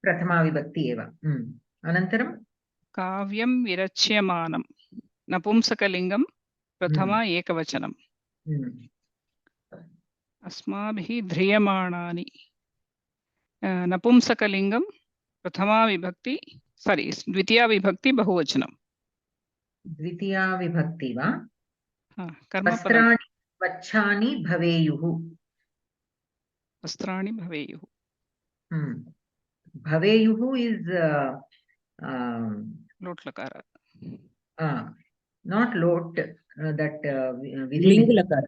प्रथमा विभक्ति एव. अनन्तरं काव्यं विरच्यमानं नपुंसकलिङ्गं, प्रथमा एकवचनं. अस्माभिः ध्रियमाणानि नपुंसकलिङ्गं, प्रथमा विभक्ति, सारी द्वितीया विभक्ति बहुवचनं. द्वितीया विभक्ति वा? कर्मपदं. वस्त्राणि भवेयुः. वस्त्राणि भवेयुः. भवेयुः is लोट लकार. Not lot, that ling lakara.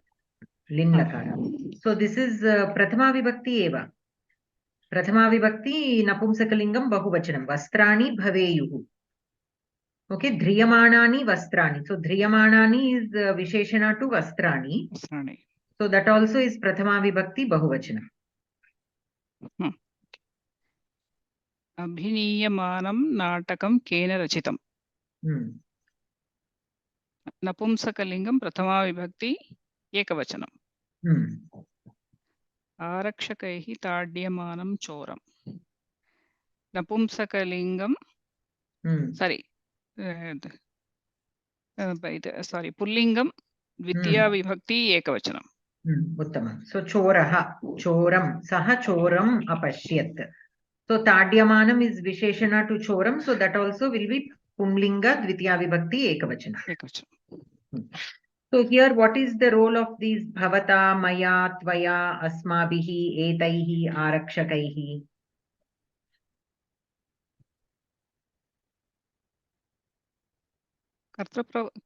Ling lakara. So this is prathama vibhakti eva. Prathama vibhakti napumsakalingam bahuvachanam. Vastrani bhaveyuhu. Okay, dhriyamanani vastrani. So dhriyamanani is visheshana to vastrani. So that also is prathama vibhakti bahuvachanam. अभिनीयमानं नाटकं केन रचितम्? नपुंसकलिङ्गं, प्रथमा विभक्ति, एकवचनं. आरक्षकैः ताड्यमानं चोरं. नपुंसकलिङ्गं, सारी Sorry, pullingam dvitiya vibhakti ekavachanam. Uttamam. So choraha, choram, saha choram apashyat. So tadyamanam is visheshana to choram, so that also will be pumlinga dvitiya vibhakti ekavachana. So here what is the role of these bhavata, maya, tvaya, asmabihi, etaihi, arakshakaihi?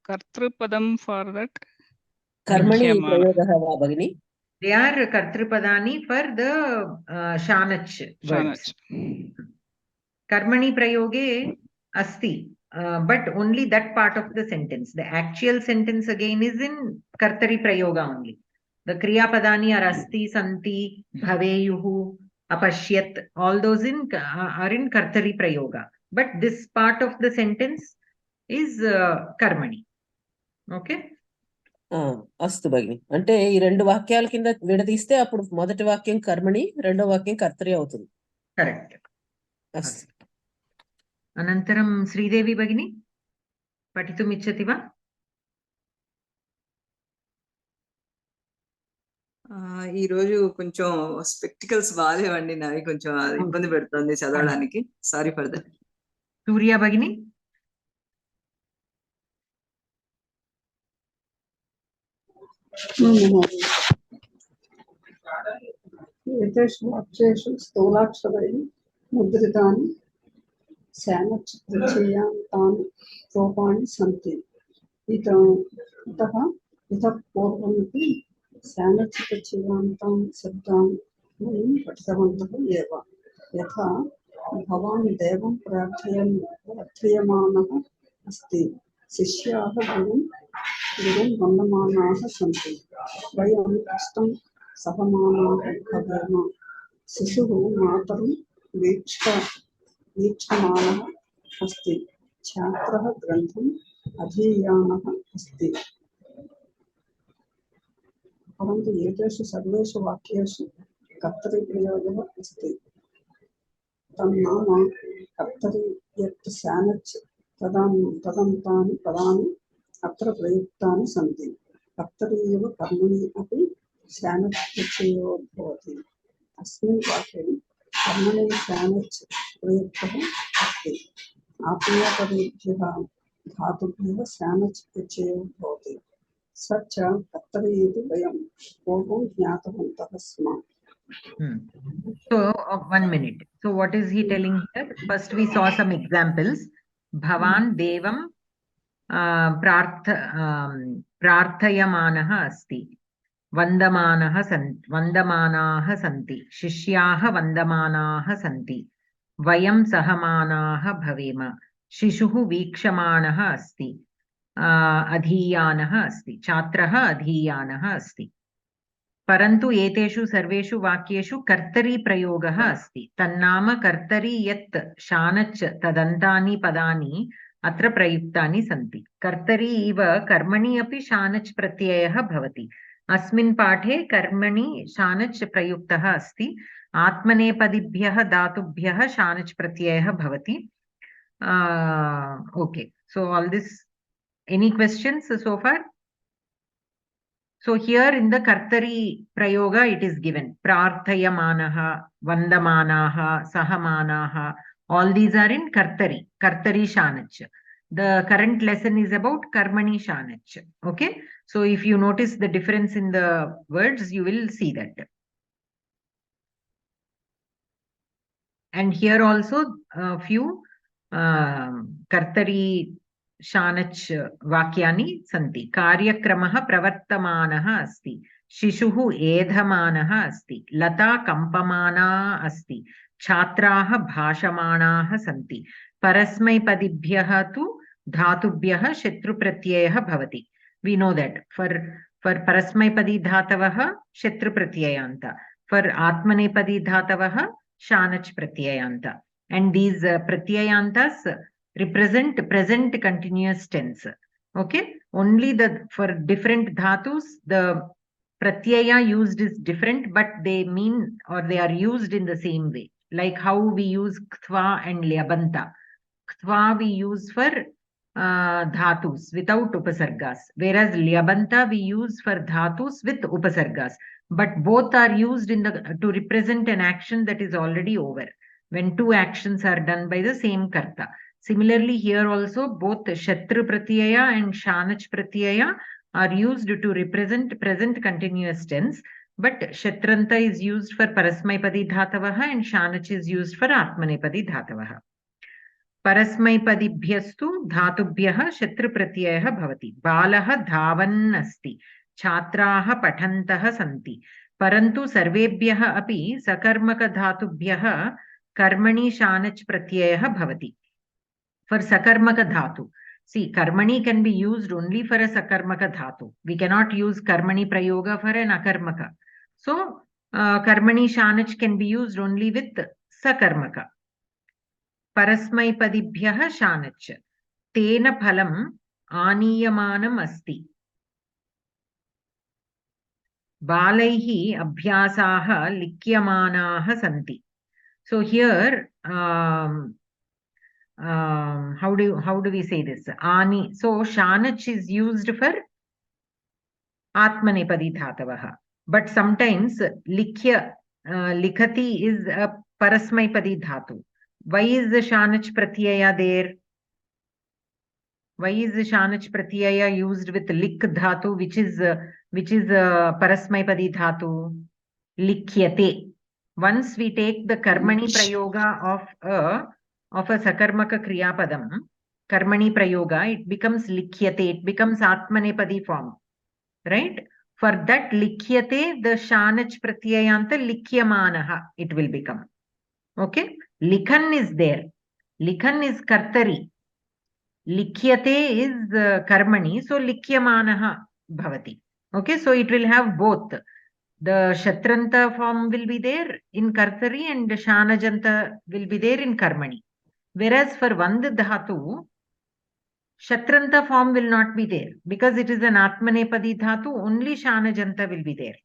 Kartrupadam for that. कर्मणि Mukyamana. प्रयोगः वा भगिनि? They are kartrupadani for the shanach words. Karmani prayoge asti, but only that part of the sentence. The actual sentence again is in kartari prayoga only. The kriya padani are asti, santi, bhaveyuhu, apashyat, all those are in kartari prayoga. But this part of the sentence is karmani. Okay? అస్తు భగిని. అంటే ఈ రెండు వాక్యాల కింద విడదీస్తే అప్పుడు మొదటి వాక్యం కర్మణి, రెండో వాక్యం కర్తరి అవుతుంది. కరెక్ట్. అస్తు. అనంతరం శ్రీదేవి భగిని పఠితుం ఇచ్చతి వా? ఈ రోజు కొంచెం స్పెక్టికల్స్ బాగాలేవండి, నావి కొంచెం ఇబ్బంది పెడుతుంది చదవడానికి. Sorry for that. సూర్య భగిని. एतेषु वाक्येषु स्थूलाक्षरैः मुद्रितानि सामच्छप्रत्ययान्तानि रूपाणि सन्ति। इतः पूर्वमपि सामच्छप्रत्ययान्तान् शब्दान् वयं पठितवन्तः एव। यथा भवान् देवं प्रार्थयमानः अस्ति, शिष्याः गुरुं वन्दमानाः सन्ति, वयं कष्टं सहमानाः भवेम, शिशुः मातरं वीक्षमाणः अस्ति, छात्रः ग्रन्थम् अधीयानः अस्ति। परन्तु एतेषु सर्वेषु वाक्येषु कर्तरिप्रयोगः अस्ति। तन्नाम कर्तरि यत् सानच् तदन्तानि पदानि अत्र प्रयुक्तानि सन्ति। कर्तरि एव कर्मणि अपि सानच् प्रत्ययो भवति। अस्मिन् वाक्ये कर्मणि सानच् प्रयुक्तः अस्ति। आत्मीयपदेभ्यः धातुभ्यः सानच् प्रत्ययो भवति। स च कर्तरि इति वयं पूर्वं ज्ञातवन्तः स्म। So 1 minute. So what is he telling here? First we saw some examples. Bhavan devam prarthayamanah asti. Vandamanaah santi. Shishyaah vandamanaah santi. Vayam sahamanaah bhavema. Shishuh vikshamanah asti. Adhiyanah asti. Chatrah adhiyanah asti. परन्तु एतेषु सर्वेषु वाक्येषु कर्तरी प्रयोगः अस्ति। तन्नाम कर्तरी यत् शानच् तदन्तानि पदानि अत्र प्रयुक्तानि सन्ति। कर्तरी इव कर्मणि अपि शानच् प्रत्ययः भवति। अस्मिन् पाठे कर्मणि शानच् प्रयुक्तः अस्ति। आत्मनेपदिभ्यः धातुभ्यः शानच् प्रत्ययः भवति। Okay, so all this, any questions so far? So here in the Kartari Prayoga it is given Prarthayamanaha, Vandamanaha, Sahamanaha, all these are in Kartari Shanach. The current lesson is about Karmani Shanach. Okay, so if you notice the difference in the words, you will see that. And here also a few Kartari Shanach Vakyani Santi. Karyakramaha Pravartamanaha Asti. Shishuhu Edhamanaha Asti. Lata Kampamana Asti. Chatraha Bhashamanaha Santi. Parasmai Padibhyaha tu Dhatubhyaha Shetru Pratyayaha Bhavati. We know that. For Parasmai Padi Dhatavaha Shetru Pratyayanta. For Atmane Padi Dhatavaha Shanach Pratyayanta. And these Pratyayantas represent present continuous tense. Okay, only for different dhatus the pratyaya used is different, but they mean or they are used in the same way. Like how we use kthva and lyabanta. Kthva we use for dhatus without upasargas, whereas lyabanta we use for dhatus with upasargas. But both are used to represent an action that is already over, when two actions are done by the same karta. Similarly, here also both shatru pratyaya and shanach pratyaya are used to represent present continuous tense, but shatranta is used for parasmaipadi dhatavaha and shanach is used for atmanepadi dhatavaha. परस्मैपदिभ्यस्तु धातुभ्यः शत्रुप्रत्ययः भवति. बालः धावन् अस्ति, छात्राः पठन्तः सन्ति, परन्तु सर्वेभ्यः अपि सकर्मकधातुभ्यः कर्मणि शानच् प्रत्ययः भवति. For sakarmaka dhatu, see, karmani can be used only for a sakarmaka dhatu. We cannot use karmani prayoga for an akarmaka. So karmani shanach can be used only with sakarmaka. परस्मैपदिभ्यः शानच्, तेन फलम् आनीयमानम् अस्ति, बालैः अभ्यासाः लिख्यमानाः सन्ति. So here how do we say this? Ani. So shanach is used for atmanepadi dhatavaha, but sometimes likhya likhati is a parasmaipadi dhatu. Why is the shanach pratyaya there? Why is the shanach pratyaya used with lik dhatu, which is parasmaipadi dhatu? Likhyate. Once we take the karmani prayoga of a sakarmaka kriyapadam, karmani prayoga, it becomes likhyate, it becomes atmanepadi form, right? For that likhyate, the shanach pratyayanta likhyamanaha, it will become. Okay, likhan is there. Likhan is kartari. Likhyate is karmani, so likhyamanaha bhavati. Okay, so it will have both. The shatranta form will be there in kartari and the shanajanta will be there in karmani. Whereas for vand dhatu, shatranta form will not be there because it is an atmanepadi dhatu, only shanajanta will be there.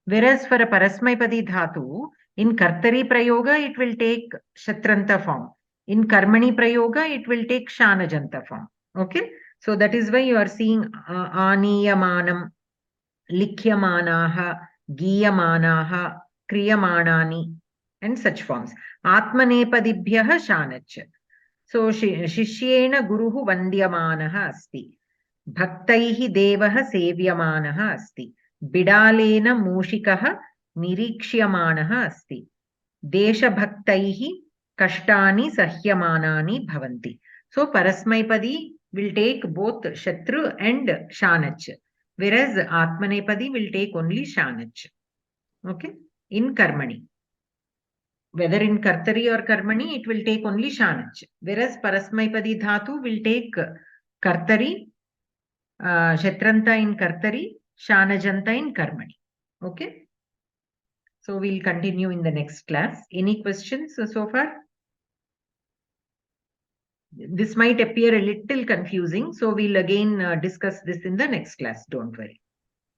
Whereas for a parasmaipadi dhatu, in kartari prayoga, it will take shatranta form. In karmani prayoga, it will take shanajanta form. Okay, so that is why you are seeing aniyamanam, likhyamanaha, giyamanaha, kriyamanani, and such forms. Atmanepadibhyah shanach. So shishyena guruhu vandyamanaha asti. Bhaktaihi devaha sevyamanaha asti. Bidalena mushikaha nirishyamanaha asti. Deshabhaktaihi kashtani sahyamanani bhavanti. So parasmaipadi will take both shatru and shanach, whereas atmanepadi will take only shanach. Okay, in karmani. Whether in kartari or karmani, it will take only shanach, whereas parasmaipadi dhatu will take kartari, shatranta in kartari, shanajanta in karmani. Okay, so we'll continue in the next class. Any questions so far? This might appear a little confusing, so we'll again discuss this in the next class. Don't worry.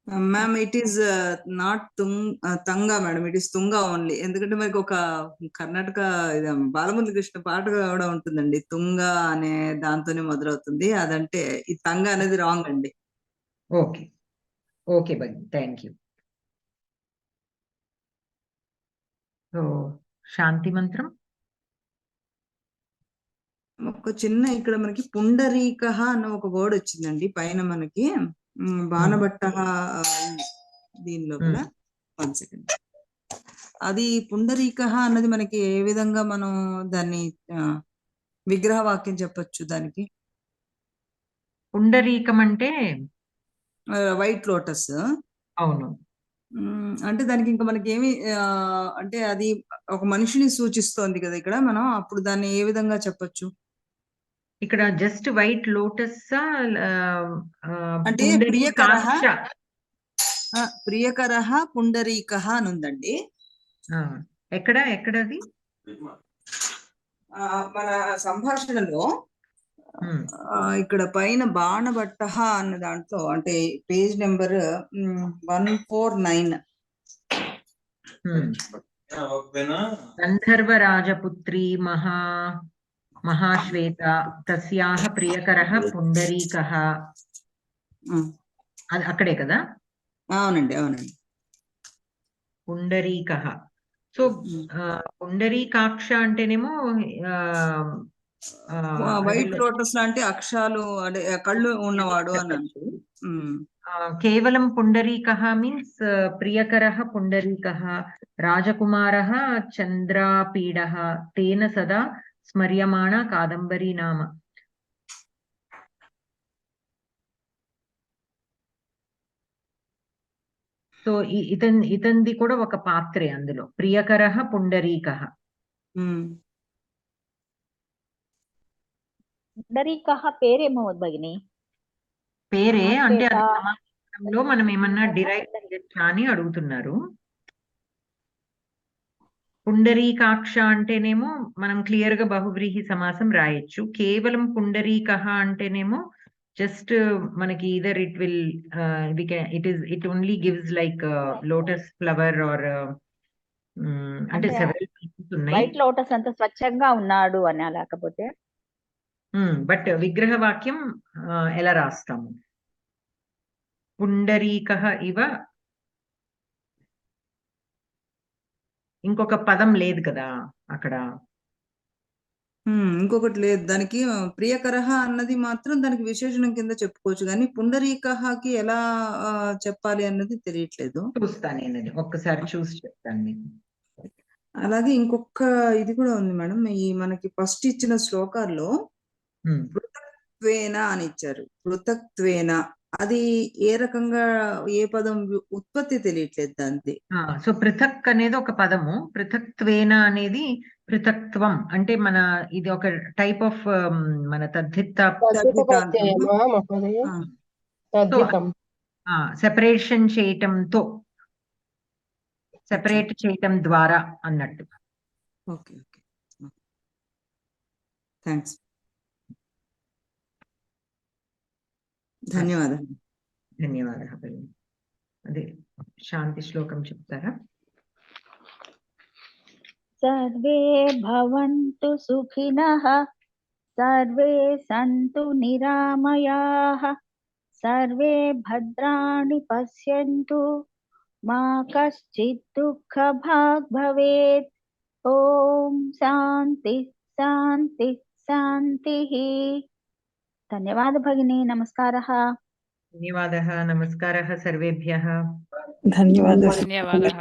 Ma'am, it is not Tanga, madam. It is Tunga only. ఎందుకంటే మనకి ఒక కర్ణాటక బాలమురళి కృష్ణ పాట కూడా ఉంటుందండి, తుంగా అనే దాంతోనే మొదలవుతుంది. అదంటే ఈ తంగా అనేది రాంగ్ అండి. ఓకే ఓకే బగ్గి, థ్యాంక్ యూ. సో శాంతి మంత్రం ఒక చిన్న ఇక్కడ మనకి పుండరీక అన్న ఒక వర్డ్ వచ్చిందండి పైన మనకి బాణభట్ట దీనిలో కూడా. 1 సెకండ్. అది పుండరీక అన్నది మనకి ఏ విధంగా మనం దాన్ని విగ్రహ వాక్యం చెప్పొచ్చు దానికి? పుండరీకం అంటే వైట్ లోటస్. అవును. అంటే దానికి ఇంకా మనకి ఏమి అంటే అది ఒక మనిషిని సూచిస్తోంది కదా ఇక్కడ, మనం అప్పుడు దాన్ని ఏ విధంగా చెప్పొచ్చు? ఇక్కడ జస్ట్ వైట్ లోటస్ అంటే ప్రియకరః పుండరీకః అని ఉందండి. ఎక్కడది మన సంభాషణలో ఇక్కడ పైన బాణభట్ట అన్న దాంట్లో, అంటే పేజ్ నెంబర్ 149. గంధర్వ రాజపుత్రి మహా महाश्वेता तस्याः प्रियकरः पुण्डरीकः అక్కడే కదా అవునండి అవునండి పుండరీకః సో పుండరీకాక్ష అంటేనేమో వైట్ లోటస్ లాంటి అక్షాలు అదే కళ్ళు ఉన్నవాడు అని కేవలం పుండరీకః మీన్స్ ప్రియకరः పుండరీకः రాజకుమారः చంద్రాపీడः తేన సదా స్మర్యమాణ కాదంబరీ నామ. సో ఇతంది కూడా ఒక పాత్రే అందులో, ప్రియకరః పుండరీకః. పుండరీకః పేరేమో భగిని, పేరే అంటే అది సమాసంలో మనం ఏమన్నా డిరైవ్ చేయొచ్చా అని అడుగుతున్నారు. పుండరీకాక్ష అంటేనేమో మనం క్లియర్ గా బహువ్రీహి సమాసం రాయొచ్చు. కేవలం పుండరీకః అంటేనేమో జస్ట్ మనకి either it will it only gives like lotus flower or అంటే several pieces ఉన్నాయి. వైట్ లోటస్ అంత స్వచ్ఛంగా ఉన్నాడు అని, లేకపోతే బట్ విగ్రహ వాక్యం ఎలా రాస్తాము? పుండరీకః ఇవ, ఇంకొక పదం లేదు కదా అక్కడ. ఇంకొకటి లేదు దానికి. ప్రియకరః అన్నది మాత్రం దానికి విశేషణం కింద చెప్పుకోవచ్చు, కానీ పుండరీకఃకి ఎలా చెప్పాలి అన్నది తెలియట్లేదు. చూస్తాను నేను ఒక్కసారి చూసి చెప్తాను మీకు. అలాగే ఇంకొక ఇది కూడా ఉంది మేడం, ఈ మనకి ఫస్ట్ ఇచ్చిన శ్లోకాల్లో పృథక్త్వేన అని ఇచ్చారు. పృథక్త్వేన అది ఏ రకంగా, ఏ పదం ఉత్పత్తి తెలియట్లేదు దాంది. సో పృథక్ అనేది ఒక పదము, పృథక్త్వేన అనేది పృథక్త్వం అంటే మన ఇది ఒక టైప్ ఆఫ్ మన సెపరేషన్ చేయటంతో, సెపరేట్ చేయటం ద్వారా అన్నట్టు. ఓకే ఓకే థ్యాంక్స్, ధన్యవాదాలు. ధన్యవాదాలు. అదే శాంతి శ్లోకం చెప్తారా? సర్వే భవంతు సుఖినః, సర్వే సంతు నిరామయాః, సర్వే భద్రాణి పశ్యంతు, మా కశ్చిత్ దుఃఖభాగ్ భవేత్. ఓం శాంతి శాంతి శాంతిః. ధన్యవాద భగిని, నమస్కారः. ధన్యవాదः, నమస్కారः సర్వేభ్యः. ధన్యవాదాలు. ధన్యవాదः.